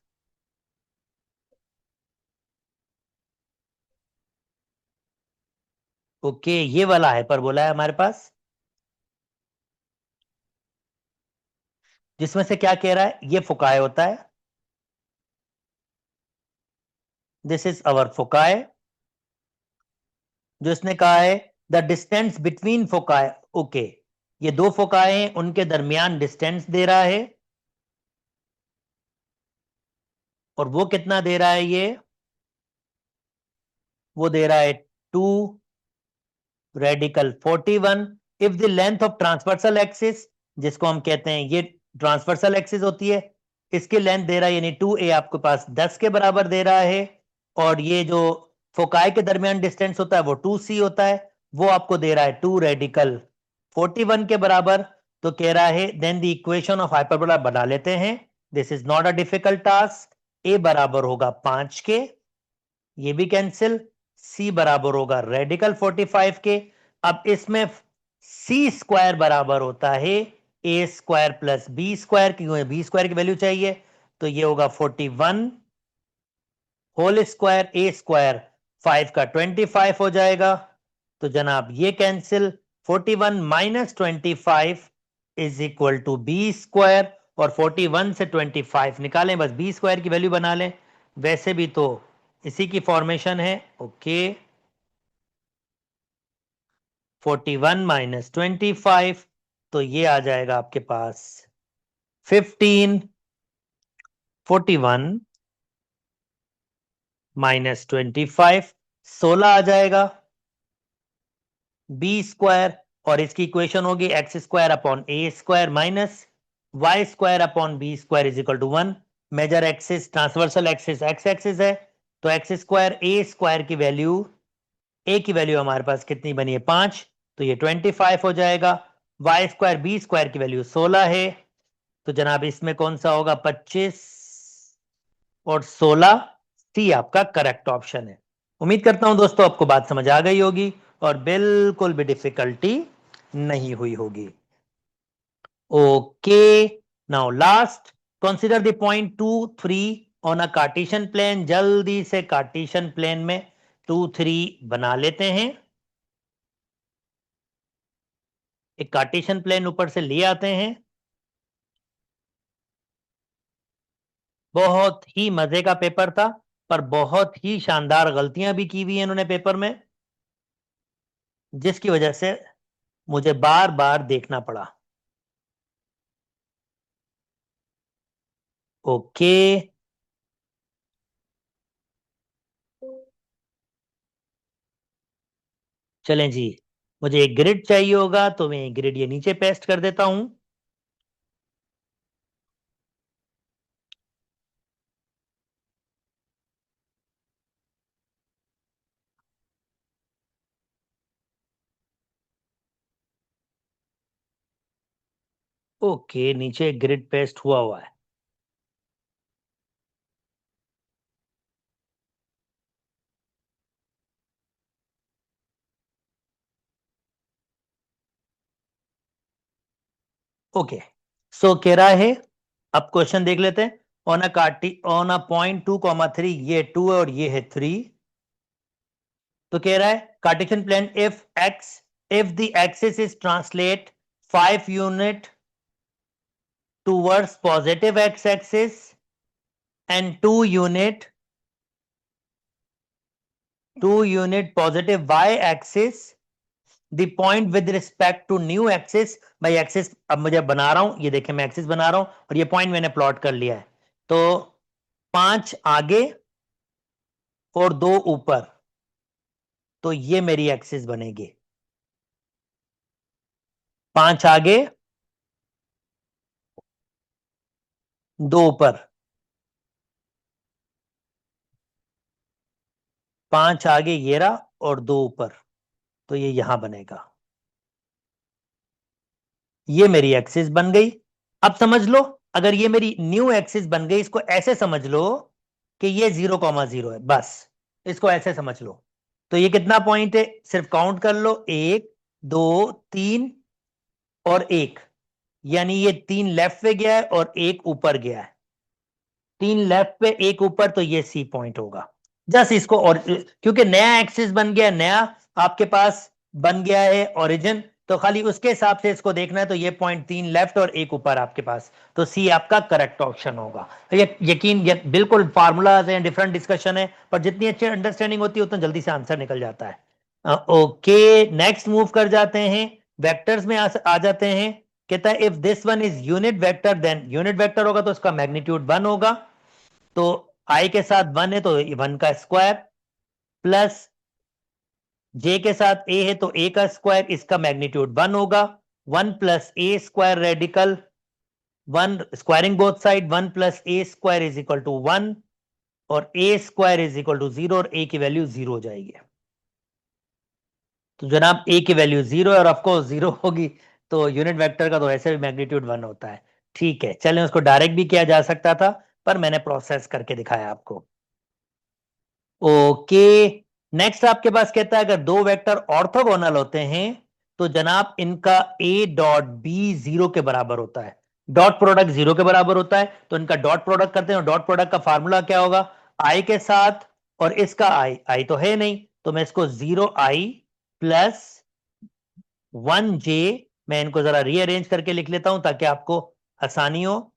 A: ओके, ये वाला हाइपरबोला है हमारे पास, जिसमें से क्या कह रहा है, ये फोकाय होता है, दिस इज अवर फोकाय। जो इसने कहा है द डिस्टेंस बिटवीन फोकाय, ओके, ये दो फोकाय हैं, उनके दरमियान डिस्टेंस दे रहा है, और वो कितना दे रहा है, ये वो दे रहा है 2 radical 41। If the length of transversal axis, जिसको हम कहते हैं ये ट्रांसवर्सल एक्सिस होती है, इसकी लेंथ दे रहा है, यानी 2a आपके पास 10 के बराबर दे रहा है, और ये जो फोकाई के दरमियान डिस्टेंस होता है वो 2c होता है, वो आपको दे रहा है 2 रेडिकल 41 के बराबर। तो कह रहा है then the equation of hyperbola बना लेते हैं, this is not a difficult task. a बराबर होगा 5 के, ये भी कैंसिल, c बराबर होगा रेडिकल 45 के। अब इसमें सी स्क्वायर बराबर होता है a square plus B square, क्योंकि बी स्क्वायर की वैल्यू चाहिए, तो ये होगा 41 होल स्क्वायर, ए स्क्वायर 5 का 25 हो जाएगा, तो जनाब ये cancel, 41 minus 25 is equal to b square, और 41 से 25 निकालें, बस बी स्क्वायर की वैल्यू बना लें, वैसे भी तो इसी की फॉर्मेशन है, ओके। 41 माइनस 25, तो ये आ जाएगा आपके पास 15, 41 माइनस 25 16 आ जाएगा, बी स्क्वायर, और इसकी इक्वेशन होगी x square upon a square minus y square upon b square is equal to 1। Major axis transversal axis x axis है, तो एक्स स्क्वायर ए स्क्वायर की वैल्यू, ए की वैल्यू हमारे पास कितनी बनी है 5, तो ये 25 हो जाएगा। वाई स्क्वायर बी स्क्वायर की वैल्यू 16 है, तो जनाब इसमें कौन सा होगा 25 और 16, सी आपका करेक्ट ऑप्शन है। उम्मीद करता हूं दोस्तों आपको बात समझ आ गई होगी और बिल्कुल भी डिफिकल्टी नहीं हुई होगी। Okay, now last, consider the point 2 3 on a Cartesian plane. जल्दी से कार्टेशियन प्लेन में 2 3 बना लेते हैं, एक कार्टेशियन प्लेन ऊपर से ले आते हैं। बहुत ही मजे का पेपर था, पर बहुत ही शानदार गलतियां भी की हुई है इन्होंने पेपर में, जिसकी वजह से मुझे बार बार देखना पड़ा। ओके, चलें जी। मुझे एक ग्रिड चाहिए होगा, तो मैं एक ग्रिड ये नीचे पेस्ट कर देता हूं। ओके, नीचे एक ग्रिड पेस्ट हुआ हुआ है। ओके, सो कह रहा है, अब क्वेश्चन देख लेते हैं। ऑन अ पॉइंट 2,3, ये 2 है और ये है 3। तो कह रहा है Cartesian plane, if the axis is translate 5 unit towards positive x axis and 2 unit positive y axis, the point with respect to new axis. भाई एक्सिस अब मुझे बना रहा हूं, ये देखें मैं एक्सिस बना रहा हूं और ये पॉइंट मैंने प्लॉट कर लिया है। तो 5 आगे और 2 ऊपर, तो ये मेरी एक्सिस बनेगी। 5 आगे, 2 ऊपर। 5 आगे ये रहा और 2 ऊपर, तो ये यहां बनेगा। ये मेरी एक्सिस बन गई। अब समझ लो, अगर ये मेरी न्यू एक्सिस बन गई, इसको ऐसे समझ लो कि ये 0,0 है, बस इसको ऐसे समझ लो। तो ये कितना पॉइंट है, सिर्फ काउंट कर लो, 1 2 3 और 1। यानी ये 3 लेफ्ट पे गया है और 1 ऊपर गया है। 3 लेफ्ट पे 1 ऊपर, तो ये सी पॉइंट होगा। जस्ट इसको, और क्योंकि नया एक्सिस बन गया, नया आपके पास बन गया है ओरिजिन, तो खाली उसके हिसाब से इसको देखना है। तो ये पॉइंट 3 लेफ्ट और 1 ऊपर आपके पास, तो सी आपका करेक्ट ऑप्शन होगा। तो ये यकीन बिल्कुल फार्मूलाज हैं, डिफरेंट डिस्कशन है, पर जितनी अच्छी अंडरस्टैंडिंग होती है उतना जल्दी से आंसर निकल जाता है। ओके, नेक्स्ट मूव कर जाते हैं, वेक्टर्स में आ जाते हैं। कहता है if this one is unit vector, then unit vector होगा तो उसका मैग्नीट्यूड 1 होगा। तो आई के साथ 1 है तो 1 का स्क्वायर, प्लस जे के साथ ए है तो ए का स्क्वायर, इसका मैग्नीट्यूड 1 होगा। 1 plus a square radical 1, squaring both side, 1 plus a square is equal to 1, और a square is equal to 0, और ए की वैल्यू 0 हो जाएगी। तो जनाब ए की वैल्यू 0 है, और ऑफकोर्स 0 होगी, तो यूनिट वेक्टर का तो ऐसे भी मैग्नीट्यूड 1 होता है। ठीक है, चलें, उसको डायरेक्ट भी किया जा सकता था, पर मैंने प्रोसेस करके दिखाया आपको। ओके, नेक्स्ट आपके पास कहता है अगर दो वेक्टर ऑर्थोगोनल होते हैं तो जनाब इनका ए डॉट बी 0 के बराबर होता है, डॉट प्रोडक्ट 0 के बराबर होता है। तो इनका डॉट प्रोडक्ट करते हैं, और डॉट प्रोडक्ट का फार्मूला क्या होगा, आई के साथ और इसका आई, आई तो है नहीं, तो मैं इसको 0i प्लस 1j, मैं इनको जरा रीअरेंज करके लिख लेता हूं ताकि आपको आसानी हो।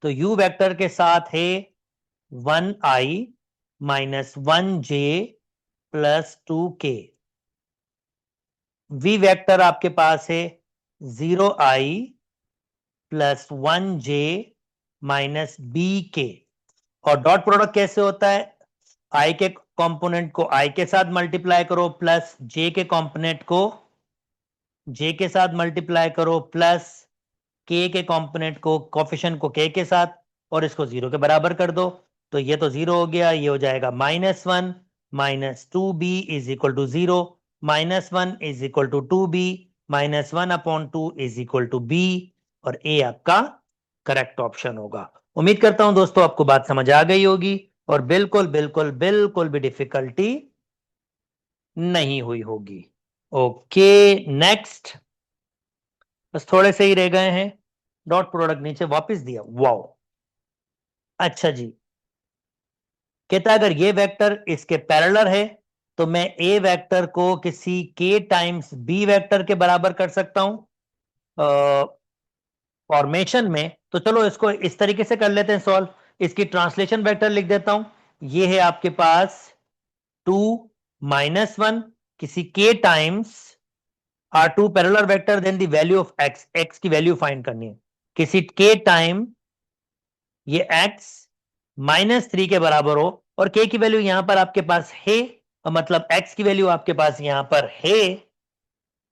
A: तो u वेक्टर के साथ है 1i minus 1j plus 2k। v vector आपके पास है 0i plus 1j minus bk। और डॉट प्रोडक्ट कैसे होता है, i के कंपोनेंट को i के साथ मल्टीप्लाई करो, प्लस j के कंपोनेंट को j के साथ मल्टीप्लाई करो, प्लस k के कंपोनेंट को, कोफिशिएंट को k के साथ, और इसको 0 के बराबर कर दो। तो ये तो 0 हो गया, ये हो जाएगा -1 minus 2b is equal to 0, -1 is equal to 2b, -1/2 is equal to b, और a आपका करेक्ट ऑप्शन होगा। उम्मीद करता हूं दोस्तों आपको बात समझ आ गई होगी, और बिल्कुल बिल्कुल बिल्कुल भी डिफिकल्टी नहीं हुई होगी। ओके, नेक्स्ट, बस थोड़े से ही रह गए हैं। डॉट प्रोडक्ट नीचे वापस दिया, वाओ। अच्छा जी, कहता है अगर ये वेक्टर इसके पैरेलल है तो मैं ए वेक्टर को किसी के टाइम्स बी वेक्टर के बराबर कर सकता हूं फॉर्मेशन में। तो चलो इसको इस तरीके से कर लेते हैं सॉल्व। इसकी ट्रांसलेशन वेक्टर लिख देता हूं, ये है आपके पास 2 - 1 किसी k times r two parallel vector, then the value of x की वैल्यू फाइंड करनी है किसी k टाइम ये x -3 के बराबर हो, और k की वैल्यू यहां पर आपके पास है, मतलब x की वैल्यू आपके पास यहां पर है।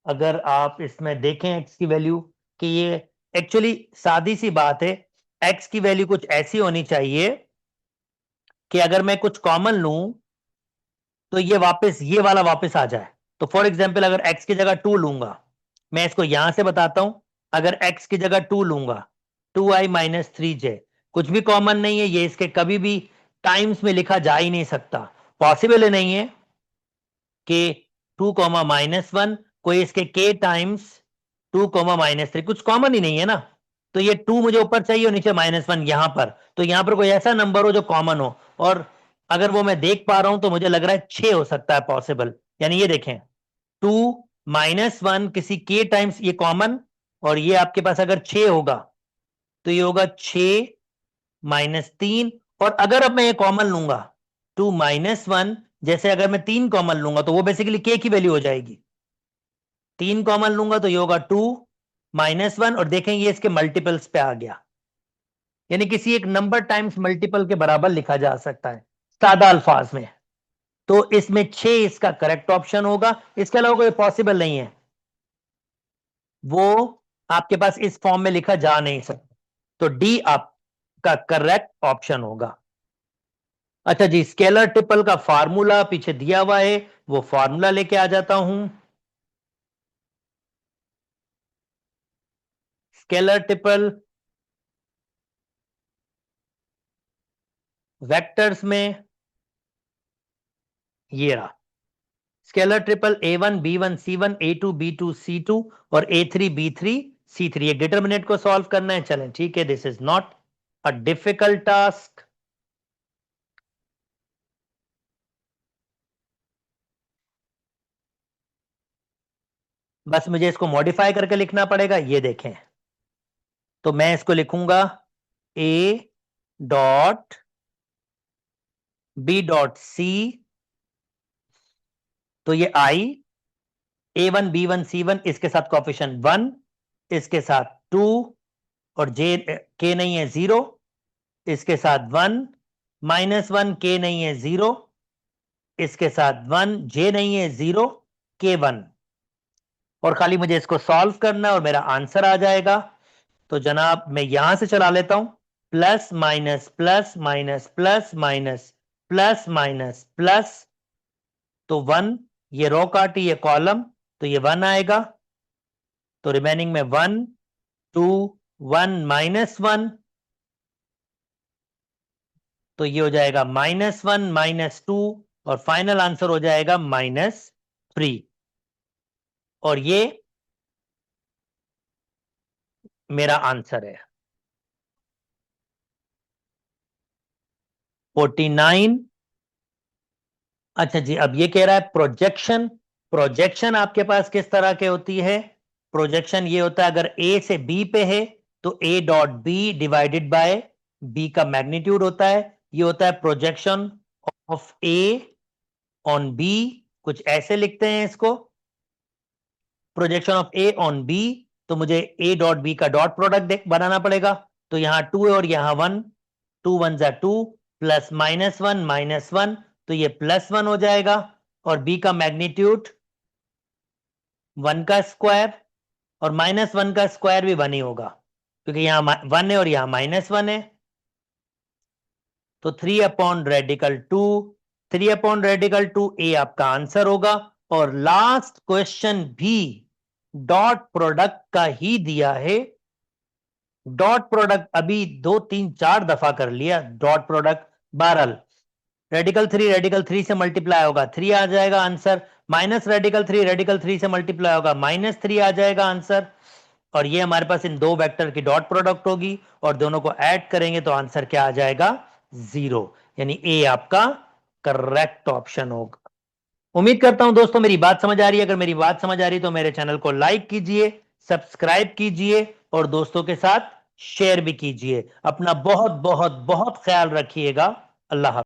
A: अगर आप इसमें देखें x की वैल्यू, कि ये एक्चुअली सादी सी बात है, x की वैल्यू कुछ ऐसी होनी चाहिए कि अगर मैं कुछ कॉमन लूं तो ये वाला वापस आ जाए। तो फॉर एग्जाम्पल अगर x की जगह 2 लूंगा, मैं इसको यहां से बताता हूं, अगर x की जगह 2 लूंगा 2i - 3j, कुछ भी कॉमन नहीं है, ये इसके कभी भी टाइम्स में लिखा जा ही नहीं सकता, पॉसिबल ही नहीं है कि 2, -1 कोई इसके k टाइम्स 2, -3 कुछ कॉमन ही नहीं है ना। तो ये 2 मुझे ऊपर चाहिए और नीचे -1 यहां पर, तो यहां पर कोई ऐसा नंबर हो जो कॉमन हो, और अगर वो मैं देख पा रहा हूं तो मुझे लग रहा है 6 हो सकता है पॉसिबल। यानी ये देखें 2 -1 किसी k टाइम्स ये कॉमन, और ये आपके पास अगर 6 होगा तो ये होगा 6 -3, और अगर अब मैं ये कॉमन लूंगा 2 -1, जैसे अगर मैं 3 कॉमन लूंगा तो वो बेसिकली k की वैल्यू हो जाएगी, 3 कॉमन लूंगा तो ये होगा 2 -1, और देखें ये इसके मल्टीपल्स पे आ गया, यानी किसी एक नंबर टाइम्स मल्टीपल के बराबर लिखा जा सकता है सादा अल्फाज में। तो इसमें 6 इसका करेक्ट ऑप्शन होगा, इसके अलावा कोई पॉसिबल नहीं है, वो आपके पास इस फॉर्म में लिखा जा नहीं सकता। तो डी आपका करेक्ट ऑप्शन होगा। अच्छा जी, स्केलर ट्रिपल का फार्मूला पीछे दिया हुआ है, वो फार्मूला लेके आ जाता हूं। स्केलर ट्रिपल वेक्टर्स में ये रहा, scalar triple A1 B1 C1 A2 B2 C2 और A3 B3 C3, ये डिटर्मिनेंट को सॉल्व करना है। चलें ठीक है, this is not a difficult task. बस मुझे इसको मॉडिफाई करके लिखना पड़ेगा, ये देखें, तो मैं इसको लिखूंगा A dot B dot C, तो ये I A1 B1 C1 इसके साथ कोएफिशिएंट 1, इसके साथ 2, और J K नहीं है 0, इसके साथ 1 -1 K नहीं है 0, इसके साथ 1 J नहीं है 0 K 1, और खाली मुझे इसको सॉल्व करना है और मेरा आंसर आ जाएगा। तो जनाब मैं यहां से चला लेता हूं, plus minus plus minus plus minus plus minus plus, तो 1, ये रो काटी ये कॉलम, तो ये 1 आएगा, तो रिमेनिंग में 1 2 1 -1, तो ये हो जाएगा -1 -2, और फाइनल आंसर हो जाएगा -3, और ये मेरा आंसर है 49। अच्छा जी, अब ये कह रहा है प्रोजेक्शन, प्रोजेक्शन आपके पास किस तरह के होती है? प्रोजेक्शन ये होता है, अगर ए से बी पे है तो a dot b divided by b का मैग्नीट्यूड होता है, ये होता है projection of a on b, कुछ ऐसे लिखते हैं इसको, projection of a on b, तो मुझे ए डॉट बी का डॉट प्रोडक्ट बनाना पड़ेगा, तो यहां 2 है और यहां 1, 2 1 जा 2, प्लस -1 तो ये +1 हो जाएगा, और बी का मैग्नीट्यूड 1 का स्क्वायर, और -1 का स्क्वायर भी 1 ही होगा, क्योंकि यहां 1 है और यहां -1 है, तो 3/2, 3/2 ए आपका आंसर होगा। और लास्ट क्वेश्चन भी डॉट प्रोडक्ट का ही दिया है, डॉट प्रोडक्ट अभी 2 3 4 दफा कर लिया डॉट प्रोडक्ट। बहरहाल रेडिकल 3 से मल्टीप्लाई होगा 3 आ जाएगा आंसर, माइनस रेडिकल 3 से मल्टीप्लाई होगा -3 आ जाएगा आंसर, और ये हमारे पास इन दो वेक्टर की डॉट प्रोडक्ट होगी, और दोनों को ऐड करेंगे तो आंसर क्या आ जाएगा? 0, यानी ए आपका करेक्ट ऑप्शन होगा। उम्मीद करता हूं दोस्तों मेरी बात समझ आ रही है, अगर मेरी बात समझ आ रही है तो मेरे चैनल को लाइक कीजिए, सब्सक्राइब कीजिए, और दोस्तों के साथ शेयर भी कीजिए। अपना बहुत बहुत बहुत ख्याल रखिएगा। अल्लाह हाफ़िज़।